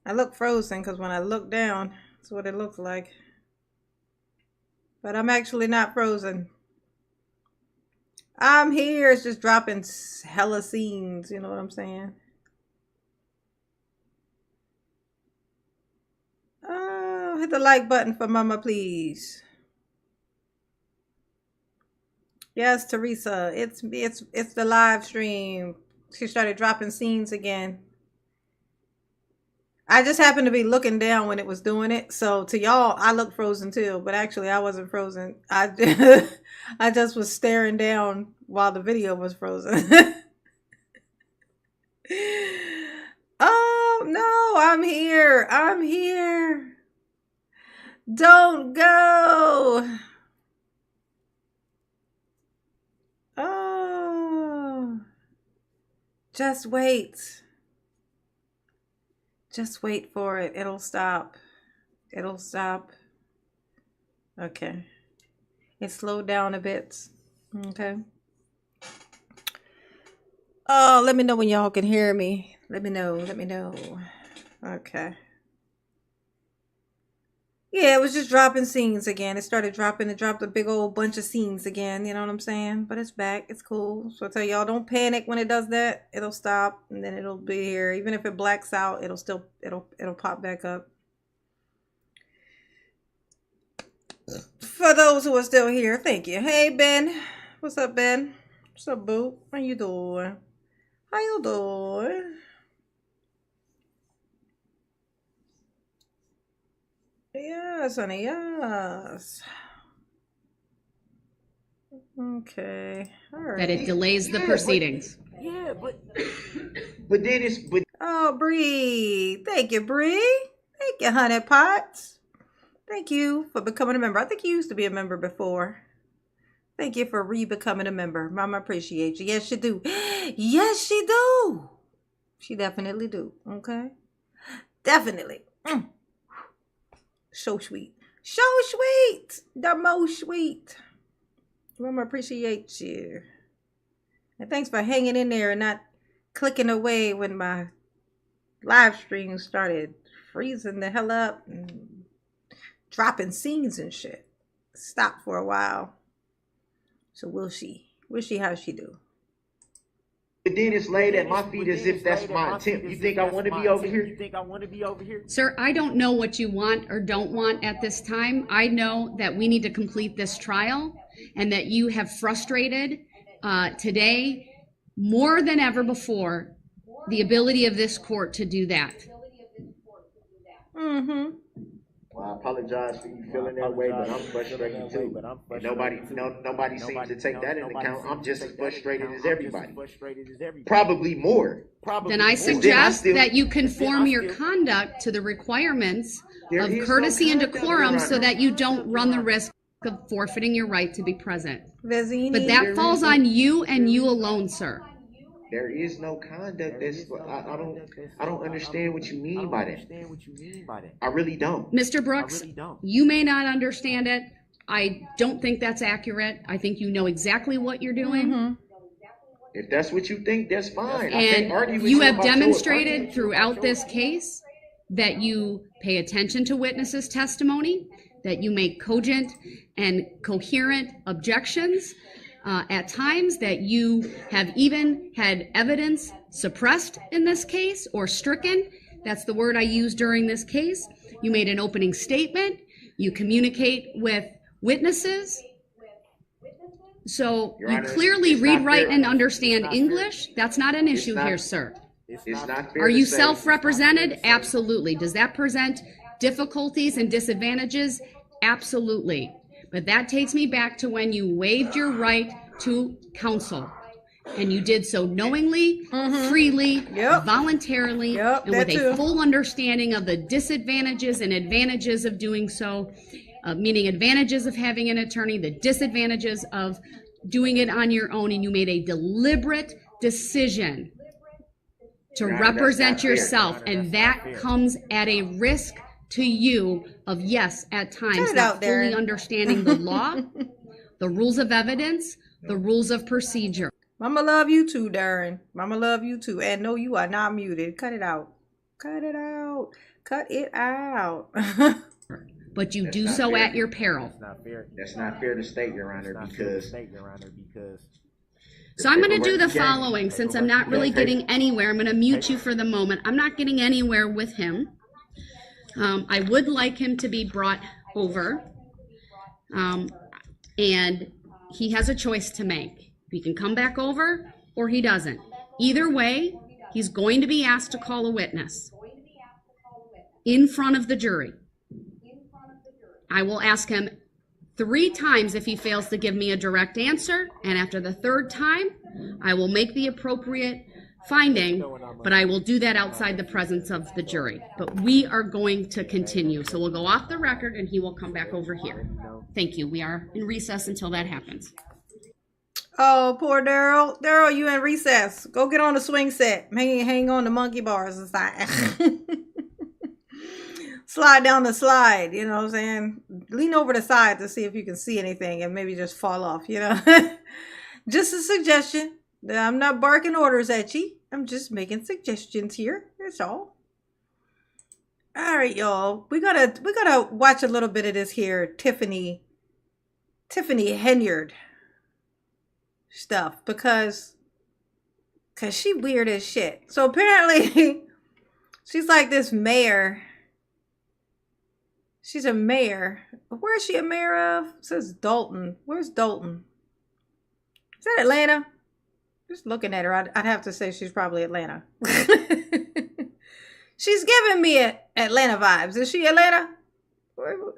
I look frozen because when I look down, that's what it looks like. But I'm actually not frozen. I'm here. It's just dropping hella scenes. You know what I'm saying? Oh, hit the like button for Mama, please. Yes, Teresa. It's the live stream. She started dropping scenes again. I just happened to be looking down when it was doing it. So to y'all, I look frozen too, but actually I wasn't frozen. I just was staring down while the video was frozen. Oh, no, I'm here. I'm here. Don't go. Oh, just wait. Just wait for it. It'll stop. It'll stop. Okay. It slowed down a bit. Okay. Oh, let me know when y'all can hear me. Let me know. Let me know. Okay. Yeah, it was just dropping scenes again. It started dropping. It dropped a big old bunch of scenes again. You know what I'm saying? But it's back. It's cool. So I tell y'all, don't panic when it does that. It'll stop and then it'll be here. Even if it blacks out, it'll pop back up. For those who are still here, thank you. Hey, Ben. What's up, Ben? What's up, boo? How you doing? How you doing? Yes, honey, yes. Okay, all right. That it delays the proceedings. But then it's Oh, Bree. Thank you, Bree. Thank you, Honey Pots. Thank you for becoming a member. I think you used to be a member before. Thank you for re-becoming a member. Mama appreciate you. Yes, she do. Yes, she do. She definitely do. Okay? Definitely. So sweet. So sweet. The most sweet. Mama appreciate you. And thanks for hanging in there and not clicking away when my live stream started freezing the hell up and dropping scenes and shit. Stop for a while. So we'll see. We'll see how she do. But then it's laid at my feet as if that's my attempt. You think I want to be over here? Sir, I don't know what you want or don't want at this time. I know that we need to complete this trial and that you have frustrated today more than ever before the ability of this court to do that. Mm-hmm. Well, I apologize for you feeling that way, but I'm frustrated too. And nobody seems to take that into account. I'm just as frustrated as everybody. Probably more. Then I suggest that you conform your conduct to the requirements of courtesy and decorum so that you don't run the risk of forfeiting your right to be present. But that falls on you and you alone, sir. There is no conduct. I don't understand what you mean by that. I really don't. Mr. Brooks, you may not understand it. I don't think that's accurate. I think you know exactly what you're doing. Mm-hmm. If that's what you think, that's fine. And you have demonstrated throughout this case that you pay attention to witnesses' testimony, that you make cogent and coherent objections. At times that you have even had evidence suppressed in this case or stricken. That's the word I used during this case. You made an opening statement. You communicate with witnesses. So you clearly read, write, and understand English. That's not an issue here, sir. It's not fair. Are you self-represented? Absolutely. Does that present difficulties and disadvantages? Absolutely. But that takes me back to when you waived your right to counsel. And you did so knowingly, freely, voluntarily, and with a full understanding of the disadvantages and advantages of doing so, meaning advantages of having an attorney, the disadvantages of doing it on your own, and you made a deliberate decision to represent yourself, and that comes at a risk to you of, yes, at times not fully understanding the law, the rules of evidence, the rules of procedure. Mama love you too, Darren. Mama love you too. And no, you are not muted. Cut it out. Cut it out. Cut it out. But you do so at your peril. That's not fair to state, Your Honor, because So I'm going to do the following, since I'm not really getting anywhere. I'm going to mute you for the moment. I'm not getting anywhere with him. I would like him to be brought over. And he has a choice to make. He can come back over or he doesn't. Either way, he's going to be asked to call a witness in front of the jury. I will ask him 3 times if he fails to give me a direct answer, and after the 3rd time, I will make the appropriate finding, but I will do that outside the presence of the jury. But we are going to continue. So we'll go off the record and he will come back over here. Thank you. We are in recess until that happens. Oh, poor Daryl. Daryl, you in recess. Go get on the swing set. Hang on the monkey bars and slide down the slide, you know what I'm saying? Lean over the side to see if you can see anything and maybe just fall off, you know? Just a suggestion. I'm not barking orders at you. I'm just making suggestions here. That's all. All right, y'all. We gotta watch a little bit of this here Tiffany Henyard stuff because she weird as shit. So apparently she's like this mayor. She's a mayor. Where is she a mayor of? It says Dalton. Where's Dalton? Is that Atlanta? Just looking at her, I'd have to say she's probably Atlanta. She's giving me Atlanta vibes. Is she Atlanta?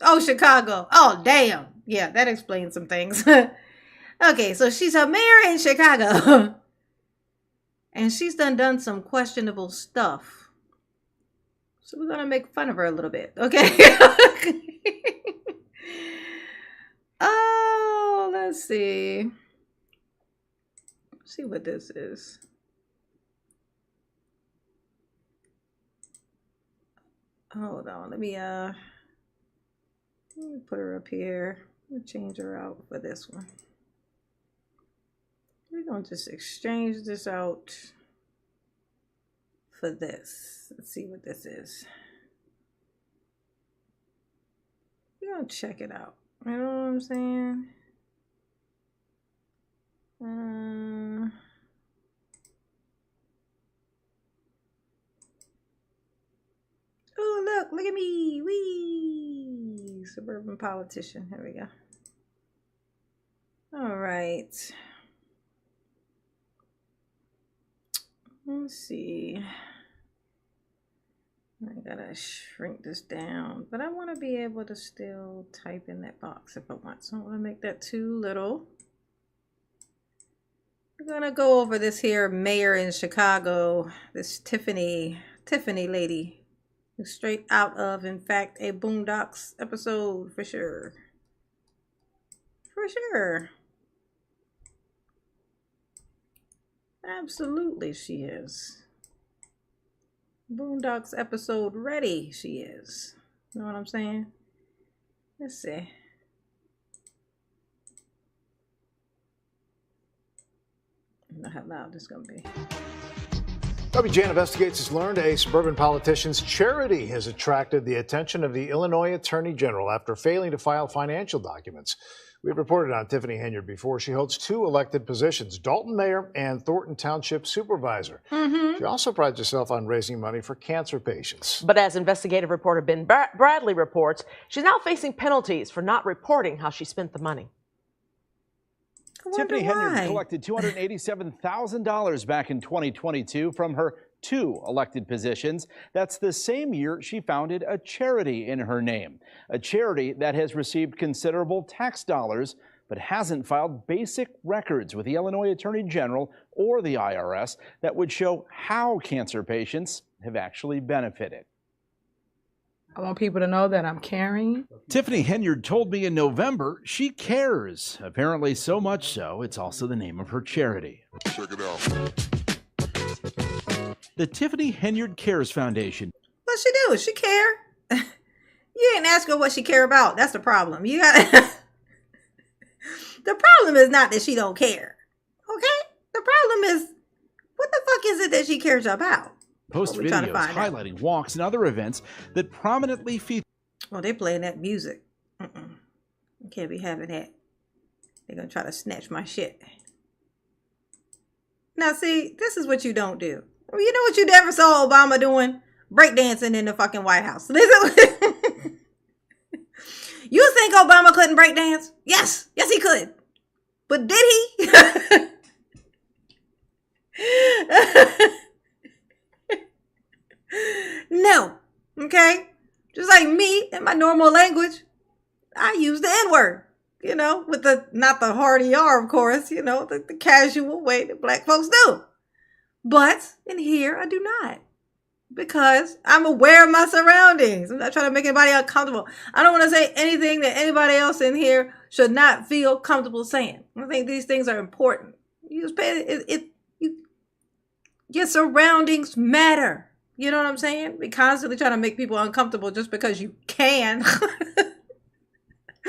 Oh, Chicago. Oh, damn. Yeah, that explains some things. Okay, so she's a mayor in Chicago. And she's done some questionable stuff. So we're going to make fun of her a little bit, okay? Oh, let's see. See what this is. Hold on, let me put her up here. Let me change her out for this one. We're gonna just exchange this out for this. Let's see what this is. We're gonna check it out. You know what I'm saying? Oh, look at me. Wee! Suburban politician. Here we go. All right. Let's see. I gotta shrink this down, but I want to be able to still type in that box if I want. So I want to make that too little. We're gonna go over this here mayor in Chicago, this Tiffany lady, who's straight out of, in fact, a Boondocks episode for sure. For sure. Absolutely, she is. Boondocks episode ready, she is. You know what I'm saying? Let's see. I don't know how loud this is going to be. WGN Investigates has learned a suburban politician's charity has attracted the attention of the Illinois Attorney General after failing to file financial documents. We've reported on Tiffany Henyard before. She holds 2 elected positions, Dalton Mayor and Thornton Township Supervisor. She also prides herself on raising money for cancer patients. But as investigative reporter Ben Bradley reports, she's now facing penalties for not reporting how she spent the money. Tiffany Henyard collected $287,000 back in 2022 from her 2 elected positions. That's the same year she founded a charity in her name, a charity that has received considerable tax dollars but hasn't filed basic records with the Illinois Attorney General or the IRS that would show how cancer patients have actually benefited. I want people to know that I'm caring. Tiffany Henyard told me in November she cares. Apparently so much so, it's also the name of her charity. Check it out. The Tiffany Henyard Cares Foundation. What she do? She care. You didn't ask her what she care about. That's the problem. You got the problem is not that she don't care. Okay? The problem is what the fuck is it that she cares about? Post videos highlighting walks and other events that prominently feature. Oh, they playing that music. You can't be having that. They're gonna try to snatch my shit. Now, see, this is what you don't do. You know what you never saw Obama doing? Breakdancing in the fucking White House. You think Obama couldn't breakdance? Yes. Yes, he could. But did he? No. Okay? Just like me in my normal language, I use the N-word. You know, with the, not the hard ER, of course, you know, the casual way that black folks do. But in here, I do not. Because I'm aware of my surroundings. I'm not trying to make anybody uncomfortable. I don't want to say anything that anybody else in here should not feel comfortable saying. I think these things are important. You just pay your surroundings matter. You know what I'm saying? We constantly trying to make people uncomfortable just because you can.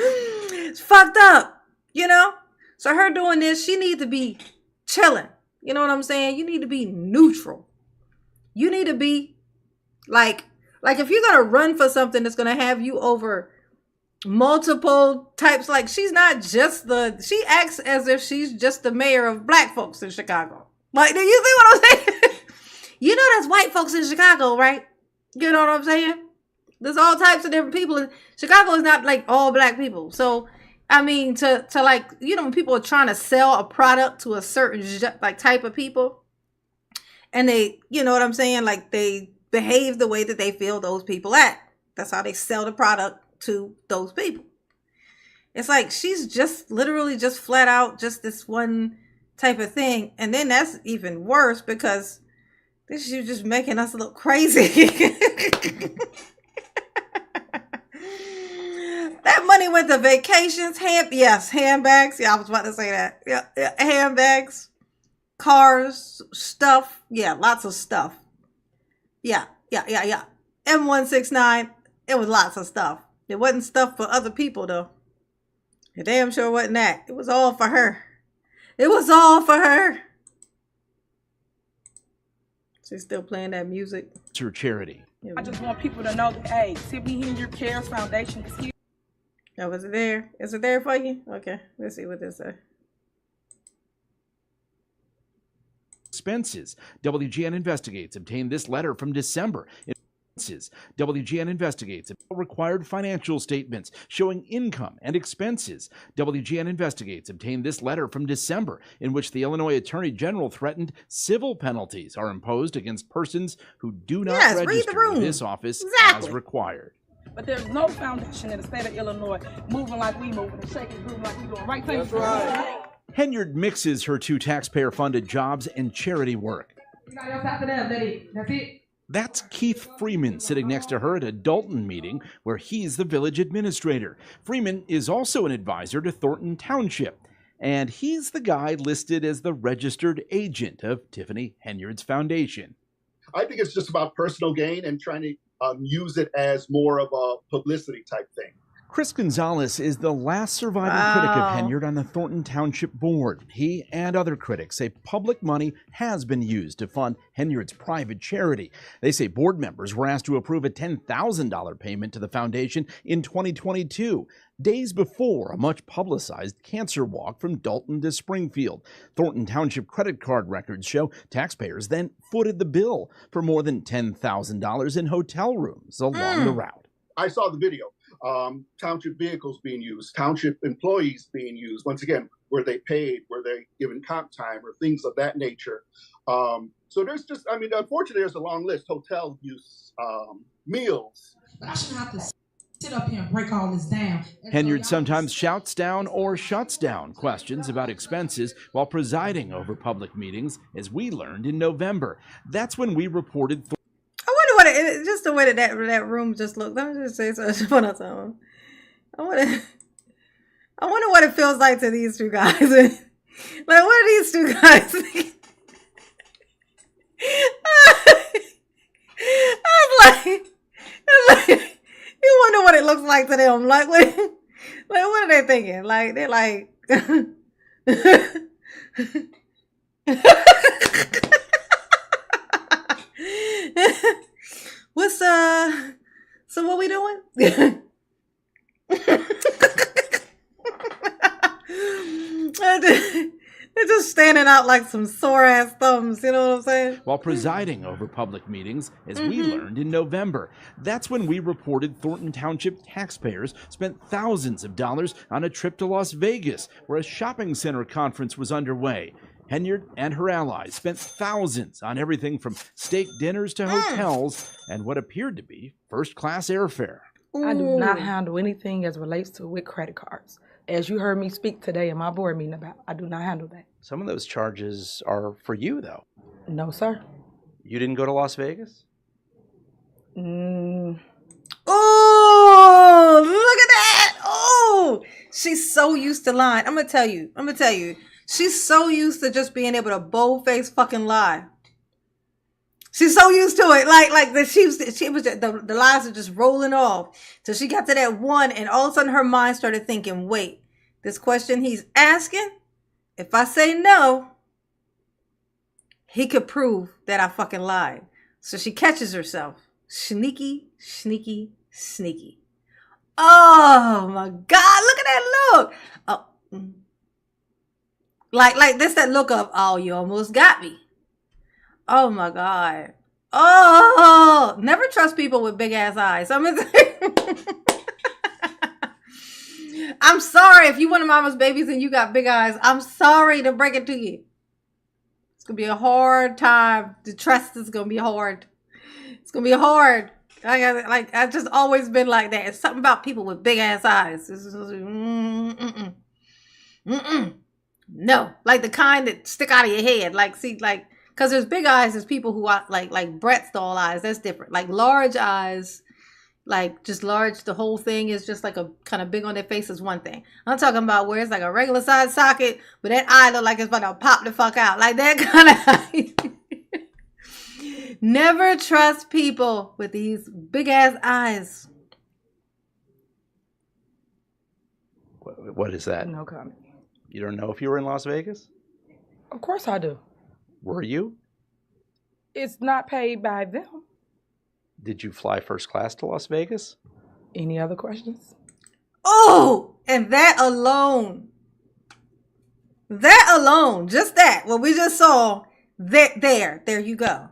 It's fucked up, you know? So her doing this, she needs to be chilling. You know what I'm saying? You need to be neutral. You need to be like if you're going to run for something that's going to have you over multiple types, like she's not just she acts as if she's just the mayor of black folks in Chicago. Like, do you see what I'm saying? You know there's white folks in Chicago, right? You know what I'm saying? There's all types of different people. Chicago is not like all black people. So, I mean, to like, you know, when people are trying to sell a product to a certain like type of people, and they, you know what I'm saying? Like they behave the way that they feel those people act. That's how they sell the product to those people. It's like she's just literally just flat out just this one type of thing. And then that's even worse because this is you just making us look crazy. That money went to vacations, handbags. Yeah, I was about to say that. Yeah, handbags, cars, stuff. Yeah, lots of stuff. Yeah. M169, it was lots of stuff. It wasn't stuff for other people, though. It damn sure wasn't that. It was all for her. It was all for her. She's still playing that music. It's her charity. I just want people to know that, hey, Tiffany Henry Cares Foundation is here. Oh, is it there? Is it there for you? Okay, let's see what this says. Expenses. WGN Investigates obtained this letter from December. WGN Investigates required financial statements showing income and expenses. WGN Investigates obtained this letter from December in which the Illinois Attorney General threatened civil penalties are imposed against persons who do not register with this office as required. But there's no foundation in the state of Illinois moving like we moving and shaking and grooving like we doing. Right? That's right. Henyard mixes her two taxpayer-funded jobs and charity work. That's it. That's Keith Freeman sitting next to her at a Dalton meeting where he's the village administrator. Freeman is also an advisor to Thornton Township, and he's the guy listed as the registered agent of Tiffany Henyard's foundation. I think it's just about personal gain and trying to use it as more of a publicity type thing. Chris Gonzalez is the last surviving critic of Henyard on the Thornton Township Board. He and other critics say public money has been used to fund Henyard's private charity. They say board members were asked to approve a $10,000 payment to the foundation in 2022, days before a much publicized cancer walk from Dalton to Springfield. Thornton Township credit card records show taxpayers then footed the bill for more than $10,000 in hotel rooms along the route. I saw the video. Township vehicles being used, township employees being used. Once again, were they paid? Were they given comp time or things of that nature? So there's just, I mean, unfortunately, there's a long list. Hotel use, meals. But I shouldn't have to sit up here and break all this down. Henyard sometimes shouts down or shuts down questions about expenses while presiding over public meetings, as we learned in November. That's when we reported. Just the way that room just looked. Let me just say something. I wonder what it feels like to these two guys. Like, what are these two guys thinking? It's like you wonder what it looks like to them. Like what are they thinking? Like they're like. What's so what we doing? They're just standing out like some sore ass thumbs, you know what I'm saying? While presiding over public meetings, as we learned in November. That's when we reported Thornton Township taxpayers spent thousands of dollars on a trip to Las Vegas, where a shopping center conference was underway. Henyard and her allies spent thousands on everything from steak dinners to hotels and what appeared to be first-class airfare. I do not handle anything as relates to with credit cards. As you heard me speak today in my board meeting about, I do not handle that. Some of those charges are for you, though. No, sir. You didn't go to Las Vegas? Oh, look at that. Oh, she's so used to lying. I'm gonna tell you. She's so used to just being able to bold-faced fucking lie. She's so used to it. Like the lies are just rolling off. So she got to that one, and all of a sudden her mind started thinking, wait, this question he's asking, if I say no, he could prove that I fucking lied. So she catches herself. Sneaky, sneaky, sneaky. Oh my God, look at that look. Oh, like this, that look of, oh, you almost got me. Oh my God. Oh, never trust people with big ass eyes. I'm sorry if you one of mama's babies and you got big eyes. I'm sorry to break it to you. It's gonna be a hard time. The trust is gonna be hard. It's gonna be hard. I've just always been like that. It's something about people with big ass eyes. It's just, no, like the kind that stick out of your head. Like, see, like, because there's big eyes, there's people who are like Brett's doll eyes. That's different. Like large eyes, like just large, the whole thing is just like a kind of big on their face is one thing. I'm talking about where it's like a regular size socket, but that eye look like it's about to pop the fuck out. Like that kind of eye. Never trust people with these big ass eyes. What is that? No comment. You don't know if you were in Las Vegas? Of course I do. Were you? It's not paid by them. Did you fly first class to Las Vegas? Any other questions? Oh, and that alone, just that, what we just saw, there you go.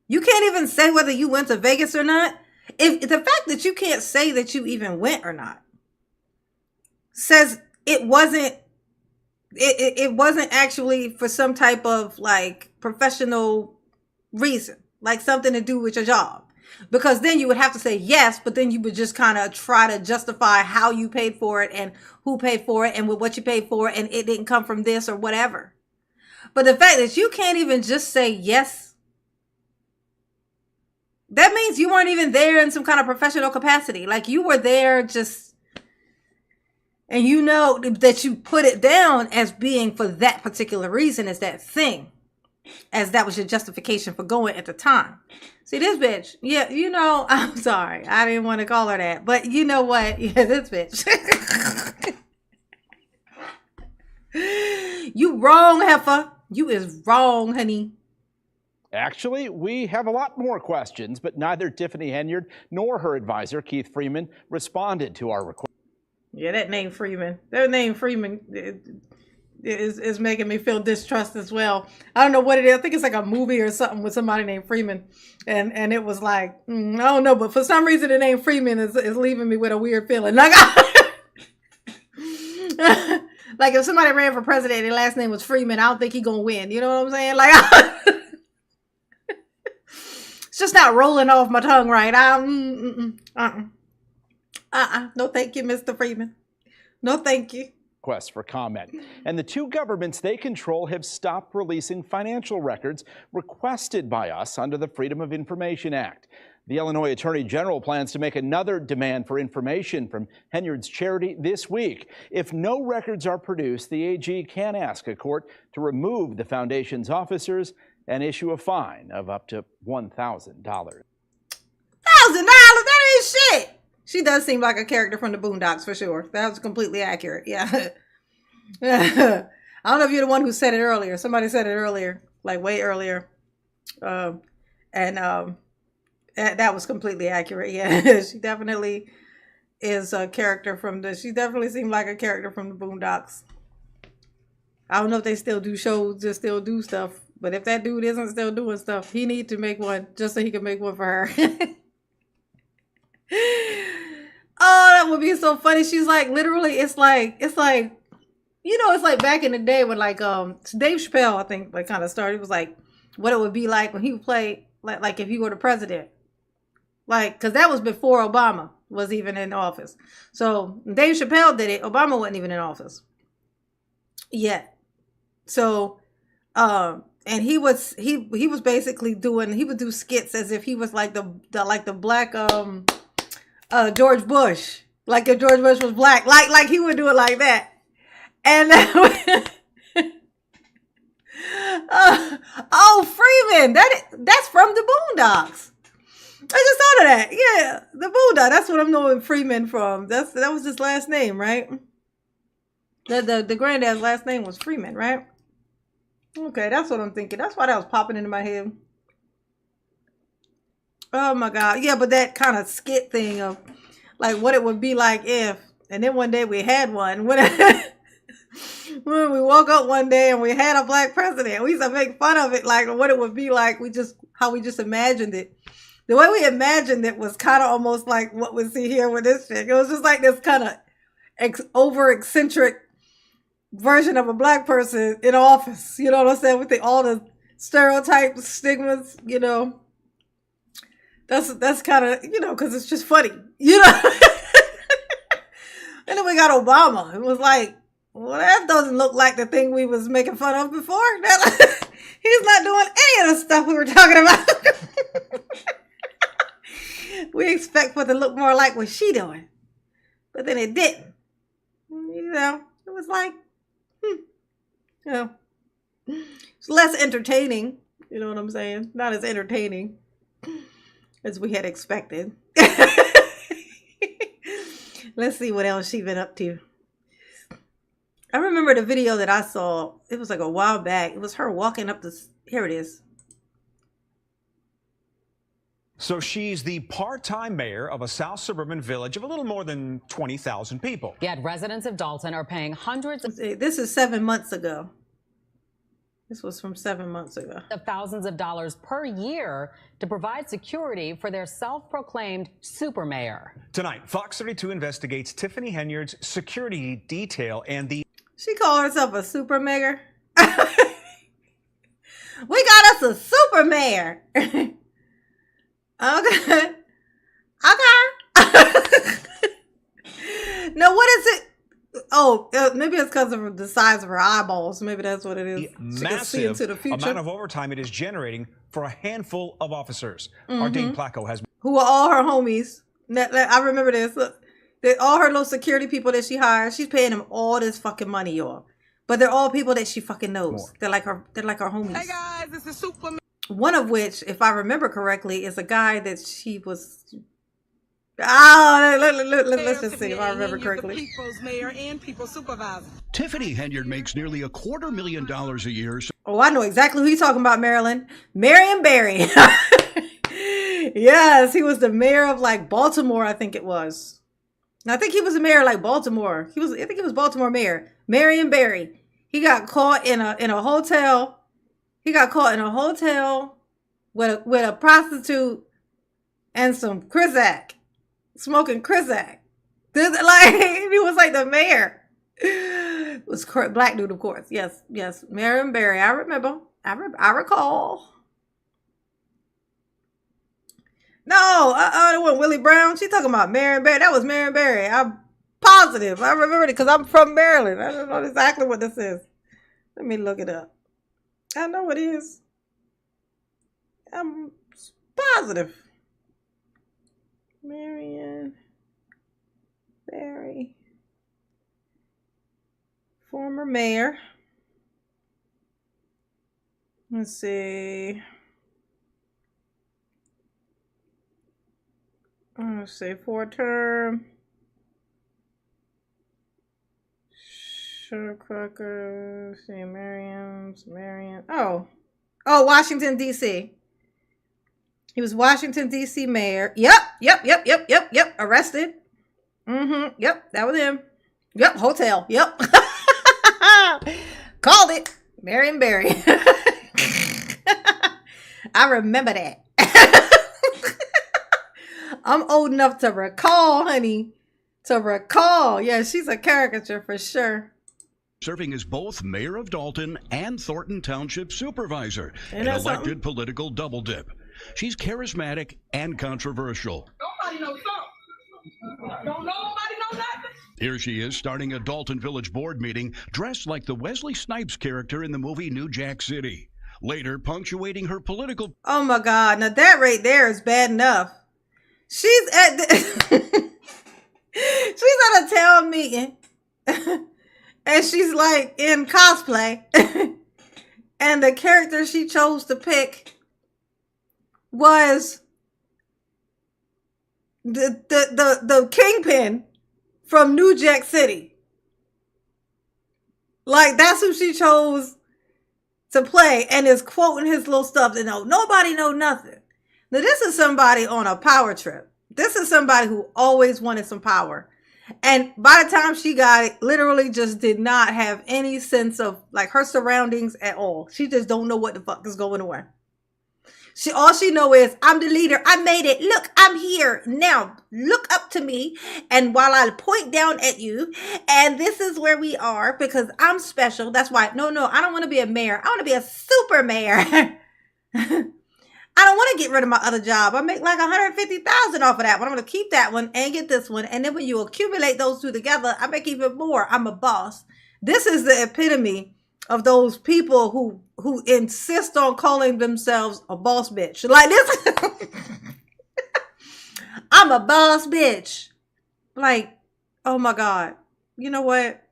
You can't even say whether you went to Vegas or not. If the fact that you can't say that you even went or not says it wasn't actually for some type of like professional reason, like something to do with your job. Because then you would have to say yes, but then you would just kind of try to justify how you paid for it and who paid for it and with what you paid for it, and it didn't come from this or whatever. But the fact that you can't even just say yes, that means you weren't even there in some kind of professional capacity. Like you were there just, and you know that you put it down as being for that particular reason, as that thing, as that was your justification for going at the time. See, this bitch, yeah, you know, I'm sorry. I didn't want to call her that, but you know what? Yeah, this bitch. You wrong, heifer. You is wrong, honey. Actually, we have a lot more questions, but neither Tiffany Henyard nor her advisor, Keith Freeman, responded to our request. Yeah, that name Freeman is making me feel distrust as well. I don't know what it is. I think it's like a movie or something with somebody named Freeman. And it was like, I don't know, but for some reason the name Freeman is leaving me with a weird feeling. Like, like if somebody ran for president and their last name was Freeman, I don't think he's going to win. You know what I'm saying? Like, it's just not rolling off my tongue right. No, thank you, Mr. Freeman. No, thank you. Requests for comment. And the two governments they control have stopped releasing financial records requested by us under the Freedom of Information Act. The Illinois Attorney General plans to make another demand for information from Henyard's charity this week. If no records are produced, the AG can ask a court to remove the foundation's officers and issue a fine of up to $1,000. $1,000? That ain't shit. She does seem like a character from the Boondocks for sure. That was completely accurate. Yeah. I don't know if you're the one who said it earlier. Somebody said it earlier, like way earlier. That was completely accurate. Yeah. She definitely is a character from she definitely seemed like a character from the Boondocks. I don't know if they still do shows, just still do stuff. But if that dude isn't still doing stuff, he needs to make one just so he can make one for her. Oh, that would be so funny. She's like, literally, it's like, it's like back in the day when like Dave Chappelle, I think, like kind of started. It was like what it would be like when he would play like if he were the president. Like, because that was before Obama was even in office. So Dave Chappelle did it. Obama wasn't even in office yet. So, and he was basically he would do skits as if he was like the black George Bush. Like if George Bush was black, like he would do it like that. And Freeman, that's from the Boondocks. I just thought of that. Yeah, the Boondock. That's what I'm knowing Freeman from. That was his last name, right? The granddad's last name was Freeman, right? Okay, that's what I'm thinking. That's why that was popping into my head. Oh my God. Yeah, but that kind of skit thing of like what it would be like if, and then one day we had one. When we woke up one day and we had a black president, we used to make fun of it, like what it would be like. How we just imagined it. The way we imagined it was kind of almost like what we see here with this chick. It was just like this kind of over eccentric version of a black person in office. You know what I'm saying? With all the stereotypes, stigmas, you know. That's kind of, you know, because it's just funny, you know. And then we got Obama. It was like, well, that doesn't look like the thing we was making fun of before. He's not doing any of the stuff we were talking about. We expect for it to look more like what she doing. But then it didn't. You know, it was like, you know, it's less entertaining. You know what I'm saying? Not as entertaining as we had expected. Let's see what else she's been up to. I remember the video that I saw. It was like a while back. It was her walking up this. Here it is. So she's the part-time mayor of a South suburban village of a little more than 20,000 people. Yet residents of Dalton are paying hundreds of... This is 7 months ago. This was from 7 months ago. ...of thousands of dollars per year to provide security for their self-proclaimed super mayor. Tonight, Fox 32 investigates Tiffany Henyard's security detail and the... She called herself a super mayor. We got us a super mayor. Okay. Now, what is it? Oh, maybe it's because of the size of her eyeballs. Maybe that's what it is. Massive amount of overtime it is generating for a handful of officers. Our Dane Placco has... Who are all her homies. I remember this. Look, all her little security people that she hires, she's paying them all this fucking money, y'all. But they're all people that she fucking knows. They're like her homies. Hey guys, this is Superman. One of which, if I remember correctly, is a guy that she was... let's just see if I remember correctly. People's mayor and people's supervisor. Tiffany Henyard makes nearly $250,000 a year. Oh, I know exactly who you're talking about, Maryland. Marion Barry. Yes, he was the mayor of like Baltimore, I think it was. I think he was the mayor of like Baltimore. I think he was Baltimore mayor. Marion Barry. He got caught in a hotel. He got caught in a hotel with a prostitute and some Crizac, smoking Crizac. Like he was like the mayor. It was black dude, of course. Yes, Marion Barry. I remember. I recall. No, it wasn't Willie Brown. She talking about Marion Barry. That was Marion Barry. I'm positive. I remember it because I'm from Maryland. I don't know exactly what this is. Let me look it up. I know it is. I'm positive. Marion Barry. Former mayor. Let's see. Let's say 4-term. Sugarcracker. See, Marion. Oh, Washington, D.C. He was Washington, D.C. mayor. Yep. Arrested. Yep, that was him. Yep, hotel. Yep. Called it. Marion Barry. I remember that. I'm old enough to recall, honey. To recall. Yeah, she's a caricature for sure. Serving as both mayor of Dalton and Thornton Township supervisor, Ain't an that elected something? political double dip. She's charismatic and controversial. Nobody knows something. Don't nobody know nothing. Here she is starting a Dalton Village board meeting dressed like the Wesley Snipes character in the movie New Jack City. Later, punctuating her political... Oh my God. Now that right there is bad enough. She's at the she's at a town meeting and she's like in cosplay and the character she chose to pick was the kingpin from New Jack City. Like that's who she chose to play and is quoting his little stuff and nobody know nothing. Now this is somebody on a power trip. This is somebody who always wanted some power. And by the time she got it, literally just did not have any sense of like her surroundings at all. She just don't know what the fuck is going on. All she know is I'm the leader. I made it. Look, I'm here. Now look up to me. And while I point down at you, and this is where we are because I'm special. That's why, no, I don't want to be a mayor. I want to be a super mayor. I don't want to get rid of my other job. I make like $150,000 off of that one. I'm going to keep that one and get this one. And then when you accumulate those two together, I make even more. I'm a boss. This is the epitome of those people who insist on calling themselves a boss bitch. Like this. I'm a boss bitch. Like, oh my God. You know what?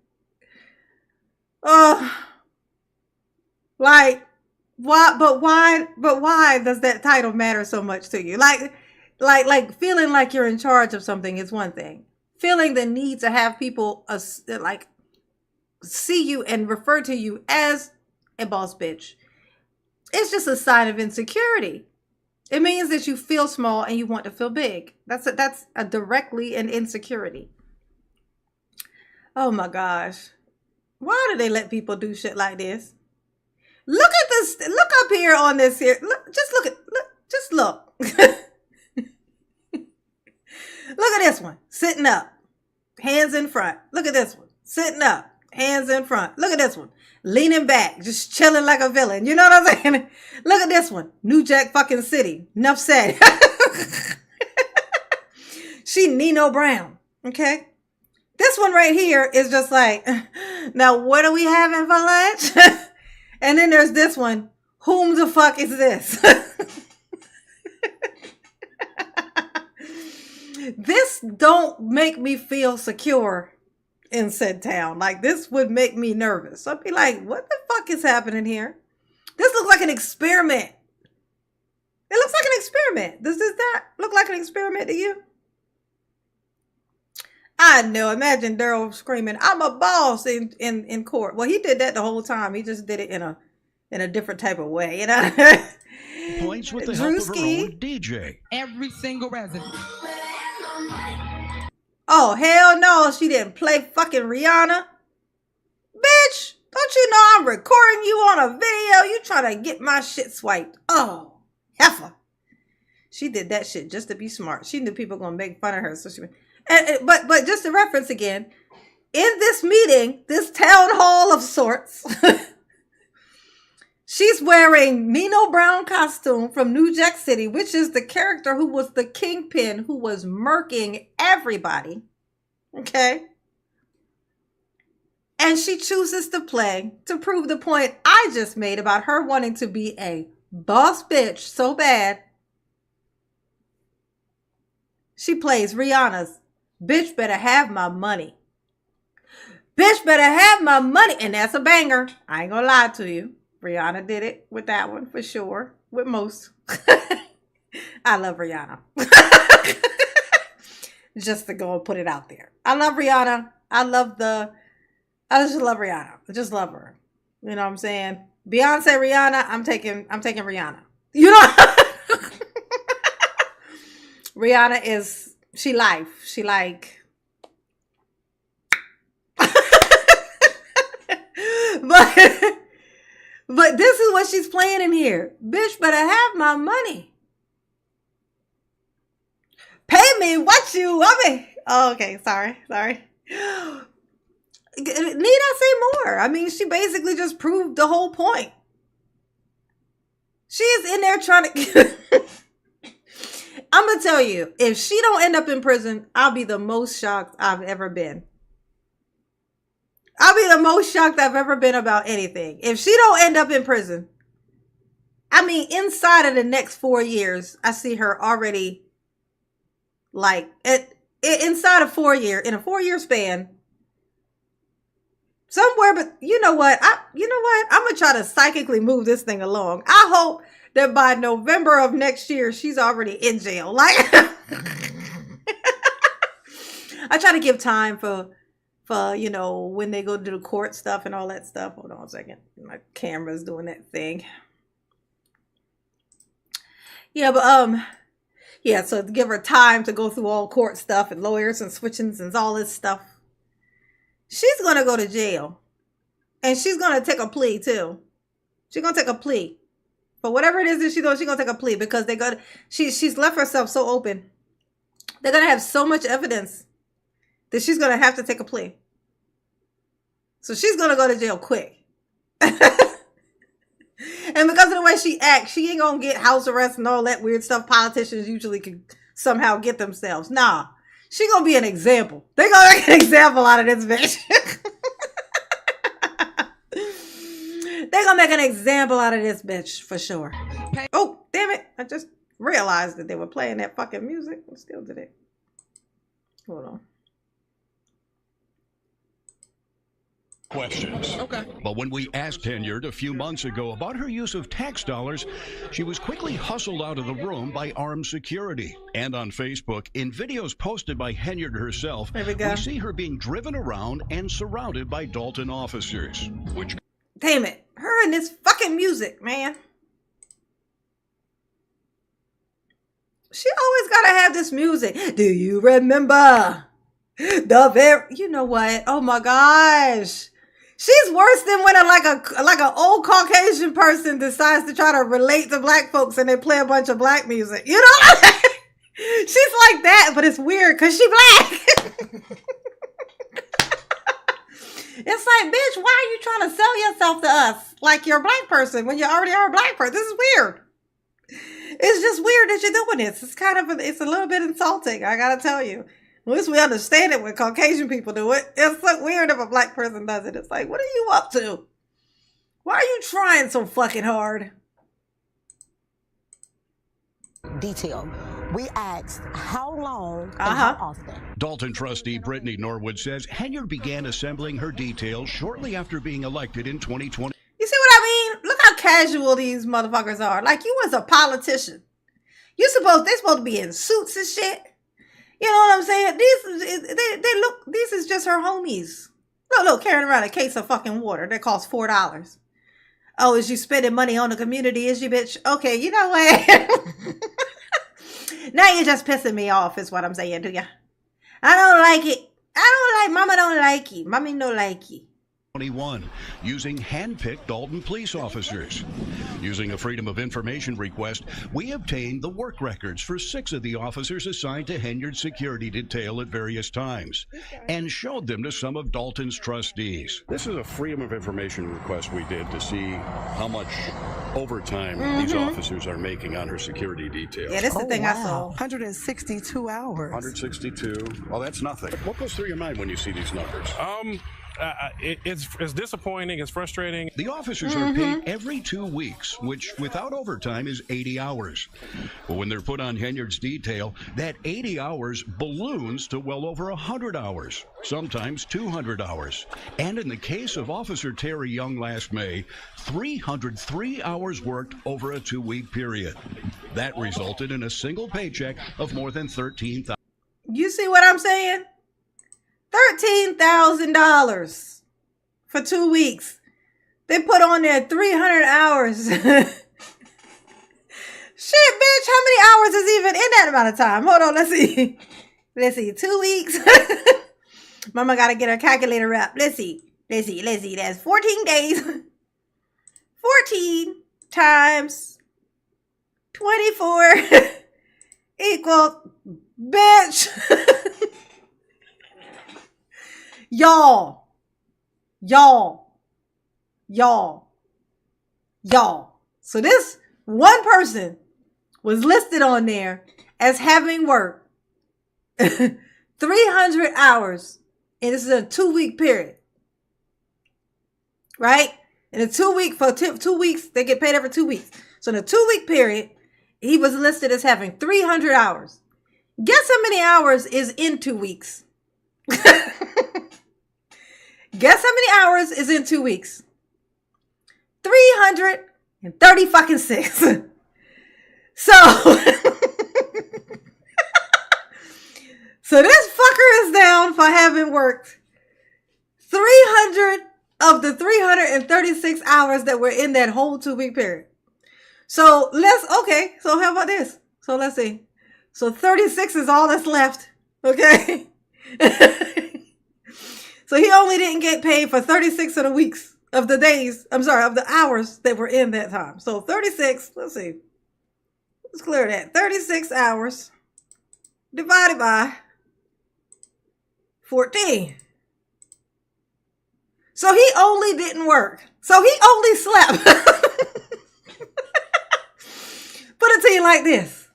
Like, why, but why does that title matter so much to you? Like feeling like you're in charge of something is one thing. Feeling the need to have people like see you and refer to you as a boss bitch. It's just a sign of insecurity. It means that you feel small and you want to feel big. That's a directly an insecurity. Oh my gosh. Why do they let people do shit like this? Look at this. Look up here on this here. Look, just look. Look at this one. Sitting up. Hands in front. Look at this one. Sitting up. Hands in front. Look at this one. Leaning back. Just chilling like a villain. You know what I'm saying? Look at this one. New Jack fucking City. Enough said. She Nino Brown. Okay? This one right here is just like, now what are we having for lunch? And then there's this one. Whom the fuck is this? This don't make me feel secure in said town. Like this would make me nervous. So I'd be like, what the fuck is happening here? This looks like an experiment. It looks like an experiment. Does this not look like an experiment to you? I know. Imagine Daryl screaming, "I'm a boss" in court. Well, he did that the whole time. He just did it in a different type of way, you know. Points with the help of her own DJ. Every single resident. Oh hell no! She didn't play fucking Rihanna, bitch. Don't you know I'm recording you on a video? You trying to get my shit swiped? Oh, heifer. She did that shit just to be smart. She knew people were gonna make fun of her, so she. But just to reference again, in this meeting, this town hall of sorts, she's wearing Nino Brown costume from New Jack City, which is the character who was the kingpin who was murking everybody. Okay. And she chooses to play to prove the point I just made about her wanting to be a boss bitch so bad. She plays Rihanna's "Bitch better have my money." Bitch better have my money. And that's a banger. I ain't gonna lie to you. Rihanna did it with that one for sure. With most. I love Rihanna. Just to go and put it out there. I love Rihanna. I just love Rihanna. I just love her. You know what I'm saying? Beyonce, Rihanna, I'm taking Rihanna. You know? Rihanna is, she life. She like. But this is what she's playing in here. Bitch better have my money. Pay me what you want me. Oh, okay, sorry. Need I say more? I mean, she basically just proved the whole point. She is in there trying to... I'm going to tell you, if she don't end up in prison, I'll be the most shocked I've ever been. I'll be the most shocked I've ever been about anything. If she don't end up in prison, I mean, inside of the next 4 years, I see her already, like, inside of 4 years, in a 4-year span, somewhere, but you know what? I'm going to try to psychically move this thing along. I hope that by November of next year, she's already in jail. Like, I try to give time for, you know, when they go to the court stuff and all that stuff. Hold on a second. My camera's doing that thing. Yeah, but, yeah, so give her time to go through all court stuff and lawyers and switchings and all this stuff. She's going to go to jail. And she's going to take a plea, too. She's going to take a plea. But whatever it is that she's going to take a plea because she's left herself so open. They're going to have so much evidence that she's going to have to take a plea. So she's going to go to jail quick. And because of the way she acts, she ain't going to get house arrest and all that weird stuff politicians usually can somehow get themselves. Nah, she going to be an example. They're going to make an example out of this bitch. They're going to make an example out of this bitch for sure. Oh, damn it. I just realized that they were playing that fucking music. I still did it. Hold on. Questions. Okay. But when we asked Henyard a few months ago about her use of tax dollars, she was quickly hustled out of the room by armed security. And on Facebook, in videos posted by Henyard herself, we see her being driven around and surrounded by Dalton officers. Which, damn it, her and this fucking music, man. She always gotta have this music. Do you remember you know what? Oh my gosh. She's worse than when like an old Caucasian person decides to try to relate to black folks and they play a bunch of black music. You know? She's like that, but it's weird because she black. It's like, bitch, why are you trying to sell yourself to us like you're a black person when you already are a black person? This is weird. It's just weird that you're doing this. It's a little bit insulting, I gotta tell you. At least we understand it when Caucasian people do it. It's so weird if a black person does it. It's like, what are you up to? Why are you trying so fucking hard? Detail. We asked how long and how often. Dalton trustee Brittany Norwood says Henyard began assembling her details shortly after being elected in 2020. You see what I mean? Look how casual these motherfuckers are. Like, you as a politician. They're supposed to be in suits and shit. You know what I'm saying? These is just her homies. Look, carrying around a case of fucking water that costs $4. Oh, is you spending money on the community, is you, bitch? Okay, you know what? Now you're just pissing me off is what I'm saying to you. I don't like it. Mama don't like you. Mommy no like you. 21, using hand-picked Dalton police officers. Using a Freedom of Information request, we obtained the work records for 6 of the officers assigned to Henyard's security detail at various times and showed them to some of Dalton's trustees. This is a Freedom of Information request we did to see how much overtime these officers are making on her security detail. Yeah, that's the thing I saw. 162 hours. 162. Well, that's nothing. What goes through your mind when you see these numbers? It's disappointing. It's frustrating. The officers are paid every 2 weeks, which without overtime is 80 hours. But when they're put on Henyard's detail, that 80 hours balloons to well over 100 hours, sometimes 200 hours. And in the case of Officer Terry Young last May, 303 hours worked over a 2-week period. That resulted in a single paycheck of more than $13,000. You see what I'm saying? $13,000 for 2 weeks. They put on there 300 hours. Shit, bitch, how many hours is even in that amount of time? Hold on, let's see. 2 weeks. Mama got to get her calculator up. Let's see. Let's see. That's 14 days. 14 times 24 equals, bitch. Y'all. So this one person was listed on there as having worked 300 hours, and this is a 2-week period, right? In a 2 week, for 2 weeks, they get paid every 2 weeks. So in a 2-week period, he was listed as having 300 hours. Guess how many hours is in 2 weeks? Guess how many hours is in 2 weeks? 330 fucking 6. So, so this fucker is down for having worked 300 of the 336 hours that were in that whole 2-week period. So so how about this? So let's see. So 36 is all that's left. Okay. So he only didn't get paid for 36 of the weeks of the days. Of the hours that were in that time. So 36, let's see. Let's clear that. 36 hours divided by 14. So he only didn't work. So he only slept. Put it to you like this.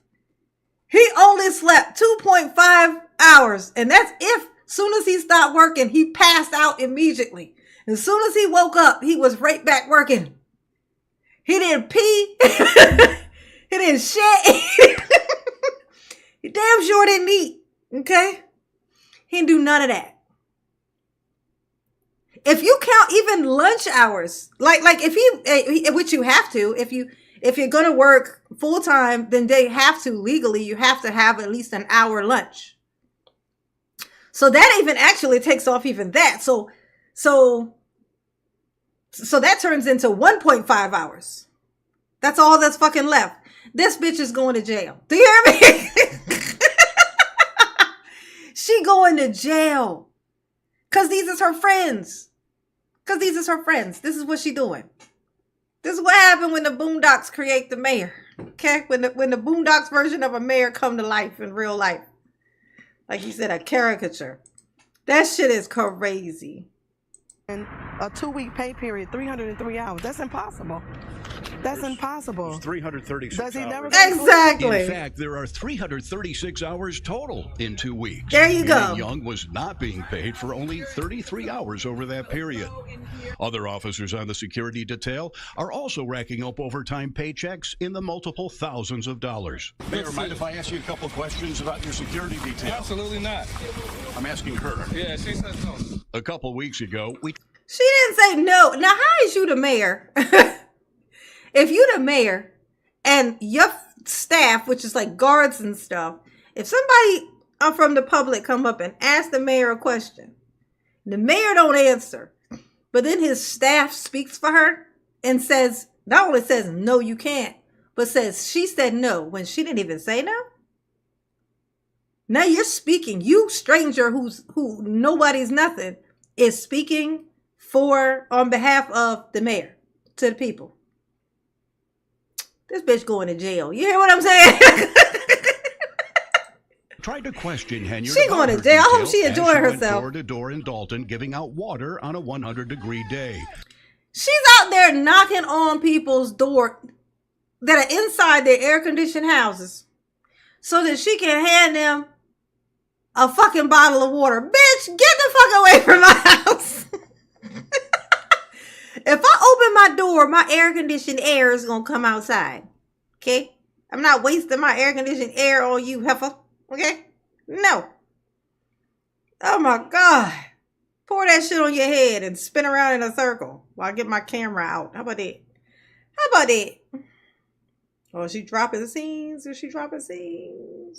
He only slept 2.5 hours. And that's if, soon as he stopped working, he passed out immediately. As soon as he woke up, he was right back working. He didn't pee. He didn't shit. He damn sure didn't eat. Okay? He didn't do none of that. If you count even lunch hours, like if you, which you have to, if you're going to work full time, then they have to legally, you have to have at least an hour lunch. So that even actually takes off even that. So that turns into 1.5 hours. That's all that's fucking left. This bitch is going to jail. Do you hear me? She going to jail. Because these is her friends. This is what she doing. This is what happened when the Boondocks create the mayor. Okay? When the Boondocks version of a mayor come to life in real life. Like you said, a caricature. That shit is crazy. And a 2-week pay period, 303 hours. That's impossible. That's impossible. 336 Does he hours. never Exactly. In fact, there are 336 hours total in 2 weeks. There you go. Meaning Young was not being paid for only 33 hours over that period. Other officers on the security detail are also racking up overtime paychecks in the multiple thousands of dollars. Mayor, mind if I ask you a couple questions about your security detail? Absolutely not. I'm asking her. Yeah, she says no. A couple weeks ago, She didn't say no. Now, how is you the mayor? If you the mayor and your staff, which is like guards and stuff, if somebody from the public come up and ask the mayor a question, the mayor don't answer, but then his staff speaks for her and says, not only says, no, you can't, but says she said no when she didn't even say no. Now you're speaking, you stranger who nobody's nothing is speaking on behalf of the mayor to the people. This bitch going to jail. You hear what I'm saying? tried to question Henyard. She going to jail. I hope she enjoying herself. Door to door in Dalton, giving out water on a 100-degree day. She's out there knocking on people's door that are inside their air-conditioned houses so that she can hand them a fucking bottle of water. Bitch, get the fuck away from my house. If I open my door, my air-conditioned air is going to come outside. Okay? I'm not wasting my air-conditioned air on you, heifer. Okay? No. Oh my God. Pour that shit on your head and spin around in a circle while I get my camera out. How about that? How about that? Oh, is she dropping scenes? Is she dropping scenes?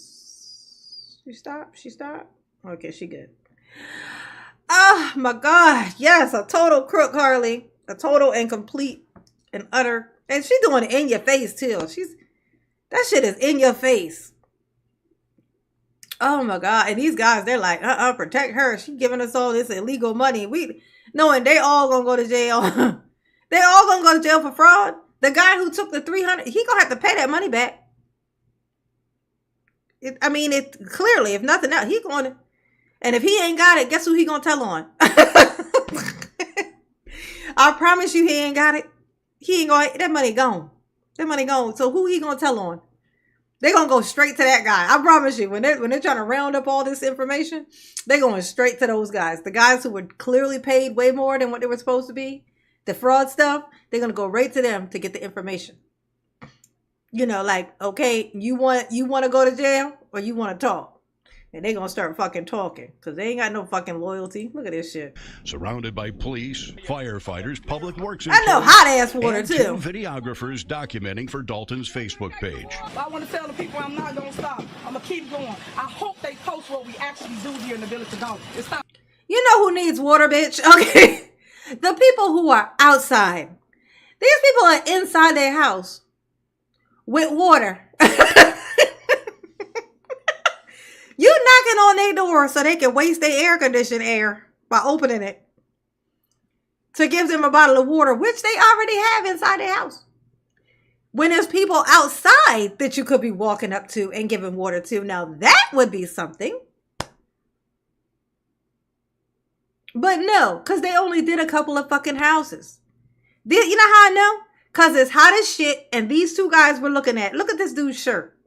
She stopped? She stopped? Okay, she good. Oh my God. Yes, a total crook, Harley. A total and complete and utter. And she's doing it in your face too. That shit is in your face. Oh my God. And these guys, they're like, protect her. She's giving us all this illegal money. knowing they all gonna go to jail. They all gonna go to jail for fraud. The guy who took the 300, he gonna have to pay that money back. It clearly, if nothing else, he going to, and if he ain't got it, guess who he gonna tell on? I promise you, he ain't got it. He ain't going. That money gone. That money gone. So who he gonna tell on? They gonna go straight to that guy. I promise you. When they're trying to round up all this information, they going straight to those guys. The guys who were clearly paid way more than what they were supposed to be. The fraud stuff. They're gonna go right to them to get the information. You know, like, okay, you want to go to jail or you want to talk? And they gonna start fucking talking because they ain't got no fucking loyalty. Look at this shit. Surrounded by police, firefighters, public works. I know hot ass water and too. 2 videographers documenting for Dalton's Facebook page. I want to tell the people I'm not gonna stop. I'm gonna keep going. I hope they post what we actually do here in the village of Dalton. It's not. You know who needs water, bitch? Okay, the people who are outside. These people are inside their house with water. You knocking on their door so they can waste their air conditioned air by opening it to give them a bottle of water, which they already have inside their house. When there's people outside that you could be walking up to and giving water to. Now that would be something. But no, because they only did a couple of fucking houses. You know how I know? Because it's hot as shit and these 2 guys were looking at. Look at this dude's shirt.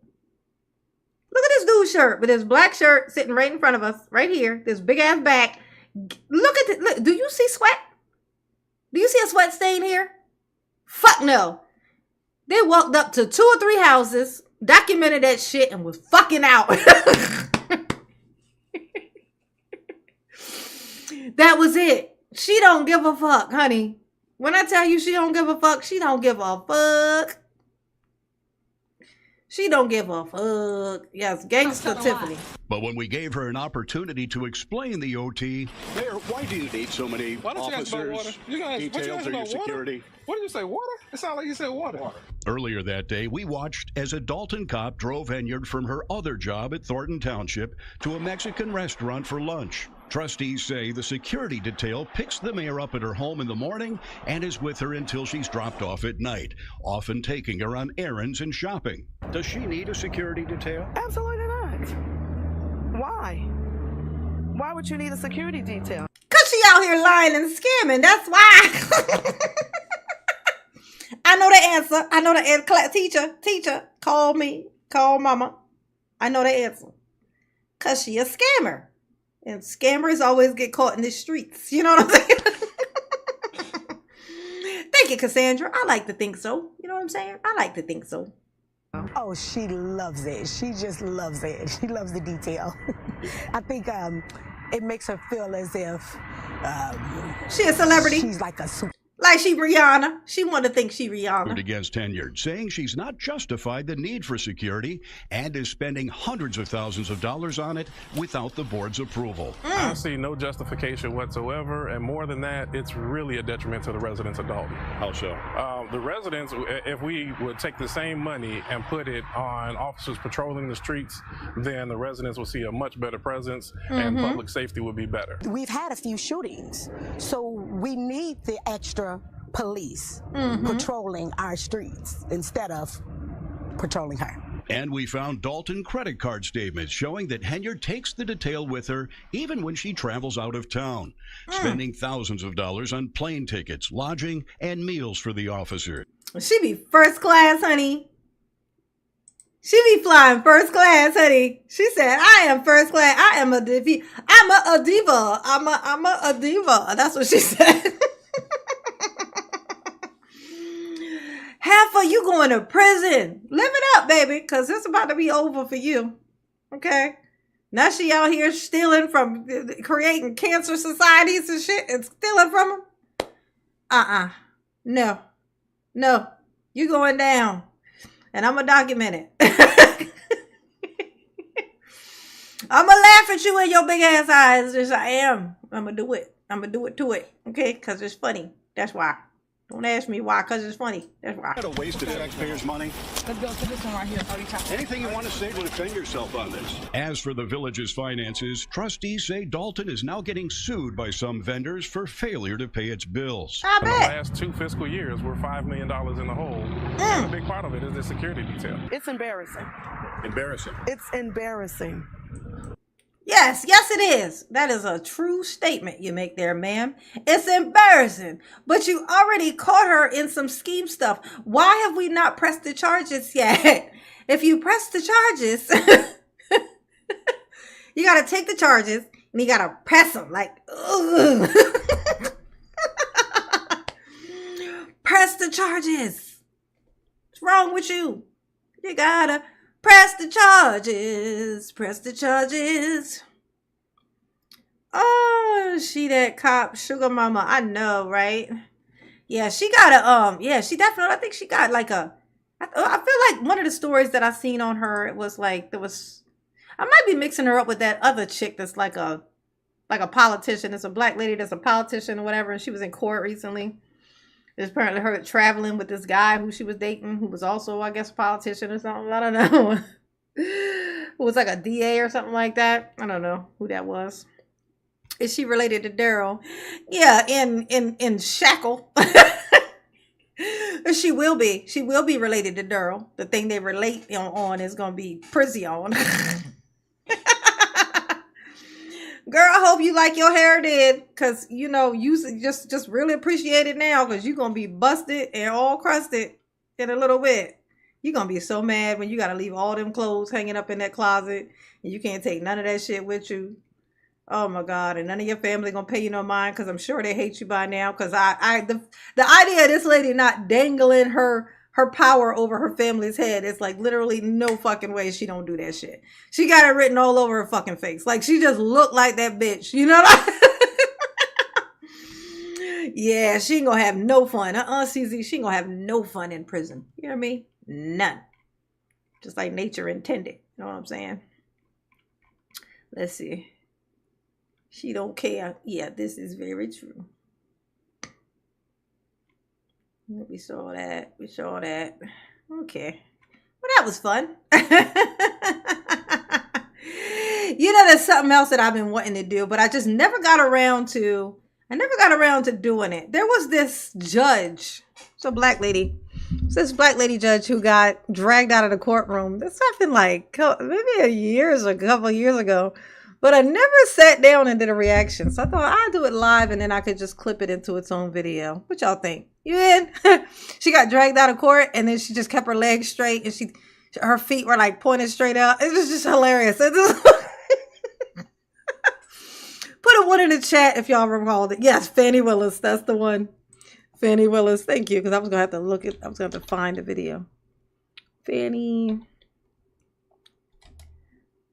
Look at this dude's shirt with his black shirt sitting right in front of us, right here. This big ass back. Look at this. Look, do you see sweat? Do you see a sweat stain here? Fuck no. They walked up to 2 or 3 houses, documented that shit, and was fucking out. That was it. She don't give a fuck, honey. When I tell you she don't give a fuck, she don't give a fuck. She don't give a fuck. Yes, gangster Tiffany. But when we gave her an opportunity to explain the OT, Mayor, why do you need so many officers, details, or your security? What did you say, water? It sounded like you said water. Earlier that day, we watched as a Dalton cop drove Henyard from her other job at Thornton Township to a Mexican restaurant for lunch. Trustees say the security detail picks the mayor up at her home in the morning and is with her until she's dropped off at night, often taking her on errands and shopping. Does she need a security detail? Absolutely not. Why? Why would you need a security detail? Because she out here lying and scamming. That's why. I know the answer. I know the answer. Teacher, call me. Call mama. I know the answer. Because she a scammer. And scammers always get caught in the streets. You know what I'm saying? Thank you, Cassandra. I like to think so. You know what I'm saying? I like to think so. Oh, she loves it. She just loves it. She loves the detail. I think it makes her feel as if she a celebrity. She's like a super. Like she Rihanna. She want to think she Rihanna. Against Henyard, saying she's not justified the need for security and is spending hundreds of thousands of dollars on it without the board's approval. I see no justification whatsoever, and more than that, it's really a detriment to the residents of Dalton. How so? The residents, if we would take the same money and put it on officers patrolling the streets, then the residents will see a much better presence and public safety would be better. We've had a few shootings, so we need the extra police patrolling our streets instead of patrolling her. And we found Dalton credit card statements showing that Henyard takes the detail with her even when she travels out of town, spending thousands of dollars on plane tickets, lodging, and meals for the officer. She be first class, honey. She be flying first class, honey. She said, I am first class. I am a diva. I'm a diva. I'm a diva. That's what she said. Half of you going to prison. Live it up, baby, because it's about to be over for you. Okay? Now she out here stealing from, creating cancer societies and shit and stealing from them. No. You going down. And I'm going to document it. I'm going to laugh at you in your big ass eyes. Yes, I am. I'm going to do it. I'm going to do it to it. Okay? Because it's funny. That's why. Don't ask me why, because it's funny. That's why. Not a waste of taxpayers' money. Let's go to this one right here. Anything you want to say to defend yourself on this? As for the village's finances, trustees say Dalton is now getting sued by some vendors for failure to pay its bills. In the last 2 fiscal years, we're $5 million in the hole. And a big part of it is the security detail. It's embarrassing. Embarrassing. It's embarrassing. Yes, yes it is. That is a true statement you make there, ma'am. It's embarrassing. But you already caught her in some scheme stuff. Why have we not pressed the charges yet? If you press the charges, you got to take the charges and you got to press them like, ugh. Press the charges. What's wrong with you? You got to press the charges. Press the charges. Oh, she that cop sugar mama. I know, right? Yeah, she got a yeah, she definitely, I think she got like a, I feel like one of the stories that I seen on her, it was like, I might be mixing her up with that other chick that's like a politician. It's a black lady that's a politician or whatever, and she was in court recently. There's apparently her traveling with this guy who she was dating, who was also, I guess, a politician or something. I don't know. Who was like a DA or something like that. I don't know who that was. Is she related to Daryl? Yeah, in Shackle. She will be. She will be related to Daryl. The thing they relate on is going to be Prison. Girl, I hope you like your hair did, because, you know, you just really appreciate it now, because you're going to be busted and all crusted in a little bit. You're going to be so mad when you got to leave all them clothes hanging up in that closet, and you can't take none of that shit with you. Oh, my God. And none of your family going to pay you no mind, because I'm sure they hate you by now, because the idea of this lady not dangling her power over her family's head, it's like literally no fucking way she don't do that shit. She got it written all over her fucking face. Like, she just looked like that bitch. You know what Yeah, she ain't gonna have no fun. CZ, she ain't gonna have no fun in prison. You hear me? None. Just like nature intended. You know what I'm saying? Let's see. She don't care. Yeah, this is very true. We saw that. We saw that. Okay. Well, that was fun. You know, there's something else that I've been wanting to do, but I just never got around to doing it. There was this judge. It's a black lady. It's this black lady judge who got dragged out of the courtroom. That's something like maybe a couple of years ago. But I never sat down and did a reaction. So I thought I'd do it live and then I could just clip it into its own video. What y'all think? You in? She got dragged out of court and then she just kept her legs straight and her feet were like pointed straight out. It was just hilarious. Put a one in the chat if y'all recalled it. Yes, Fannie Willis. That's the one. Fannie Willis. Thank you. Because I was going to have to have to find the video. Fannie.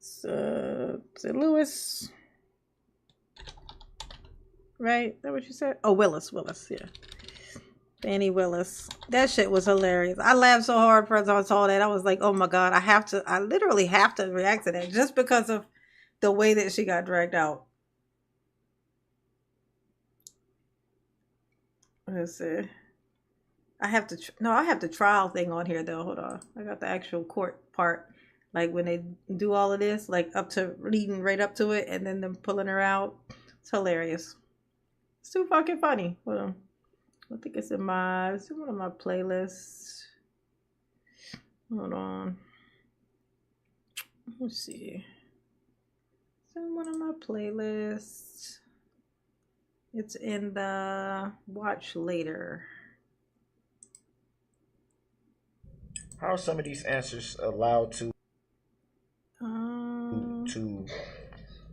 St. Louis, right? Is that what you said? Oh, Willis, yeah. Fannie Willis. That shit was hilarious. I laughed so hard when I saw that. I was like, oh my God, I literally have to react to that just because of the way that she got dragged out. Let's see. I have the trial thing on here though. Hold on. I got the actual court part. Like when they do all of this, like up to leading right up to it and then them pulling her out. It's hilarious. It's too fucking funny. Hold on. I think it's in one of my playlists. Hold on. Let's see. It's in one of my playlists. It's in the watch later. How are some of these answers allowed to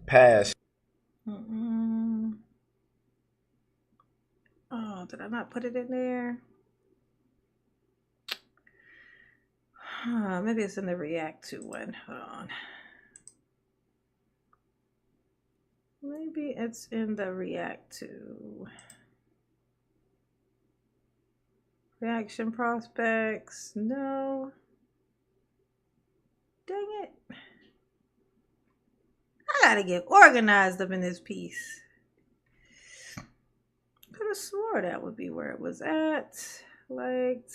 pass? Oh, did I not put it in there? Maybe it's in the react to one. Hold on. Maybe it's in the react to. Reaction prospects. No. Dang it. I gotta get organized up in this piece. Could have have swore that would be where it was at. Liked.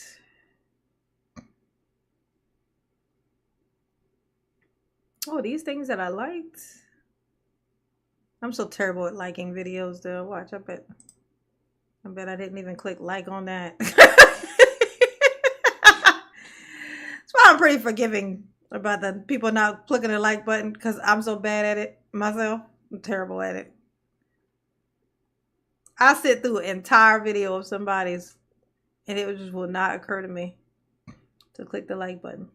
Oh, these things that I liked. I'm so terrible at liking videos though. Watch, I bet I didn't even click like on that. That's why I'm pretty forgiving about the people not clicking the like button, because I'm so bad at it myself. I'm terrible at it. I sit through an entire video of somebody's and it just will not occur to me to click the like button.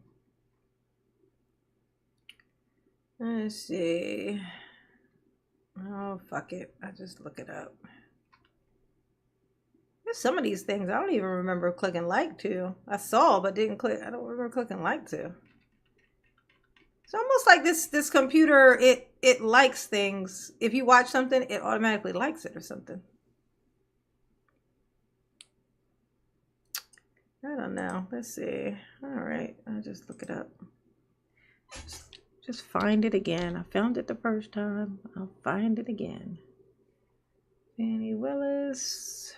Let's see. Oh, fuck it. I just look it up. There's some of these things I don't even remember clicking like to. I saw but didn't click. I don't remember clicking like to. It's almost like this computer, it likes things. If you watch something, it automatically likes it or something. I don't know. Let's see. All right. I'll just look it up. Just find it again. I found it the first time. I'll find it again. Fannie Willis.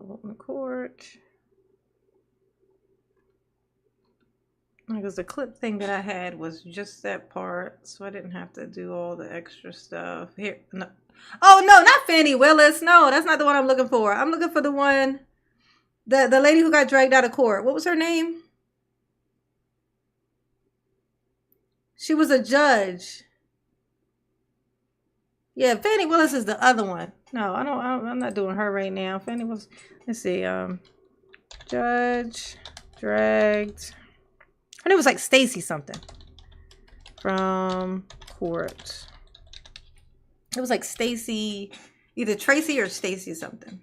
Open court. Because the clip thing that I had was just that part, so I didn't have to do all the extra stuff. Here, no. Oh no, not Fannie Willis. No, that's not the one I'm looking for. I'm looking for the one, the lady who got dragged out of court. What was her name? She was a judge. Yeah, Fannie Willis is the other one. No, I'm not doing her right now. Fannie Willis. Let's see. Judge dragged. Her name was like Stacy something. From court. It was like Stacy, either Tracy or Stacy something.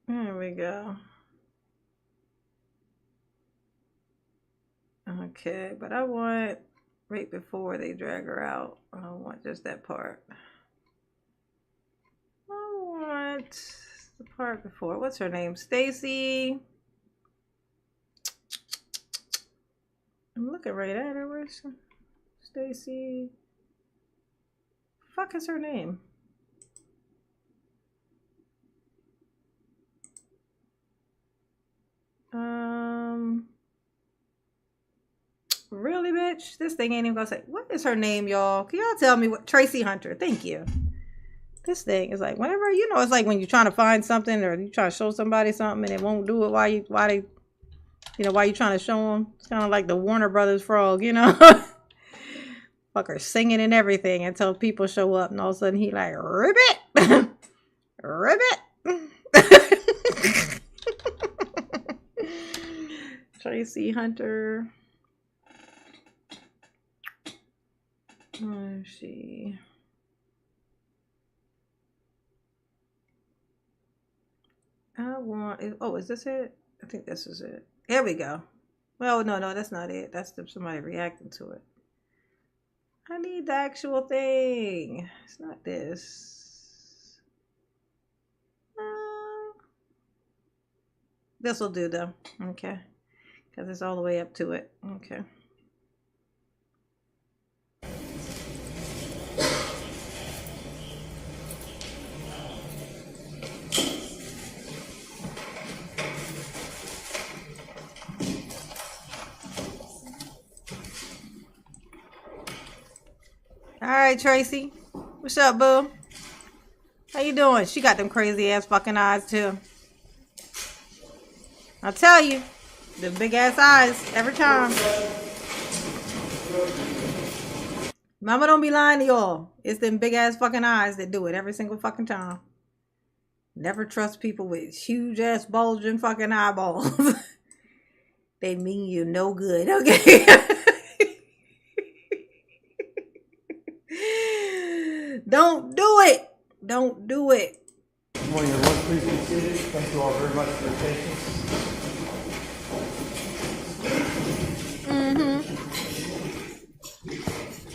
There we go. Okay, but I want right before they drag her out. I don't want just that part. I want the part before. What's her name? Stacy. I'm looking right at her. Where's she? Stacy. Fuck is her name? Really, bitch? This thing ain't even gonna say. What is her name, y'all? Can y'all tell me what? Tracy Hunter. Thank you. This thing is like whenever, you know, it's like when you're trying to find something or you try to show somebody something and it won't do it while you trying to show them. It's kind of like the Warner Brothers frog, you know. Fucker singing and everything until people show up and all of a sudden he like ribbit, ribbit. Tracy Hunter. Let's see. I want. Oh, is this it? I think this is it. Here we go. Well, no, that's not it. That's somebody reacting to it. I need the actual thing. It's not this. This will do though. Okay. Because it's all the way up to it. Okay. All right, Tracy. What's up, boo? How you doing? She got them crazy ass fucking eyes too. I'll tell you, the big ass eyes every time. Mama don't be lying to y'all. It's them big ass fucking eyes that do it every single fucking time. Never trust people with huge ass bulging fucking eyeballs. They mean you no good, okay? Don't do it. Don't do it. Good morning, everyone. Please be seated. Thank you all very much for your patience.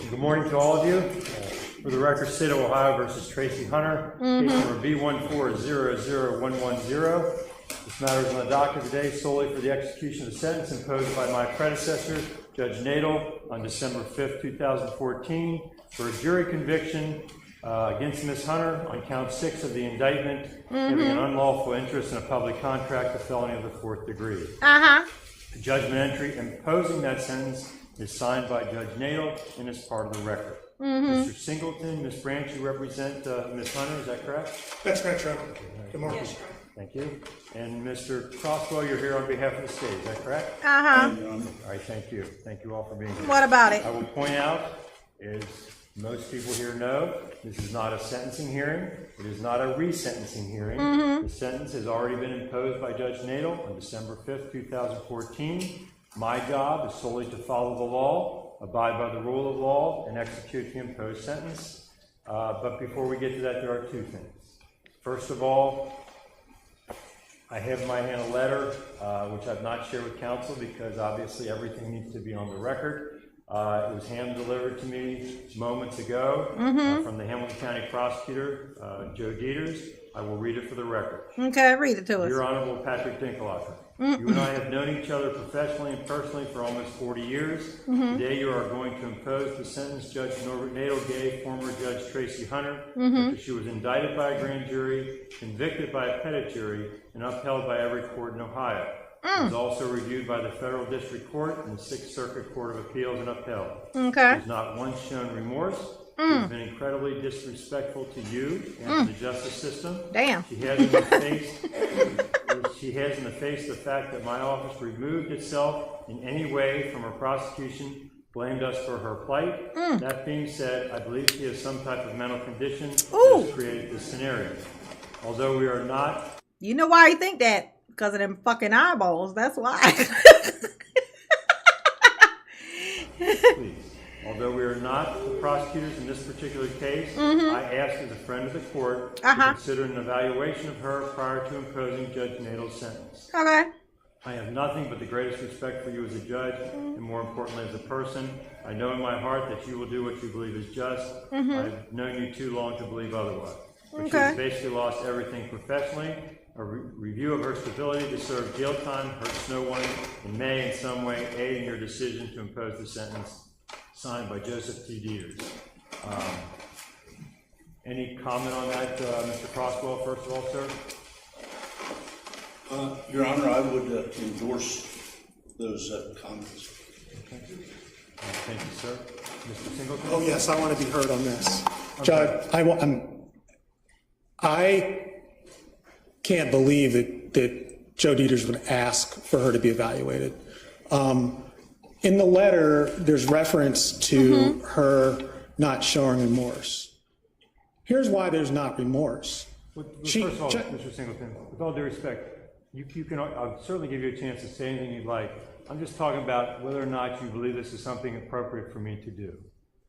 Good morning to all of you. For the record, State of Ohio versus Tracy Hunter, case number B1400110. This matter is on the docket today solely for the execution of the sentence imposed by my predecessor, Judge Nadel, on December 5th, 2014, for a jury conviction against Ms. Hunter on count 6 of the indictment, giving an unlawful interest in a public contract, a felony of the 4th degree. The judgment entry imposing that sentence is signed by Judge Nadel and is part of the record. Mr. Singleton, Ms. Branch, you represent Ms. Hunter, is that correct? That's correct, Your Honor. Good morning. Yes, thank you. And Mr. Crosswell, you're here on behalf of the state, is that correct? Uh-huh. All right, thank you. Thank you all for being here. What about it? I will point out, as most people here know, this is not a sentencing hearing. It is not a resentencing hearing. The sentence has already been imposed by Judge Nadel on December 5th, 2014. My job is solely to follow the law, abide by the rule of law, and execute the imposed sentence. But before we get to that, there are two things. First of all, I have in my hand a letter, which I've not shared with counsel because obviously everything needs to be on the record. It was hand-delivered to me moments ago from the Hamilton County Prosecutor, Joe Dieters. I will read it for the record. Okay, read it to us. Your Honorable Patrick Dinkelhofer, you and I have known each other professionally and personally for almost 40 years. Today you are going to impose the sentence Judge Norbert Nadel gave former Judge Tracy Hunter after she was indicted by a grand jury, convicted by a petit jury, and upheld by every court in Ohio. It was also reviewed by the Federal District Court and the Sixth Circuit Court of Appeals and upheld. She has not once shown remorse. She has been incredibly disrespectful to you and to the justice system. Damn. She has in the face the fact that my office removed itself in any way from her prosecution, blamed us for her plight. That being said, I believe she has some type of mental condition that has created this scenario. Although we are not... You know why you think that? Because of them fucking eyeballs. That's why. Please. Although we are not the prosecutors in this particular case, I ask as a friend of the court to consider an evaluation of her prior to imposing Judge Nadel's sentence. Okay. I have nothing but the greatest respect for you as a judge, and more importantly as a person. I know in my heart that you will do what you believe is just. I've known you too long to believe otherwise. But she has basically lost everything professionally. A review of her stability to serve jail time hurts no one and may in some way aid in your decision to impose the sentence. Signed by Joseph T. Dieters. Any comment on that, Mr. Crosswell, first of all, sir? Your Honor, I would endorse those comments. Okay. Thank you, sir. Mr. Singleton? Oh, yes, I want to be heard on this. Okay. Judge, I can't believe that Joe Dieters would ask for her to be evaluated. In the letter, there's reference to her not showing remorse. Here's why there's not remorse. First of all, Mr. Singleton, with all due respect, you can. I'll certainly give you a chance to say anything you'd like. I'm just talking about whether or not you believe this is something appropriate for me to do.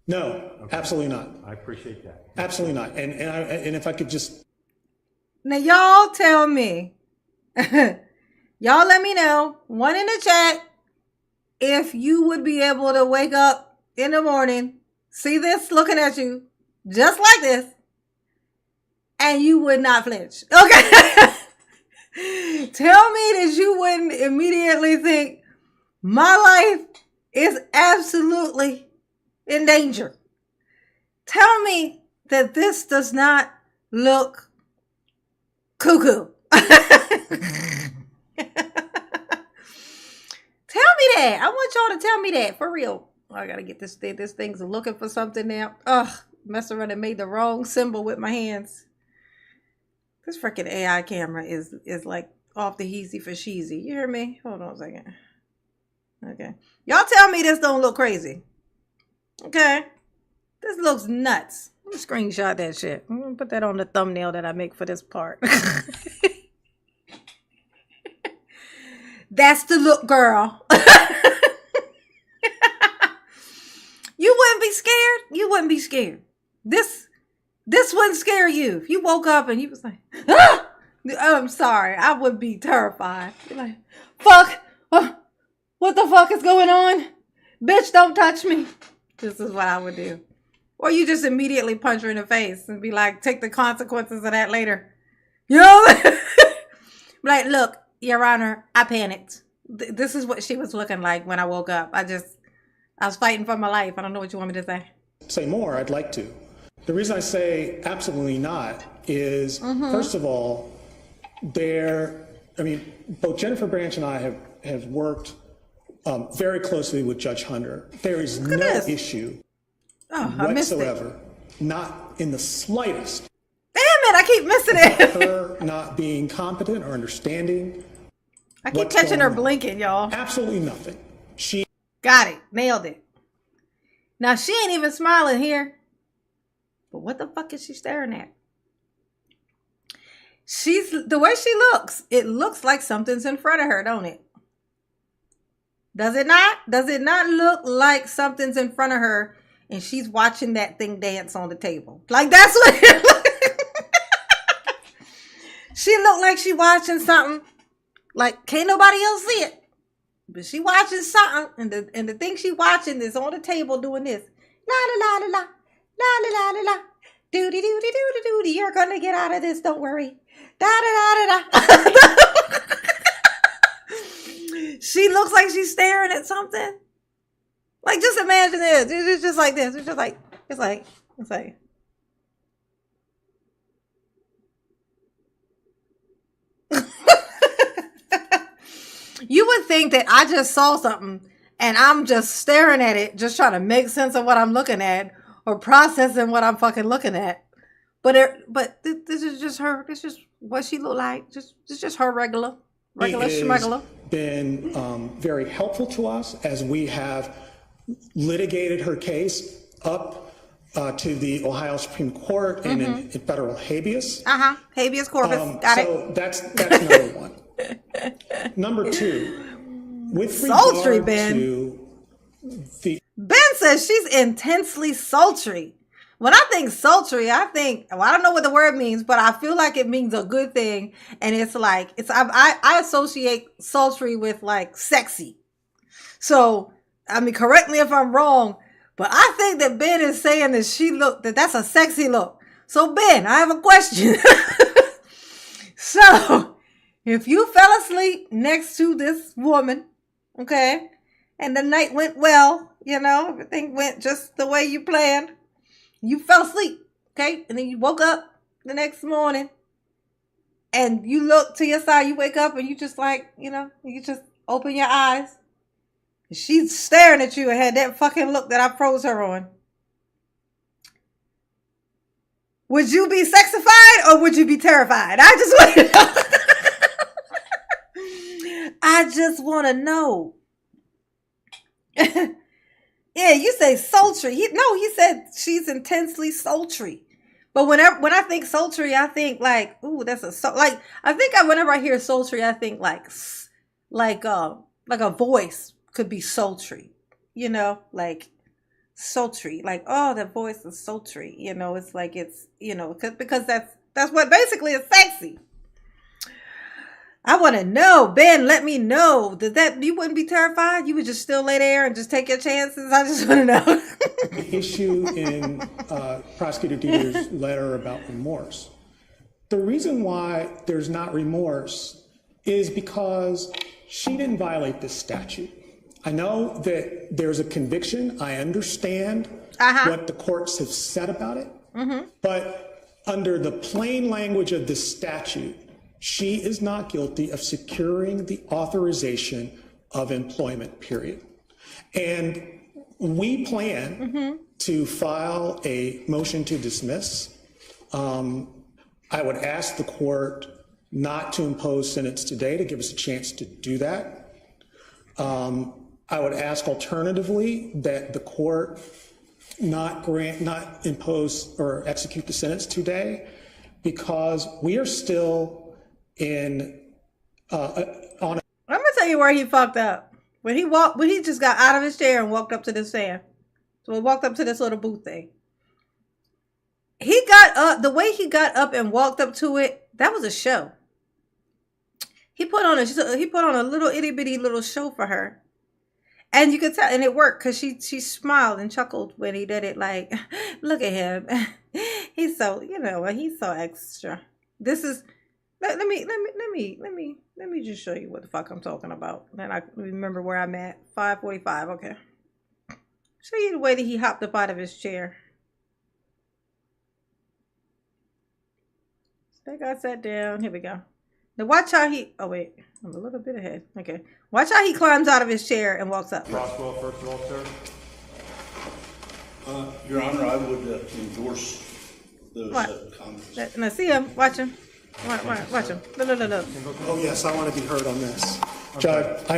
No, absolutely not. I appreciate that. Absolutely not. And if I could just. Now, y'all tell me. Y'all let me know. One in the chat. If you would be able to wake up in the morning, see this looking at you, just like this, and you would not flinch. Okay. Tell me that you wouldn't immediately think, my life is absolutely in danger. Tell me that this does not look cuckoo. Tell me that. I want y'all to tell me that for real. I gotta get this thing. This thing's looking for something now. Ugh, messed around and made the wrong symbol with my hands. This freaking AI camera is like off the heezy for sheezy. You hear me? Hold on a second. Okay. Y'all tell me this don't look crazy. Okay. This looks nuts. Let me screenshot that shit. I'm gonna put that on the thumbnail that I make for this part. That's the look, girl. You wouldn't be scared? You wouldn't be scared. This wouldn't scare you. If you woke up and you was like, ah! I'm sorry. I would be terrified. You're like, fuck. What the fuck is going on? Bitch, don't touch me. This is what I would do. Or you just immediately punch her in the face and be like, take the consequences of that later. You know? Like, look, Your Honor, I panicked. This is what she was looking like when I woke up. I was fighting for my life. I don't know what you want me to say. Say more, I'd like to. The reason I say absolutely not is, first of all, both Jennifer Branch and I have worked very closely with Judge Hunter. There is no issue whatsoever, not in the slightest. Damn it, I keep missing it. Her not being competent or understanding. I keep catching her blinking, y'all. Absolutely nothing. She got it, nailed it. Now she ain't even smiling here. But what the fuck is she staring at? The way she looks, it looks like something's in front of her, don't it? Does it not? Does it not look like something's in front of her and she's watching that thing dance on the table? Like that's what it looks like. She looked like she watching something. Like can't nobody else see it. But she watching something and the thing she watching is on the table doing this. La la la la la. La la la la la. Doody doody doody doody. You're gonna get out of this, don't worry. Da da da da da. She looks like she's staring at something. Like just imagine this. It's just like this. It's like you would think that I just saw something and I'm just staring at it, just trying to make sense of what I'm looking at or processing what I'm fucking looking at. But this is just her. This is what she look like. It's just her regular schmegular. Been very helpful to us as we have litigated her case up to the Ohio Supreme Court and in federal habeas. Habeas corpus. Got it. So that's number one. Number two, with sultry, regard Ben. to the Ben says she's intensely sultry. When I think sultry, I don't know what the word means, but I feel like it means a good thing. And it's like, I associate sultry with like sexy. So, I mean, correct me if I'm wrong, but I think that Ben is saying that that's a sexy look. So Ben, I have a question. So, if you fell asleep next to this woman, okay, and the night went well, everything went just the way you planned. You fell asleep, okay? And then you woke up the next morning and you look to your side, you wake up and you just like, you just open your eyes. And she's staring at you and had that fucking look that I froze her on. Would you be sexified or would you be terrified? I just want to know. I just want to know. Yeah, you say sultry. He said she's intensely sultry. But when I think sultry, I think like, ooh, that's whenever I hear sultry, I think like a voice could be sultry, like sultry, like, oh, that voice is sultry, it's like it's, because that's what basically is sexy. I want to know, Ben, let me know. You wouldn't be terrified? You would just still lay there and just take your chances? I just want to know. The issue in Prosecutor Dieter's letter about remorse. The reason why there's not remorse is because she didn't violate this statute. I know that there's a conviction. I understand what the courts have said about it. But under the plain language of this statute, she is not guilty of securing the authorization of employment, period. And we plan to file a motion to dismiss. I would ask the court not to impose sentence today to give us a chance to do that. I would ask alternatively that the court not impose or execute the sentence today because we are still I'm gonna tell you where he fucked up. When he just got out of his chair and walked up to this stand. So he walked up to this little booth thing. He got up, the way he got up and walked up to it, that was a show. He put on a little itty bitty little show for her. And you could tell, and it worked because she smiled and chuckled when he did it. Like, look at him. He's so, he's so extra. This is, let me just show you what the fuck I'm talking about. Then I remember where I'm at. 5:45. Okay. Show you the way that he hopped up out of his chair. That guy sat down. Here we go. Now watch how he, oh wait, I'm a little bit ahead. Okay. Watch how he climbs out of his chair and walks up. Roswell, first of all, sir. Your Honor, I would endorse those comments. Now see him. Watch him. Watch him. Look. Oh yes, I want to be heard on this. Judge,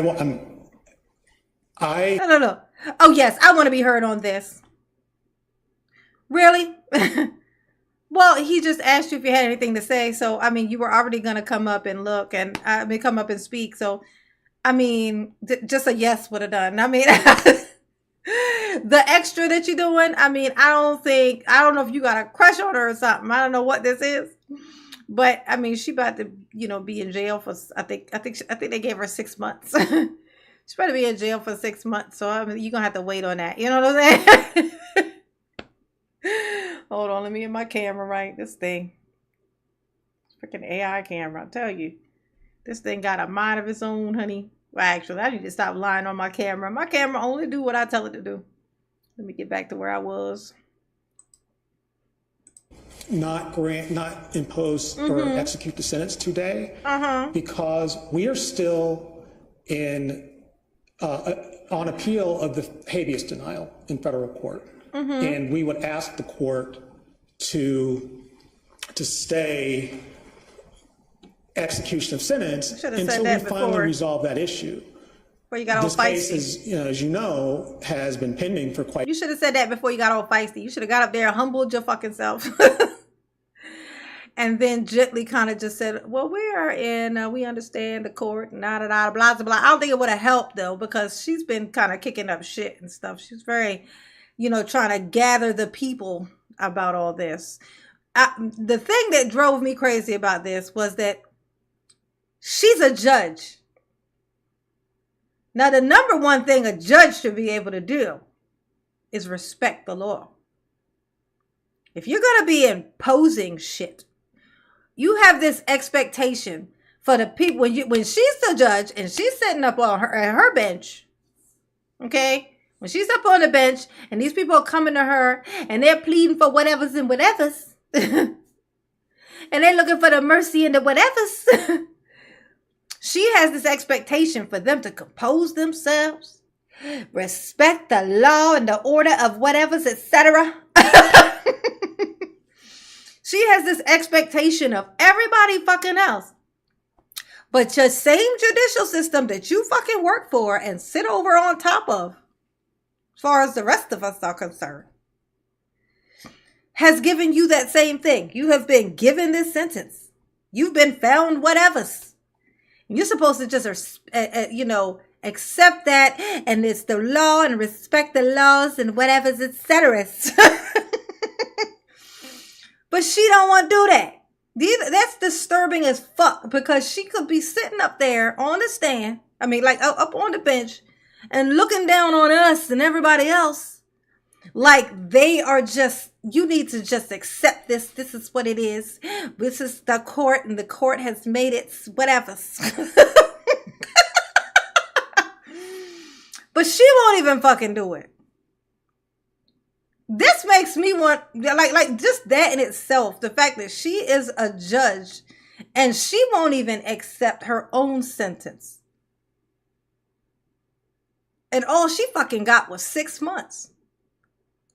No. Oh yes, I want to be heard on this. Really? Well, he just asked you if you had anything to say. So, I mean, you were already going to come up and look and come up and speak. So, I mean, just a yes would have done. I mean, the extra that you're doing, I mean, I don't know if you got a crush on her or something. I don't know what this is. But, I mean, she about to, be in jail for, I think they gave her 6 months. She's about to be in jail for 6 months. So, I mean, you're going to have to wait on that. You know what I'm saying? Hold on, let me get my camera right. This thing. Freaking AI camera, I tell you. This thing got a mind of its own, honey. Well, actually, I need to stop lying on my camera. My camera only do what I tell it to do. Let me get back to where I was. Not impose or execute the sentence today because we are still on appeal of the habeas denial in federal court. And we would ask the court to stay execution of sentence until we finally resolve that issue. Before you got all feisty. This case is, as you know, has been pending for quite. You should have said that before you got all feisty. You should have got up there and humbled your fucking self. And then gently kind of just said, well, we are in, we understand the court, blah, blah, blah, blah. I don't think it would have helped, though, because she's been kind of kicking up shit and stuff. She's very, trying to gather the people about all this. The thing that drove me crazy about this was that she's a judge. Now, the number one thing a judge should be able to do is respect the law. If you're going to be imposing shit, you have this expectation for the people. When she's the judge and she's sitting up on her bench, okay? When she's up on the bench and these people are coming to her and they're pleading for whatevers and whatevers, and they're looking for the mercy and the whatevers, she has this expectation for them to compose themselves, respect the law and the order of whatevers, etc. She has this expectation of everybody fucking else. But your same judicial system that you fucking work for and sit over on top of, as far as the rest of us are concerned, has given you that same thing. You have been given this sentence. You've been found whatevers. And you're supposed to just, accept that, and it's the law and respect the laws and whatevers, etc. But she don't want to do that. That's disturbing as fuck, because she could be sitting up there on the stand, up on the bench, and looking down on us and everybody else like they are just, you need to just accept this. This is what it is. This is the court, and the court has made it whatever. But she won't even fucking do it. This makes me want, like just that in itself, the fact that she is a judge and she won't even accept her own sentence. And all she fucking got was 6 months.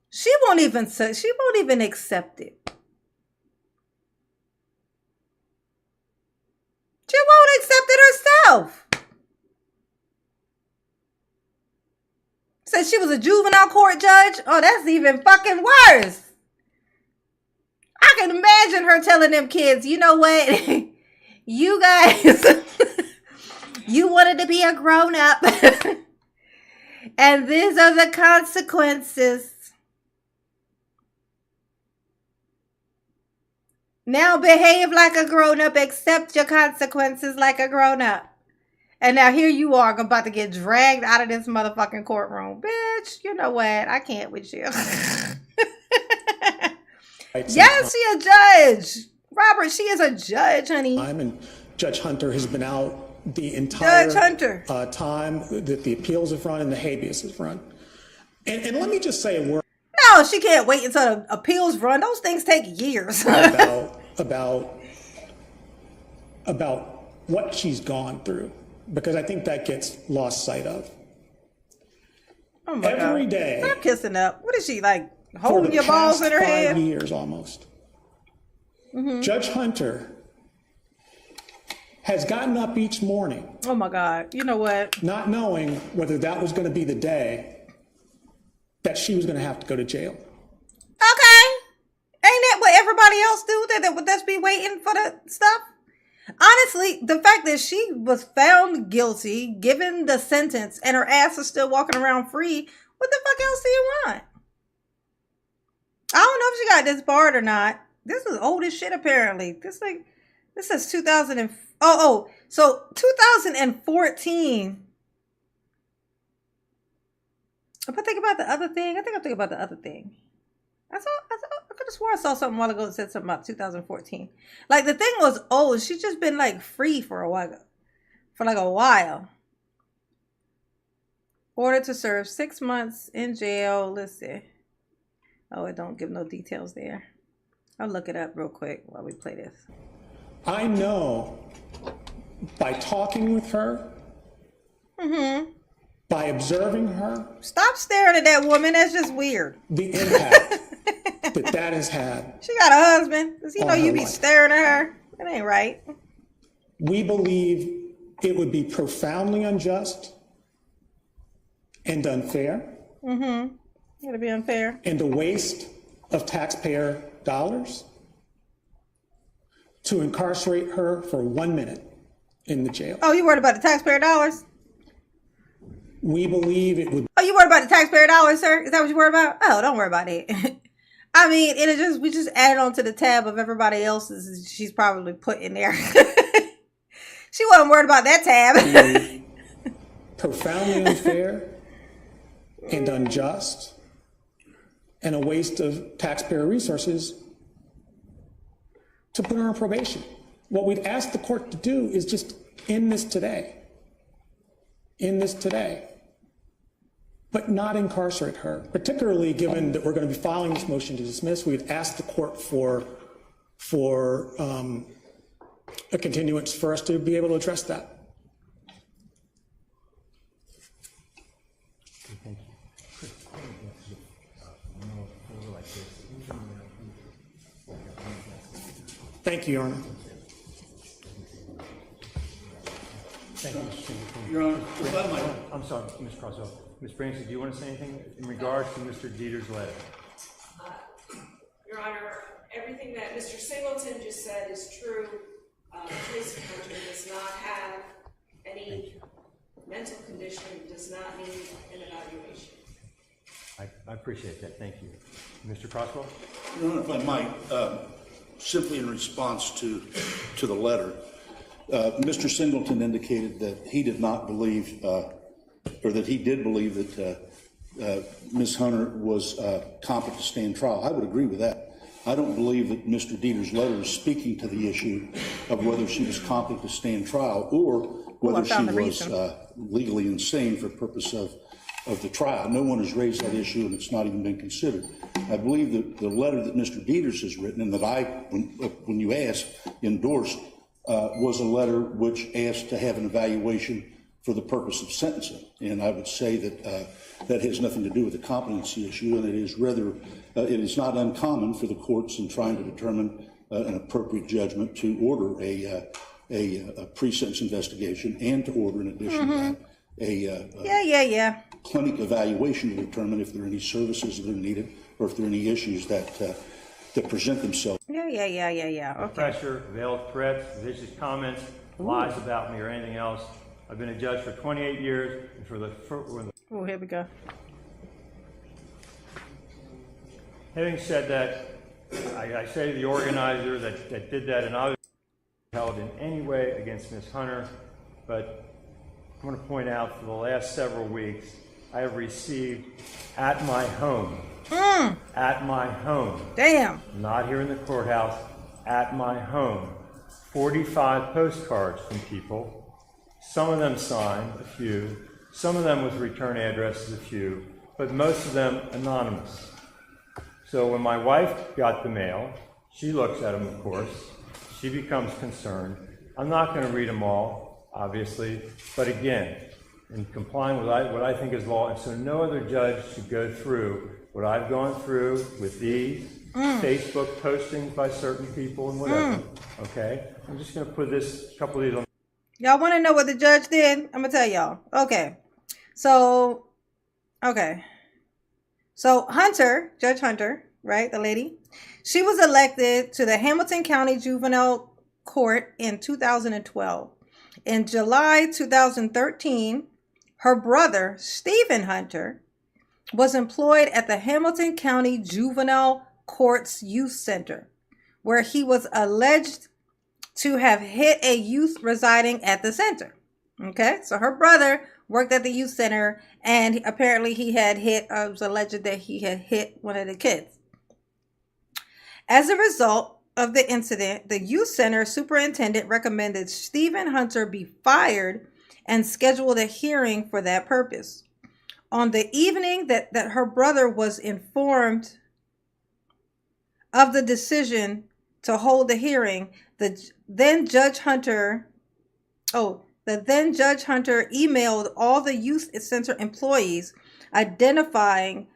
She won't even accept it. She won't accept it herself. Said she was a juvenile court judge. Oh, that's even fucking worse. I can imagine her telling them kids, you know what? You guys, you wanted to be a grown-up. And these are the consequences. Now behave like a grown-up. Accept your consequences like a grown-up. And now here you are about to get dragged out of this motherfucking courtroom. Bitch, you know what? I can't with you. Yes, she a judge. Robert, she is a judge, honey. And Judge Hunter has been out the entire time that the appeals have run and the habeas has run. And let me just say a word. No, she can't wait until the appeals run. Those things take years. about what she's gone through, because I think that gets lost sight of. Oh my Every God. day. Stop kissing up. What is she, like, holding your balls in her head? 5 years almost. Mm-hmm. Judge Hunter has gotten up each morning. Oh my God. You know what? Not knowing whether that was going to be the day that she was going to have to go to jail. Okay. Ain't that what everybody else do? That would just be waiting for the stuff? Honestly, the fact that she was found guilty, given the sentence, and her ass is still walking around free, what the fuck else do you want? I don't know if she got disbarred or not. This is old as shit, apparently. This is 2000 so 2014. If I think about the other thing, I think I'm thinking about the other thing. I could have swore I saw something a while ago that said something about 2014. Like, the thing was old. She's just been, like, free for a while. For, like, a while. Ordered to serve 6 months in jail. Let's see. Oh, it don't give no details there. I'll look it up real quick while we play this. I know by talking with her, by observing her. Stop staring at that woman. That's just weird. The impact that has had. She got a husband. Does he know you be staring at her? That ain't right. We believe it would be profoundly unjust and unfair. It'll be unfair. And a waste of taxpayer dollars to incarcerate her for 1 minute in the jail. Oh, you worried about the taxpayer dollars? We believe it would. Oh, you worried about the taxpayer dollars, sir? Is that what you worried about? Oh, don't worry about it. I mean, we just added on to the tab of everybody else's she's probably put in there. She wasn't worried about that tab. Profoundly unfair and unjust, and a waste of taxpayer resources to put her on probation. What we'd ask the court to do is just end this today. End this today. But not incarcerate her, particularly given that we're going to be filing this motion to dismiss. We'd ask the court for a continuance for us to be able to address that. Thank you, Your Honor. Thank you, Mr. Singleton. Your Honor, if I might. I'm sorry, Ms. Croswell. Ms. Branson, do you want to say anything in regards to Mr. Dieter's letter? Your Honor, everything that Mr. Singleton just said is true. Tracy Hunter does not have any mental condition, does not need an evaluation. I appreciate that. Thank you. Mr. Croswell? Your Honor, if I might, simply in response to the letter, Mr. Singleton indicated that he did not believe, or that he did believe that Ms. Hunter was competent to stand trial. I would agree with that. I don't believe that Mr. Dieter's letter is speaking to the issue of whether she was competent to stand trial or whether she was legally insane for purpose of the trial. No one has raised that issue, and it's not even been considered. I believe that the letter that Mr. Dieters has written, and that I, when you asked, endorsed, was a letter which asked to have an evaluation for the purpose of sentencing. And I would say that that has nothing to do with the competency issue, and it is rather, it is not uncommon for the courts in trying to determine an appropriate judgment to order a pre-sentence investigation and to order, in addition, a clinic evaluation to determine if there are any services that are needed or if there are any issues that present themselves. Okay. Pressure, veiled threats, vicious comments, lies about me, or anything else. I've been a judge for 28 years, and Oh, here we go. Having said that, I say to the organizer that did that, and I was held in any way against Ms. Hunter, but I want to point out for the last several weeks, I have received at my home, damn, not here in the courthouse, at my home, 45 postcards from people. Some of them signed, a few. Some of them with return addresses, a few. But most of them anonymous. So when my wife got the mail, she looks at them, of course. She becomes concerned. I'm not going to read them all, obviously. But again, in complying with what I think is law, and so no other judge should go through what I've gone through with these Facebook postings by certain people and whatever. Okay? I'm just going to put this couple of these on. Y'all want to know what the judge did? I'm going to tell y'all. Okay. So Hunter, Judge Hunter, right, the lady, she was elected to the Hamilton County Juvenile Court in 2012. In July 2013, her brother, Stephen Hunter, was employed at the Hamilton County Juvenile Court's Youth Center, where he was alleged to have hit a youth residing at the center. Okay, so her brother worked at the youth center, and apparently he had hit, it was alleged that he had hit one of the kids. As a result of the incident, the youth center superintendent recommended Stephen Hunter be fired and scheduled a hearing for that purpose. On the evening that her brother was informed of the decision to hold the hearing, the then Judge Hunter emailed all the youth center employees identifying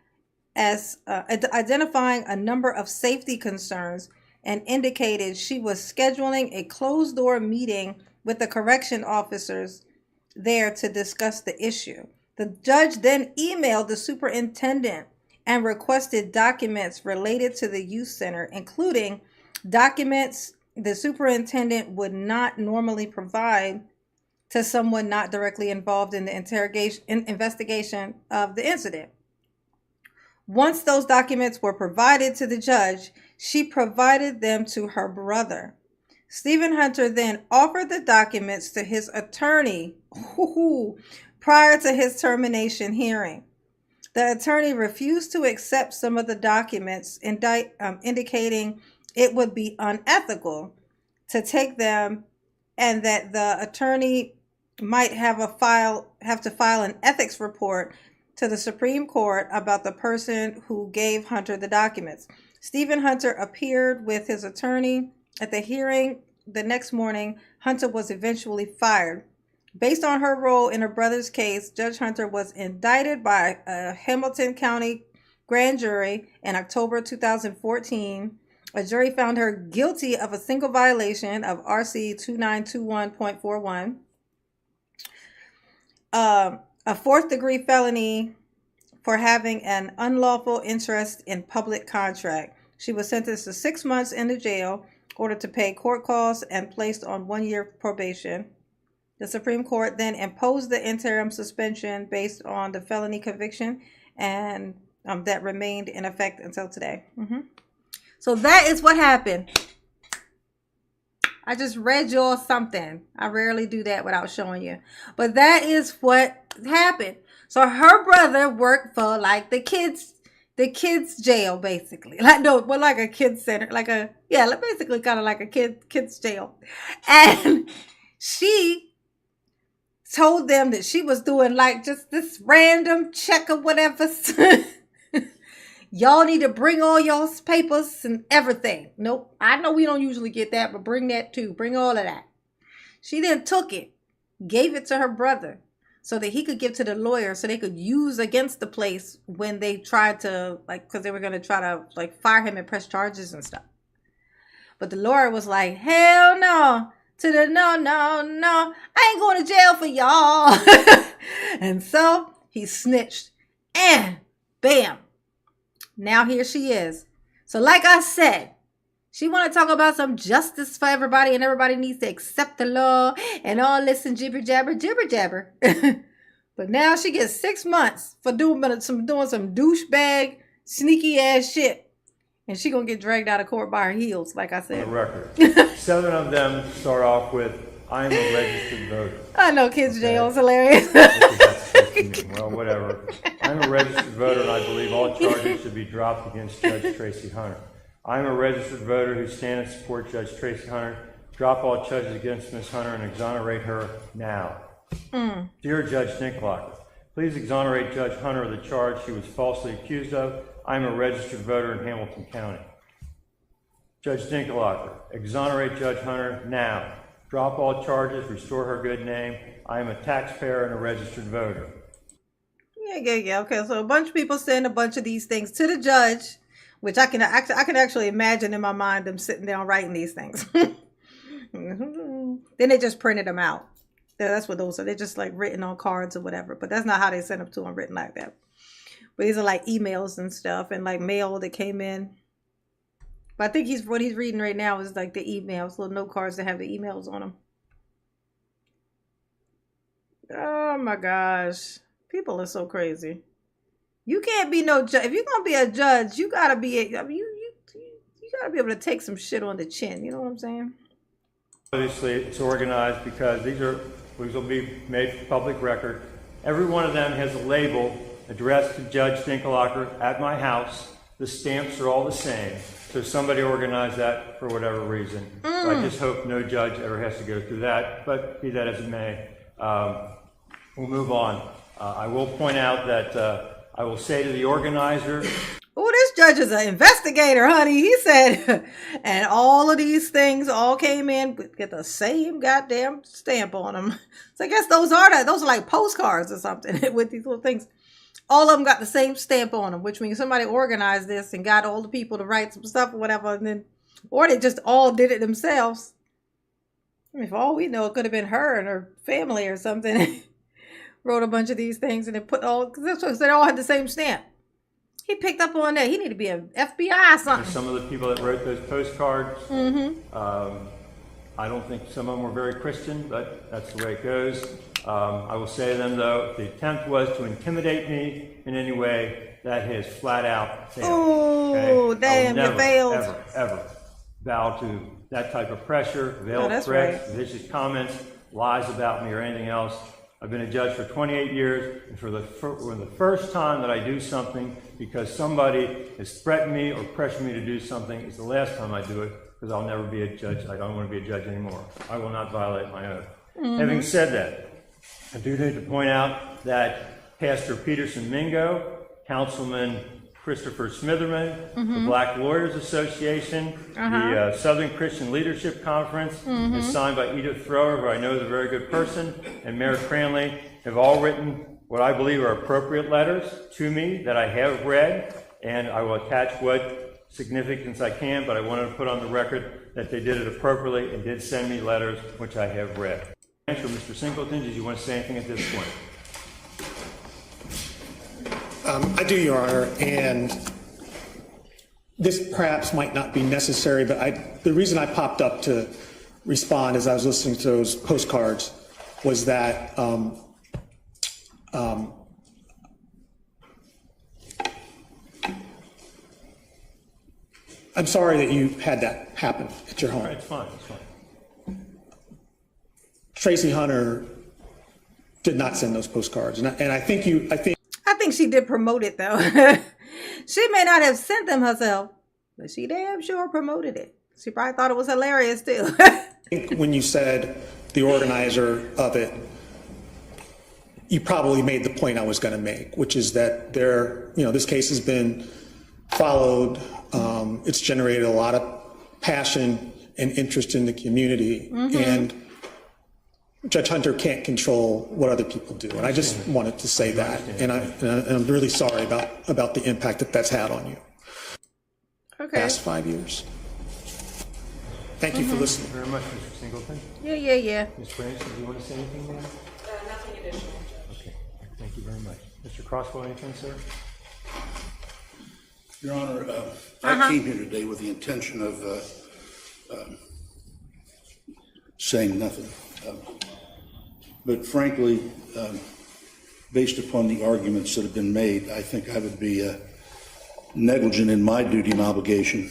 a number of safety concerns and indicated she was scheduling a closed-door meeting with the correction officers there to discuss the issue. The judge then emailed the superintendent and requested documents related to the youth center, including documents the superintendent would not normally provide to someone not directly involved in the investigation of the incident. Once those documents were provided to the judge, she provided them to her brother. Stephen Hunter then offered the documents to his attorney prior to his termination hearing. The attorney refused to accept some of the documents, indicating it would be unethical to take them, and that the attorney might have to file an ethics report to the Supreme Court about the person who gave Hunter the documents. Stephen Hunter appeared with his attorney at the hearing. The next morning, Hunter was eventually fired. Based on her role in her brother's case, Judge Hunter was indicted by a Hamilton County grand jury in October 2014. A jury found her guilty of a single violation of RC 2921.41, a fourth-degree felony for having an unlawful interest in public contract. She was sentenced to 6 months in the jail, ordered to pay court costs, and placed on 1 year probation. The Supreme Court then imposed the interim suspension based on the felony conviction, and that remained in effect until today. So that is what happened. I just read y'all something. I rarely do that without showing you. But that is what happened. So her brother worked for like the kids jail, basically. Like a kids center, basically kind of like a kids jail. And she told them that she was doing like just this random check or whatever. Y'all need to bring all y'all's papers and everything. Nope. I know we don't usually get that, but bring that too. Bring all of that. She then took it, gave it to her brother so that he could give to the lawyer so they could use against the place when they tried to, because they were going to try to, fire him and press charges and stuff. But the lawyer was like, hell no. No. I ain't going to jail for y'all. And so he snitched. And bam. Now here she is. So like I said, she want to talk about some justice for everybody and everybody needs to accept the law and all this and jibber jabber. But now she gets 6 months for doing some douchebag, sneaky ass shit. And she going to get dragged out of court by her heels, like I said. The record. 7 of them start off with, I'm a registered voter. I know Kids Jail is hilarious. Well, whatever. I'm a registered voter, and I believe all charges should be dropped against Judge Tracy Hunter. I'm a registered voter who stands and support Judge Tracy Hunter. Drop all charges against Ms. Hunter and exonerate her now. Dear Judge Nicklocker, please exonerate Judge Hunter of the charge she was falsely accused of. I'm a registered voter in Hamilton County. Judge Nicklocker, exonerate Judge Hunter now. Drop all charges, restore her good name. I am a taxpayer and a registered voter. Yeah. Okay, so a bunch of people saying a bunch of these things to the judge, which I can actually imagine in my mind them sitting down writing these things. Then they just printed them out. That's what those are. They're just like written on cards or whatever. But that's not how they sent them to them, written like that. But these are like emails and stuff and like mail that came in. But I think what he's reading right now is like the emails, little note cards that have the emails on them. Oh my gosh. People are so crazy. You can't be no judge. If you're gonna be a judge, you gotta be you gotta be able to take some shit on the chin. You know what I'm saying? Obviously, it's organized because these will be made for public record. Every one of them has a label addressed to Judge Dinkelhocker at my house. The stamps are all the same. So somebody organized that for whatever reason. So I just hope no judge ever has to go through that. But be that as it may, we'll move on. I will point out that I will say to the organizer. Oh, this judge is an investigator, honey. He said, and all of these things all came in with the same goddamn stamp on them. So I guess those are like postcards or something with these little things. All of them got the same stamp on them, which means somebody organized this and got all the people to write some stuff or whatever, and then, or they just all did it themselves. I mean, for all we know, it could have been her and her family or something. Wrote a bunch of these things and they put all, because they all had the same stamp. He picked up on that. He need to be an FBI or something. Some of the people that wrote those postcards, I don't think some of them were very Christian, but that's the way it goes. I will say to them, though, if the attempt was to intimidate me in any way, that has flat out failed. Oh, damn, it failed. Ever bow to that type of pressure, veiled threats, vicious comments, lies about me, or anything else. I've been a judge for 28 years, and for the first time that I do something because somebody has threatened me or pressured me to do something, is the last time I do it, because I'll never be a judge. I don't want to be a judge anymore. I will not violate my oath. Having said that, I do need to point out that Pastor Peterson Mingo, Councilman Christopher Smitherman, the Black Lawyers Association, the Southern Christian Leadership Conference, is signed by Edith Thrower, who I know is a very good person, and Mayor Cranley, have all written what I believe are appropriate letters to me that I have read, and I will attach what significance I can, but I wanted to put on the record that they did it appropriately and did send me letters which I have read. Mr. Singleton, did you want to say anything at this point? I do, Your Honor, and this perhaps might not be necessary, but the reason I popped up to respond as I was listening to those postcards was that I'm sorry that you had that happen at your home. It's fine. Tracy Hunter did not send those postcards, and I think she did promote it though. She may not have sent them herself, but she damn sure promoted it. She probably thought it was hilarious too. I think when you said the organizer of it, you probably made the point I was going to make, which is that this case has been followed. It's generated a lot of passion and interest in the community, and Judge Hunter can't control what other people do, and I just wanted to say that, and I'm really sorry about the impact that's had on you. Okay. Past 5 years. Thank you for listening. Thank you very much, Mr. Singleton. Yeah. Ms. Branson, do you want to say anything, ma'am? Nothing additional. Okay. Thank you very much. Mr. Crosswell, anything, sir? Your Honor, I came here today with the intention of saying nothing. But frankly, based upon the arguments that have been made, I think I would be negligent in my duty and obligation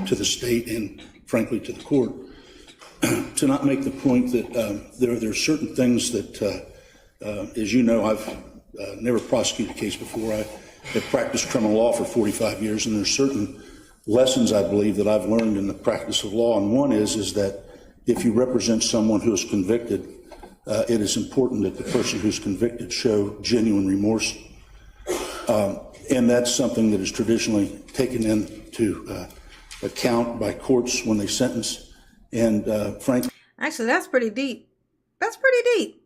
to the state and frankly to the court to not make the point that there are certain things that, as you know, I've never prosecuted a case before. I have practiced criminal law for 45 years, and there's certain lessons I believe that I've learned in the practice of law. And one is that if you represent someone who is convicted, it is important that the person who's convicted show genuine remorse. And that's something that is traditionally taken into account by courts when they sentence. And frankly, actually, that's pretty deep. That's pretty deep.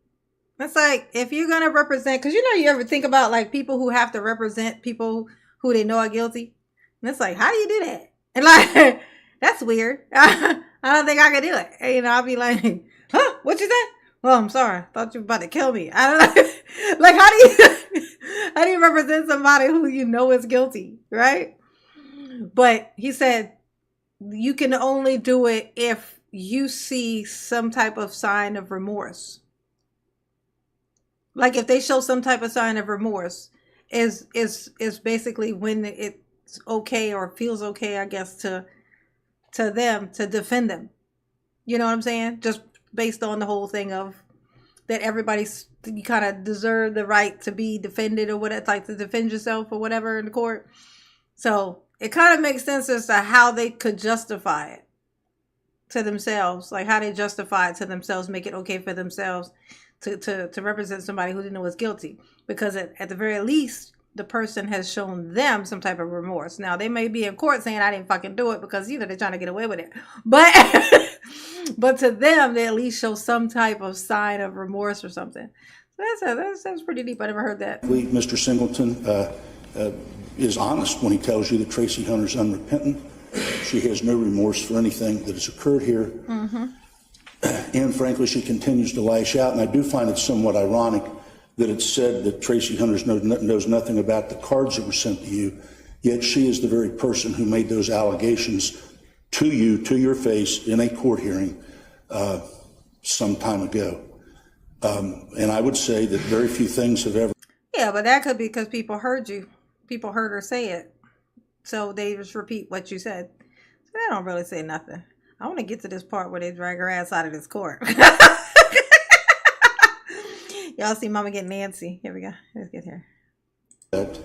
It's like, if you're going to represent, because you ever think about like people who have to represent people who they know are guilty. And it's like, how do you do that? And like, that's weird. I don't think I could do it. I'll be like, huh, what you say? Well, I'm sorry. I thought you were about to kill me. I don't know. Like, how do you represent somebody who you know is guilty, right? But he said you can only do it if you see some type of sign of remorse. Like if they show some type of sign of remorse is basically when it's okay or feels okay, I guess, to them to defend them. You know what I'm saying? Just based on the whole thing of that you kind of deserve the right to be defended or whatever, like to defend yourself or whatever in the court. So it kind of makes sense as to how they could justify it to themselves, like how they justify it to themselves, make it okay for themselves to represent somebody who didn't know was guilty, because at the very least the person has shown them some type of remorse. Now they may be in court saying I didn't fucking do it because they're trying to get away with it, but to them they at least show some type of sign of remorse or something. So that's pretty deep. I never heard that. Mr. Singleton is honest when he tells you that Tracy Hunter's unrepentant. She has no remorse for anything that has occurred here. Mm-hmm. And frankly, she continues to lash out. And I do find it somewhat ironic that it's said that Tracy Hunter knows nothing about the cards that were sent to you, yet she is the very person who made those allegations to you, to your face, in a court hearing some time ago. And I would say that very few things have ever... Yeah, but that could be because people heard you. People heard her say it. So they just repeat what you said. So they don't really say nothing. I want to get to this part where they drag her ass out of this court. Y'all see Mama getting antsy. Here we go. Let's get here. Put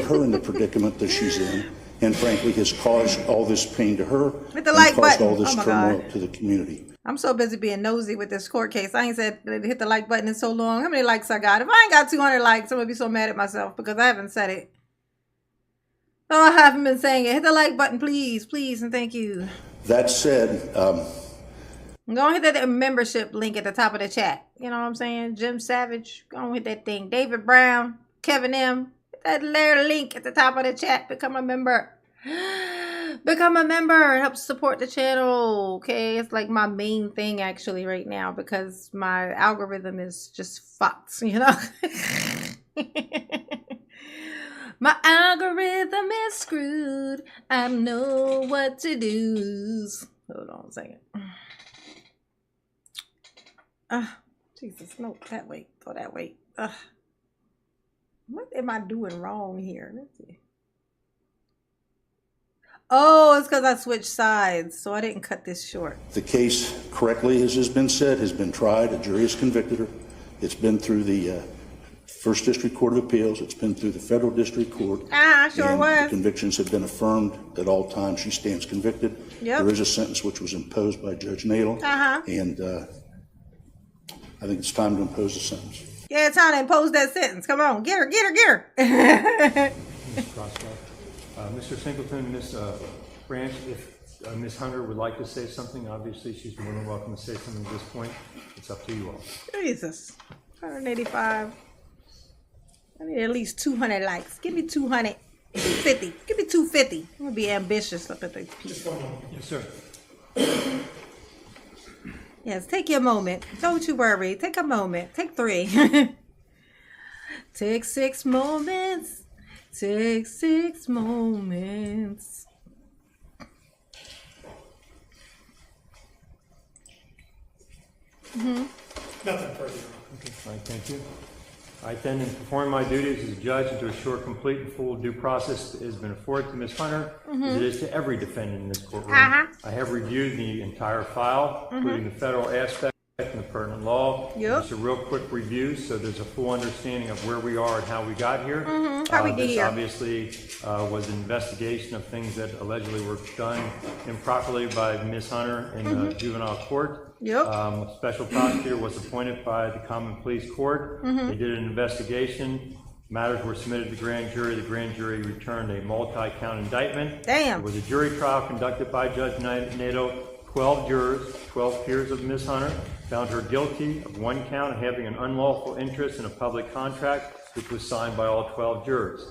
her in the predicament that she's in, and frankly has caused all this pain to her. Hit the like button. All this turmoil to the community. I'm so busy being nosy with this court case. I ain't said hit the like button in so long. How many likes I got? If I ain't got 200 likes, I'm going to be so mad at myself because I haven't said it. No, I haven't been saying it. Hit the like button, please. Please, and thank you. That said... Go hit that membership link at the top of the chat. You know what I'm saying? Jim Savage. Go hit that thing. David Brown. Kevin M. Hit that little link at the top of the chat. Become a member. Become a member. Help support the channel. Okay? It's like my main thing actually right now because my algorithm is just fucked. You know? My algorithm is screwed. I know what to do. Hold on a second. Jesus, no, that way. Go that way. What am I doing wrong here? Let's see. Oh, it's because I switched sides, so I didn't cut this short. The case, correctly as has been said, has been tried. A jury has convicted her. It's been through the First District Court of Appeals. It's been through the Federal District Court. Sure was. The convictions have been affirmed at all times. She stands convicted. Yep. There is a sentence which was imposed by Judge Nadel. And I think it's time to impose a sentence. Yeah, it's time to impose that sentence. Come on, get her. Mr. Singleton, Ms. Branch, if Ms. Hunter would like to say something, obviously she's more than welcome to say something at this point. It's up to you all. Jesus. 185. I need at least 200 likes. Give me 200. 250. Give me 250. I'm going to be ambitious up at the piece. Yes, sir. Yes, take your moment. Don't you worry. Take a moment. Take 3. Take 6 moments. Take 6 moments. Nothing further. Okay, all right, thank you. I intend in performing my duties as a judge and to assure complete and full due process has been afforded to Ms. Hunter, as it is to every defendant in this courtroom. I have reviewed the entire file, including the federal aspect and the pertinent law. Just a real quick review, so there's a full understanding of where we are and how we got here. This obviously was an investigation of things that allegedly were done improperly by Ms. Hunter in juvenile court. Special prosecutor was appointed by the Common Pleas Court. They did an investigation. Matters were submitted to the grand jury. The grand jury returned a multi-count indictment. There was a jury trial conducted by Judge Nato. 12 jurors, 12 peers of Ms. Hunter, found her guilty of one count of having an unlawful interest in a public contract, which was signed by all 12 jurors.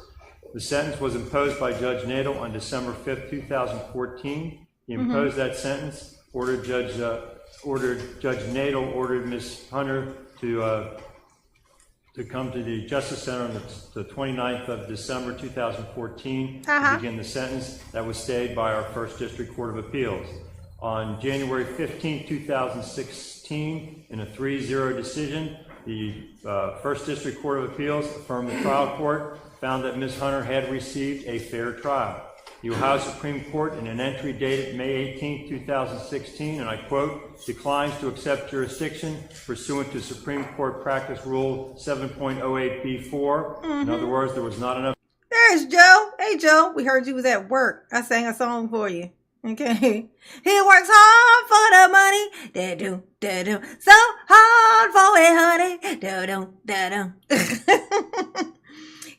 The sentence was imposed by Judge Nato on December 5th, 2014. He imposed that sentence, Judge Nato ordered Ms. Hunter to come to the Justice Center on the 29th of December 2014 to begin the sentence. That was stayed by our First District Court of Appeals. On January 15, 2016, in a 3-0 decision, the First District Court of Appeals affirmed the trial court found that Ms. Hunter had received a fair trial. The Ohio Supreme Court, in an entry dated May 18, 2016, and I quote, declines to accept jurisdiction pursuant to Supreme Court Practice Rule 7.08b4. In other words, there was not enough. There's Joe. Hey, Joe. We heard you was at work. I sang a song for you. Okay. He works hard for the money. Da-do. So hard for it, honey. Da-do.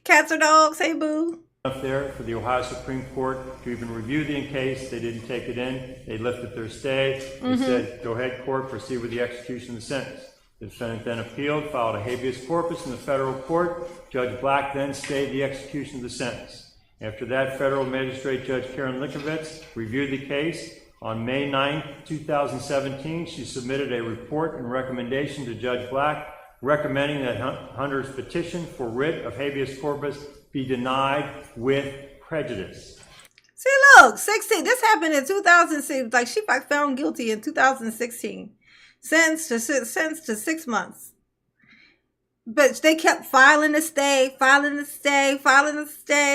Cats or dogs? Hey, boo. Up there for the Ohio Supreme Court to even review the case. They didn't take it in. They lifted their stay. They said, go ahead, court, proceed with the execution of the sentence. The defendant then appealed, filed a habeas corpus in the federal court. Judge Black then stayed the execution of the sentence. After that, Federal Magistrate Judge Karen Likovitz reviewed the case. On May 9, 2017, she submitted a report and recommendation to Judge Black recommending that Hunter's petition for writ of habeas corpus be denied with prejudice. See, look, 16. This happened in 2006. Like, she got found guilty in 2016. Sentenced to 6 months. But they kept filing the stay,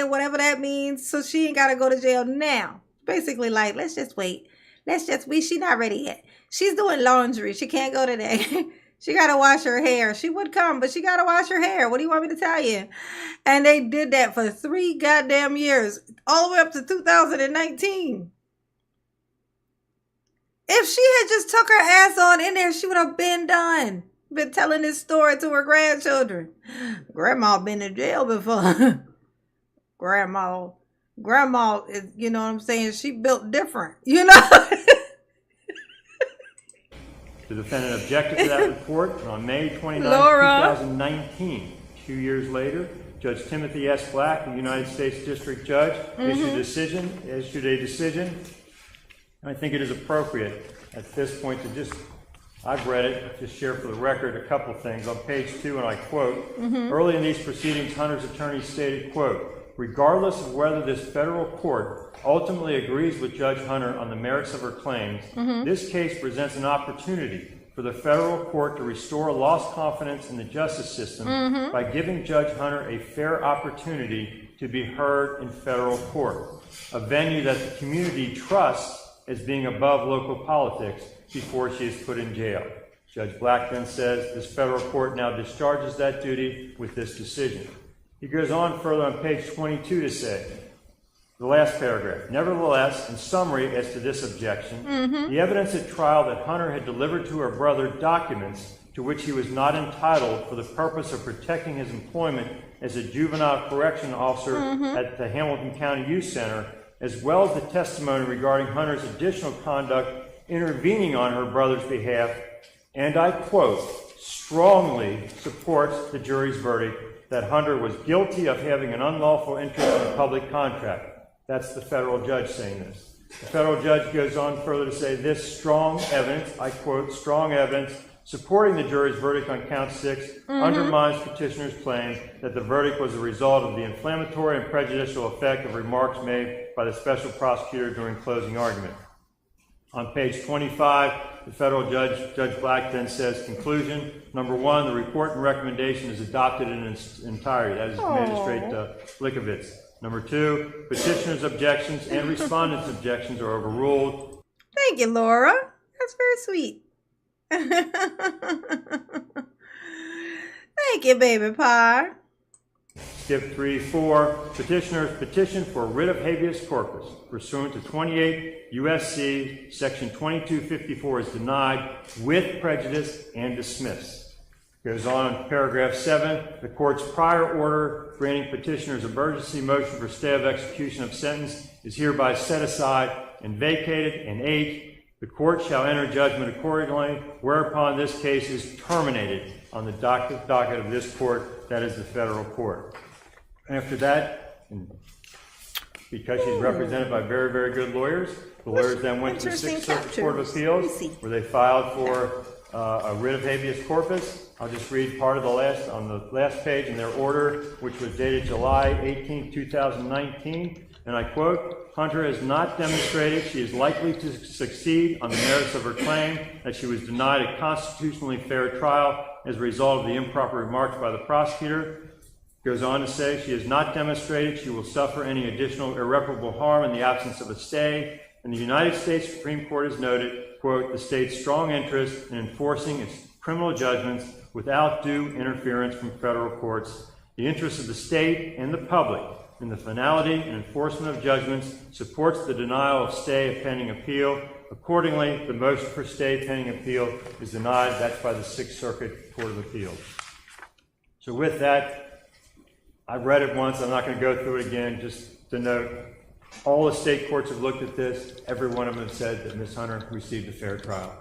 whatever that means. So she ain't got to go to jail now. Basically, like, let's just wait. She's not ready yet. She's doing laundry. She can't go today. She got to wash her hair. She would come, but she got to wash her hair. What do you want me to tell you? And they did that for 3 goddamn years, all the way up to 2019. If she had just took her ass on in there, she would have been done. Been telling this story to her grandchildren. Grandma been in jail before. Grandma is, you know what I'm saying? She built different, you know? The defendant objected to that report, and on May 29, 2019, 2 years later, Judge Timothy S. Black, the United States District Judge, issued a decision. I think it is appropriate at this point to just, I've read it, just share for the record a couple of things. On page 2, and I quote, early in these proceedings, Hunter's attorney stated, quote, regardless of whether this federal court ultimately agrees with Judge Hunter on the merits of her claims, this case presents an opportunity for the federal court to restore lost confidence in the justice system by giving Judge Hunter a fair opportunity to be heard in federal court, a venue that the community trusts as being above local politics before she is put in jail. Judge Black then says this federal court now discharges that duty with this decision. He goes on further on page 22 to say, the last paragraph, nevertheless, in summary as to this objection, the evidence at trial that Hunter had delivered to her brother documents to which he was not entitled for the purpose of protecting his employment as a juvenile correction officer at the Hamilton County Youth Center, as well as the testimony regarding Hunter's additional conduct intervening on her brother's behalf, and I quote, strongly supports the jury's verdict that Hunter was guilty of having an unlawful interest in a public contract. That's the federal judge saying this. The federal judge goes on further to say this strong evidence, I quote, strong evidence supporting the jury's verdict on count 6 undermines petitioner's claim that the verdict was a result of the inflammatory and prejudicial effect of remarks made by the special prosecutor during closing argument. On page 25, The federal judge, Judge Black, then says, conclusion, number one, the report and recommendation is adopted in its entirety. That is Magistrate Likovitz. Number two, petitioner's objections and respondent's objections are overruled. Thank you, Laura. That's very sweet. Thank you, baby pie. Skip 3-4. Petitioner's petition for writ of habeas corpus pursuant to 28 U.S.C. Section 2254 is denied with prejudice and dismissed. Goes on in paragraph 7. The court's prior order granting petitioner's emergency motion for stay of execution of sentence is hereby set aside and vacated. And 8. The court shall enter judgment accordingly, whereupon this case is terminated on the docket of this court, that is the federal court. After that, because she's represented by very, very good lawyers, the lawyers then went to the Sixth Circuit Court of Appeals, where they filed for a writ of habeas corpus. I'll just read part of on the last page in their order, which was dated July 18, 2019, and I quote, Hunter has not demonstrated she is likely to succeed on the merits of her claim that she was denied a constitutionally fair trial as a result of the improper remarks by the prosecutor. Goes on to say she has not demonstrated she will suffer any additional irreparable harm in the absence of a stay. And the United States Supreme Court has noted, quote, the state's strong interest in enforcing its criminal judgments without due interference from federal courts. The interest of the state and the public in the finality and enforcement of judgments supports the denial of stay pending appeal. Accordingly, the motion for stay pending appeal is denied. That's by the Sixth Circuit Court of Appeals. So with that, I've read it once. I'm not going to go through it again. Just to note, all the state courts have looked at this. Every one of them said that Ms. Hunter received a fair trial.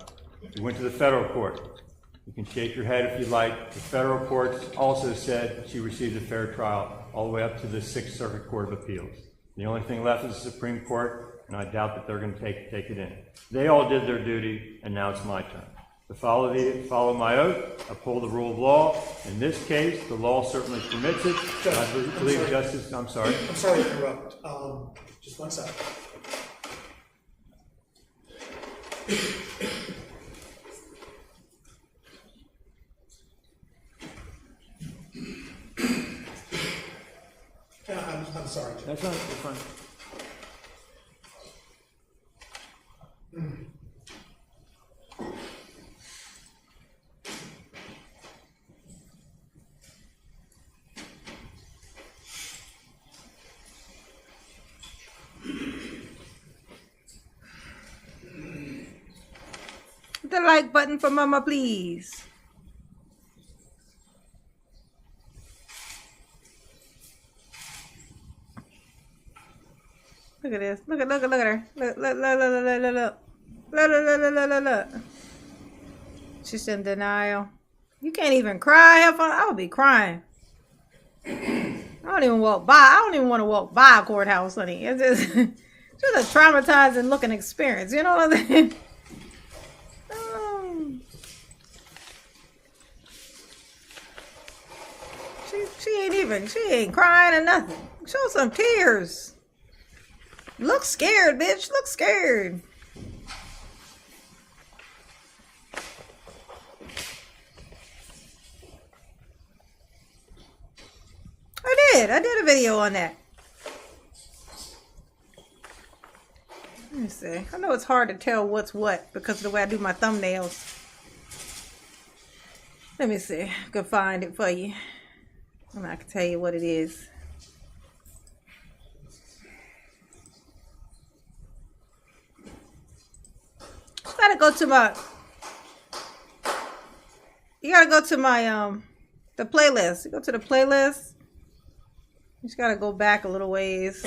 We went to the federal court. You can shake your head if you like. The federal courts also said she received a fair trial, all the way up to the Sixth Circuit Court of Appeals. The only thing left is the Supreme Court, and I doubt that they're going to take it in. They all did their duty, and now it's my turn. To follow my oath, uphold the rule of law. In this case, the law certainly permits it. I believe justice. I'm sorry. I'm sorry to interrupt. Just 1 second. I'm sorry. That's not fine. The like button for Mama, please. Look at this. Look at her. Look. She's in denial. You can't even cry. I would be crying. I don't even walk by. I don't even want to walk by a courthouse, honey. It's just a traumatizing looking experience. You know what I mean? She ain't crying or nothing. Show some tears. Look scared, bitch. Look scared. I did a video on that. Let me see. I know it's hard to tell what's what because of the way I do my thumbnails. Let me see. I can find it for you. And I can tell you what it is. You gotta go to my the playlist. You go to the playlist. You just gotta go back a little ways.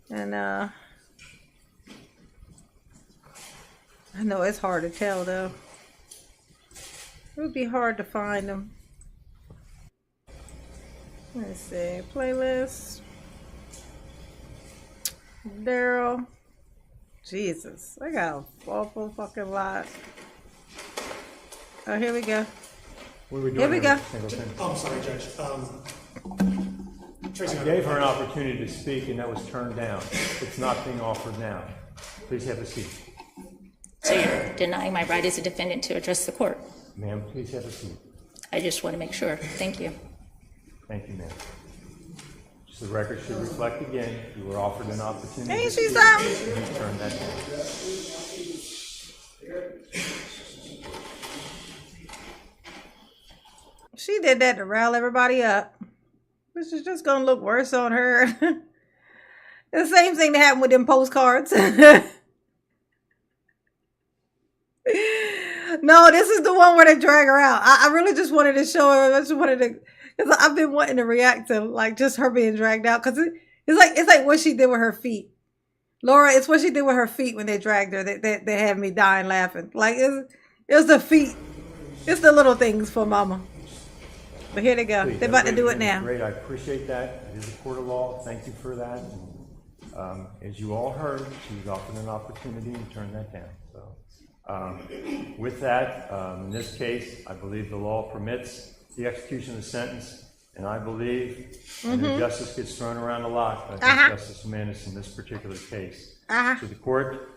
And I know it's hard to tell though. It would be hard to find them. Let's see, playlist. Daryl. Jesus, I got an awful fucking lot. Oh, here we go. What are we doing? Here we go. I'm sorry, Judge. I gave her an opportunity to speak, and that was turned down. It's not being offered now. Please have a seat. So you're denying my right as a defendant to address the court. Ma'am, please have a seat. I just want to make sure. Thank you. Thank you, ma'am. Just the record should reflect again, you were offered an opportunity. Ain't to she speak. something? Please turn that down. She did that to rile everybody up. This is just gonna look worse on her. The same thing that happened with them postcards. No, this is the one where they drag her out. I really just wanted to show her. I just wanted to, because I've been wanting to react to like just her being dragged out. Because it's like what she did with her feet. Laura, it's what she did with her feet when they dragged her. They had me dying laughing. Like it's the feet. It's the little things for mama. But here they go. Please, They're about to do it now. Great, I appreciate that. It is a court of law. Thank you for that. And, as you all heard, she was offered an opportunity and turned that down. So, with that, in this case, I believe the law permits the execution of the sentence, and I believe justice gets thrown around a lot. But I think Justice Manis in this particular case. So the court,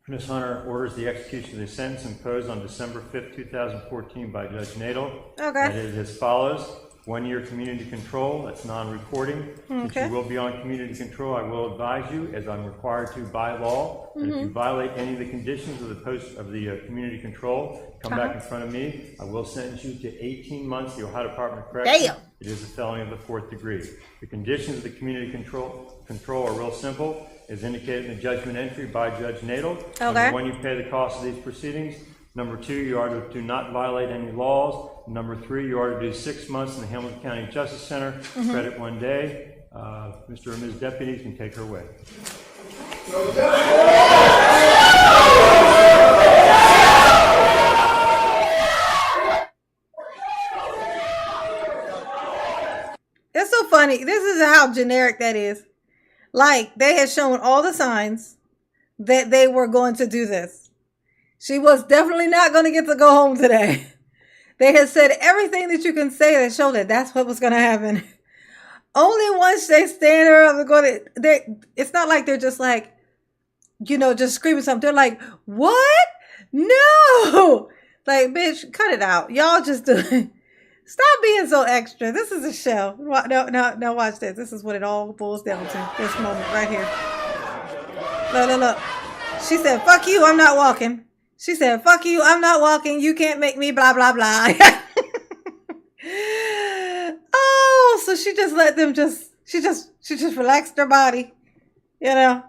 Ms. Hunter, orders the execution of the sentence imposed on December 5th, 2014 by Judge Nadel. Okay. That is as follows. 1 year community control, that's non-reporting. Since you will be on community control, I will advise you, as I'm required to by law, that if you violate any of the conditions of the community control, come back in front of me. I will sentence you to 18 months, the Ohio Department of Corrections. Damn. It is a felony of the 4th degree. The conditions of the community control are real simple, as indicated in the judgment entry by Judge Nadel. Okay. Number 1, you pay the cost of these proceedings. Number 2, you are to do not violate any laws. Number 3, you are to do 6 months in the Hamilton County Justice Center. Credit 1 day. Mr. or Ms. Deputies can take her away. It's so funny. This is how generic that is. Like, they had shown all the signs that they were going to do this. She was definitely not going to get to go home today. They had said everything that you can say that showed that that's what was going to happen. Only once they stand her up and go to, it's not like they're just like, you know, just screaming something. They're like, what? No! Like, bitch, cut it out. Y'all just do it. Stop being so extra. This is a show. No, watch this. This is what it all boils down to. This moment right here. Look. She said, fuck you, I'm not walking. She said, fuck you, I'm not walking. You can't make me blah, blah, blah. Oh, so she just let them she just relaxed her body, you know,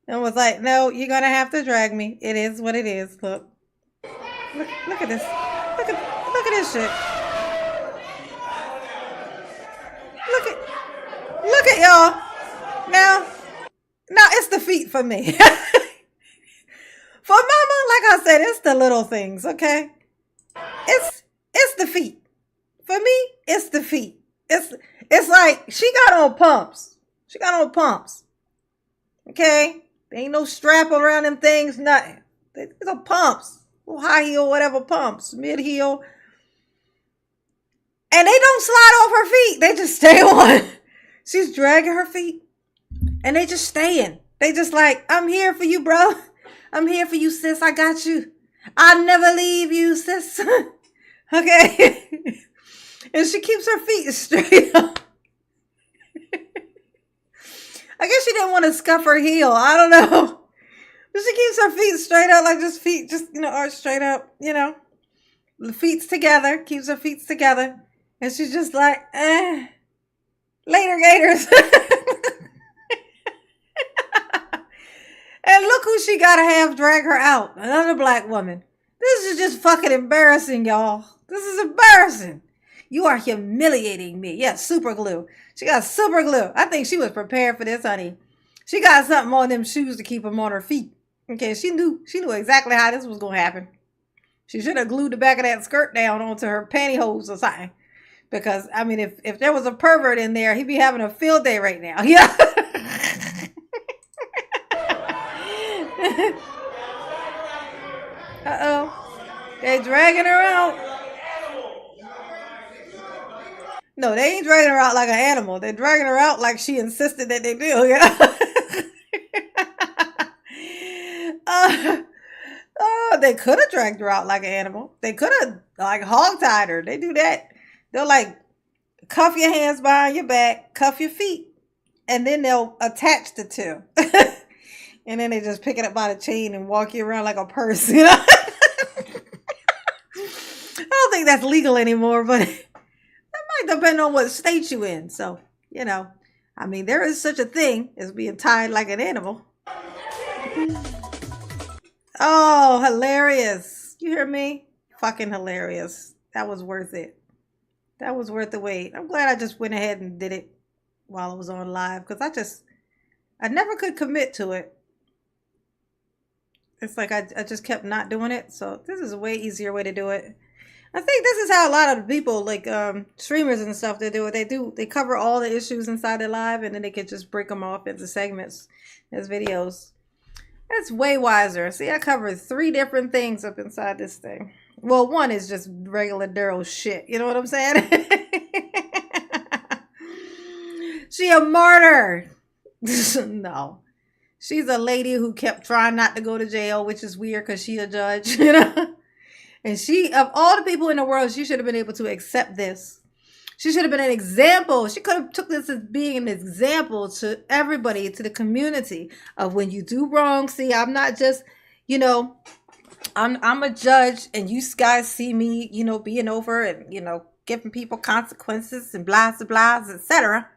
and was like, no, you're going to have to drag me. It is what it is. Look at this. Look at this shit. Look at y'all. Now it's the feet for me. For mama, like I said, it's the little things, okay? It's the feet. For me, it's the feet. It's like she got on pumps. Okay? There ain't no strap around them things, nothing. It's a pumps. Little high heel, whatever pumps, mid heel. And they don't slide off her feet. They just stay on. She's dragging her feet. And they just staying. They just like, I'm here for you, bro. I'm here for you, sis. I got you. I'll never leave you, sis. Okay? And she keeps her feet straight up. I guess she didn't want to scuff her heel. I don't know. But she keeps her feet straight up, like just feet, just, you know, arch straight up, you know. The feet's together. Keeps her feet together. And she's just like, later, gators. And look who she got to have drag her out. Another black woman. This is just fucking embarrassing, y'all. This is embarrassing. You are humiliating me. Yeah, super glue. She got super glue. I think she was prepared for this, honey. She got something on them shoes to keep them on her feet. Okay, she knew exactly how this was going to happen. She should have glued the back of that skirt down onto her pantyhose or something. Because, I mean, if there was a pervert in there, he'd be having a field day right now. Yeah. Uh-oh. They dragging her out. No, they ain't dragging her out like an animal. They're dragging her out like she insisted that they do. Yeah. they could have dragged her out like an animal. They could have like hog-tied her. They do that. They'll like cuff your hands behind your back, cuff your feet, and then they'll attach the two. And then they just pick it up by the chain and walk you around like a purse, you know? I don't think that's legal anymore, but that might depend on what state you in. So, you know, I mean, there is such a thing as being tied like an animal. Oh, hilarious. You hear me? Fucking hilarious. That was worth it. That was worth the wait. I'm glad I just went ahead and did it while I was on live, because I never could commit to it. It's like I just kept not doing it. So this is a way easier way to do it. I think this is how a lot of the people, like streamers and stuff, they do it. They cover all the issues inside their live, and then they can just break them off into segments as videos. That's way wiser. See, I covered 3 different things up inside this thing. Well, one is just regular Daryl shit. You know what I'm saying? She a martyr. No. She's a lady who kept trying not to go to jail, which is weird because she a judge, you know? And she, of all the people in the world, she should have been able to accept this. She should have been an example. She could have took this as being an example to everybody, to the community, of when you do wrong. See, I'm not just, you know, I'm a judge, and you guys see me, you know, being over and, you know, giving people consequences and blah, blah, blah, etc.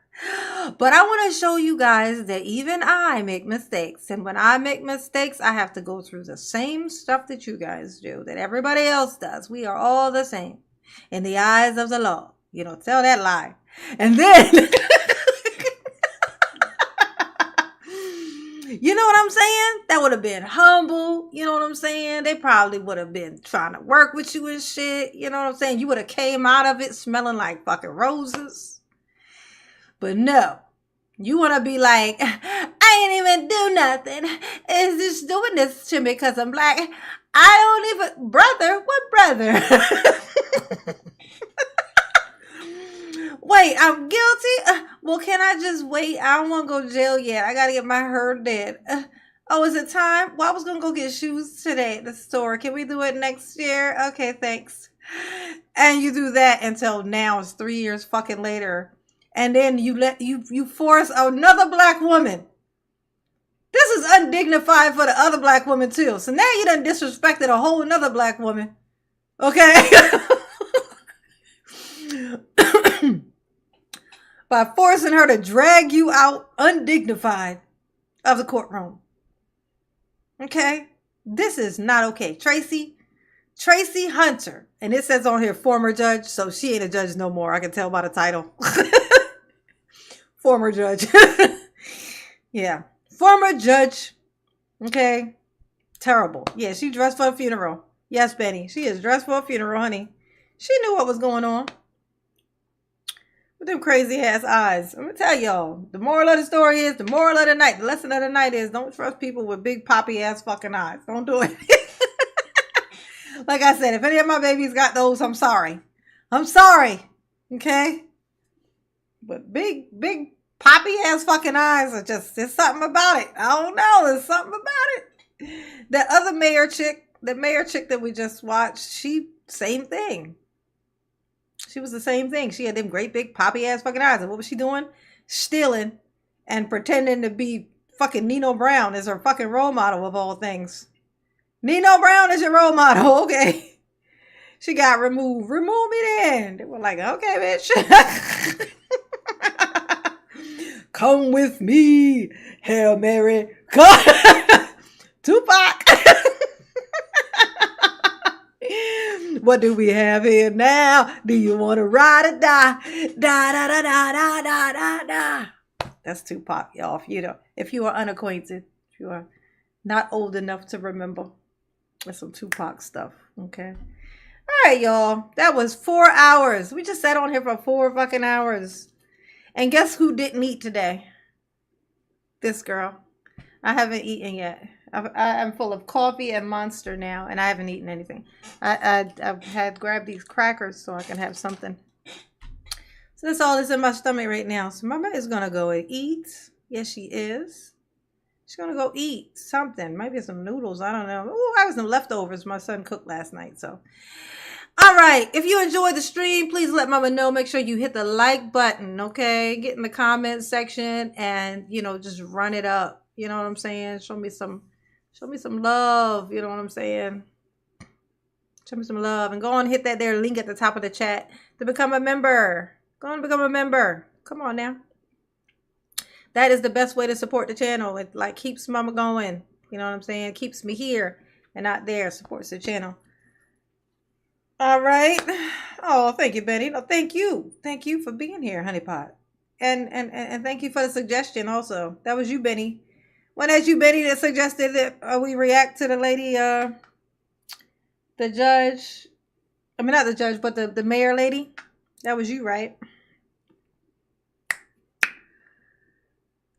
But I want to show you guys that even I make mistakes. And when I make mistakes, I have to go through the same stuff that you guys do, that everybody else does. We are all the same in the eyes of the law. You know, tell that lie. And then, you know what I'm saying? That would have been humble. You know what I'm saying? They probably would have been trying to work with you and shit. You know what I'm saying? You would have came out of it smelling like fucking roses. But no, you want to be like, I ain't even do nothing. Is this doing this to me because I'm black? I don't even, brother, what brother? Wait, I'm guilty? Well, can I just wait? I don't want to go to jail yet. I got to get my hair did. Oh, is it time? Well, I was going to go get shoes today at the store. Can we do it next year? Okay, thanks. And you do that until now. It's 3 years fucking later. And then you force another black woman. This is undignified for the other black woman too. So now you done disrespected a whole another black woman. Okay? By forcing her to drag you out undignified of the courtroom. Okay? This is not okay. Tracy Hunter. And it says on here, former judge. So she ain't a judge no more. I can tell by the title. Former judge. Yeah. Former judge. Okay. Terrible. Yeah, she dressed for a funeral. Yes, Benny. She is dressed for a funeral, honey. She knew what was going on. With them crazy ass eyes. I'm going to tell y'all. The moral of the story is, the moral of the night, the lesson of the night is, don't trust people with big poppy ass fucking eyes. Don't do it. Like I said, if any of my babies got those, I'm sorry. I'm sorry. Okay? But big poppy ass fucking eyes are just, there's something about it. I don't know. There's something about it. That other mayor chick that we just watched, she, same thing. She was the same thing. She had them great big poppy ass fucking eyes. And what was she doing? Stealing and pretending to be fucking Nino Brown as her fucking role model of all things. Nino Brown is your role model. Okay. She got removed. Remove me then. They were like, okay, bitch. Come with me, Hail Mary. Tupac. What do we have here now? Do you want to ride or die? Da da da da da da da da. That's Tupac, y'all. If you are unacquainted, if you are not old enough to remember, that's some Tupac stuff. Okay. All right, y'all. That was 4 hours. We just sat on here for 4 fucking hours. And guess who didn't eat today? This girl. I haven't eaten yet. I'm full of coffee and Monster now, and I haven't eaten anything. I've had grabbed these crackers so I can have something. So that's all that's in my stomach right now. So Mama is going to go and eat. Yes, she is. She's gonna go eat something. Maybe some noodles. I don't know. Oh, I have some leftovers my son cooked last night. So, all right. If you enjoyed the stream, please let mama know. Make sure you hit the like button, okay? Get in the comment section and, you know, just run it up. You know what I'm saying? Show me some love. You know what I'm saying? Show me some love. And go on and hit that there link at the top of the chat to become a member. Go on and become a member. Come on now. That is the best way to support the channel. It like keeps mama going. You know what I'm saying? Keeps me here and not there. Supports the channel. All right. Oh, thank you, Benny. No, thank you. Thank you for being here, Honey Pot. And thank you for the suggestion also. That was you, Benny. When that's you, Benny, that suggested that we react to the lady, the judge. I mean, not the judge, but the mayor lady. That was you, right?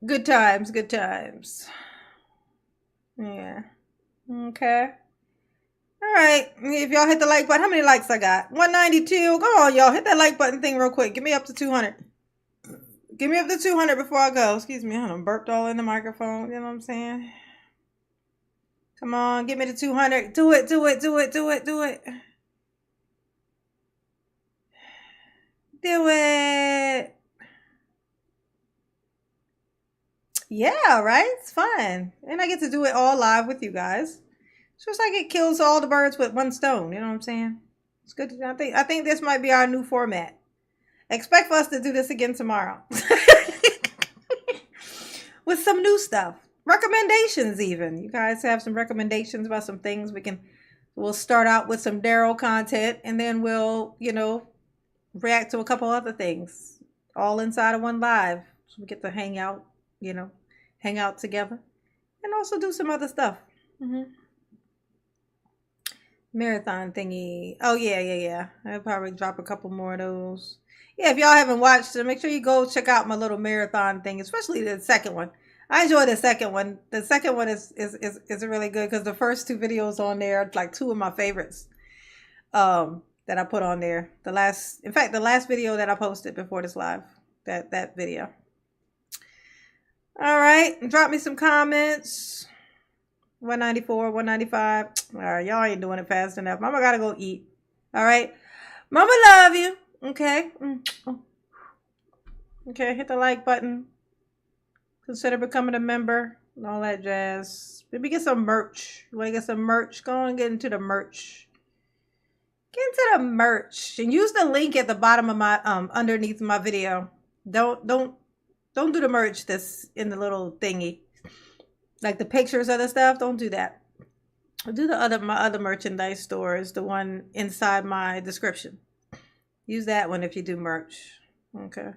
Good times, good times. Yeah. Okay. All right. If y'all hit the like button, how many likes I got? 192. Come on, y'all. Hit that like button thing real quick. Give me up to 200. Give me up to 200 before I go. Excuse me. I done burped all in the microphone. You know what I'm saying? Come on. Get me to 200. Do it. Do it. Do it. Do it. Do it. Do it. Yeah, right? It's fun. And I get to do it all live with you guys. So it's like it kills all the birds with one stone. You know what I'm saying? It's good. I think this might be our new format. Expect for us to do this again tomorrow. With some new stuff. Recommendations even. You guys have some recommendations about some things we'll start out with some Daryl content and then we'll, you know, react to a couple other things. All inside of one live. So we get to hang out, you know, hang out together. And also do some other stuff. Marathon thingy. Oh, yeah. I'll probably drop a couple more of those. Yeah, if y'all haven't watched it, make sure you go check out my little marathon thing, especially the second one. I enjoy the second one. The second one is really good because the first two videos on there are like two of my favorites that I put on there. The last video that I posted before this live, that video. All right, drop me some comments. 194, 195. All right, y'all ain't doing it fast enough. Mama gotta go eat. All right, Mama love you. Okay. Okay, hit the like button. Consider becoming a member and all that jazz. Maybe get some merch. You want to get some merch? Go on and get into the merch. Get into the merch and use the link at the bottom of my underneath my video. Don't do the merch that's in the little thingy. Like the pictures of the stuff, don't do that. Do my other merchandise stores, the one inside my description. Use that one if you do merch. Okay.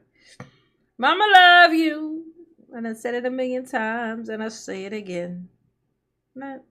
Mama love you. And I said it 1,000,000 times and I say it again. Not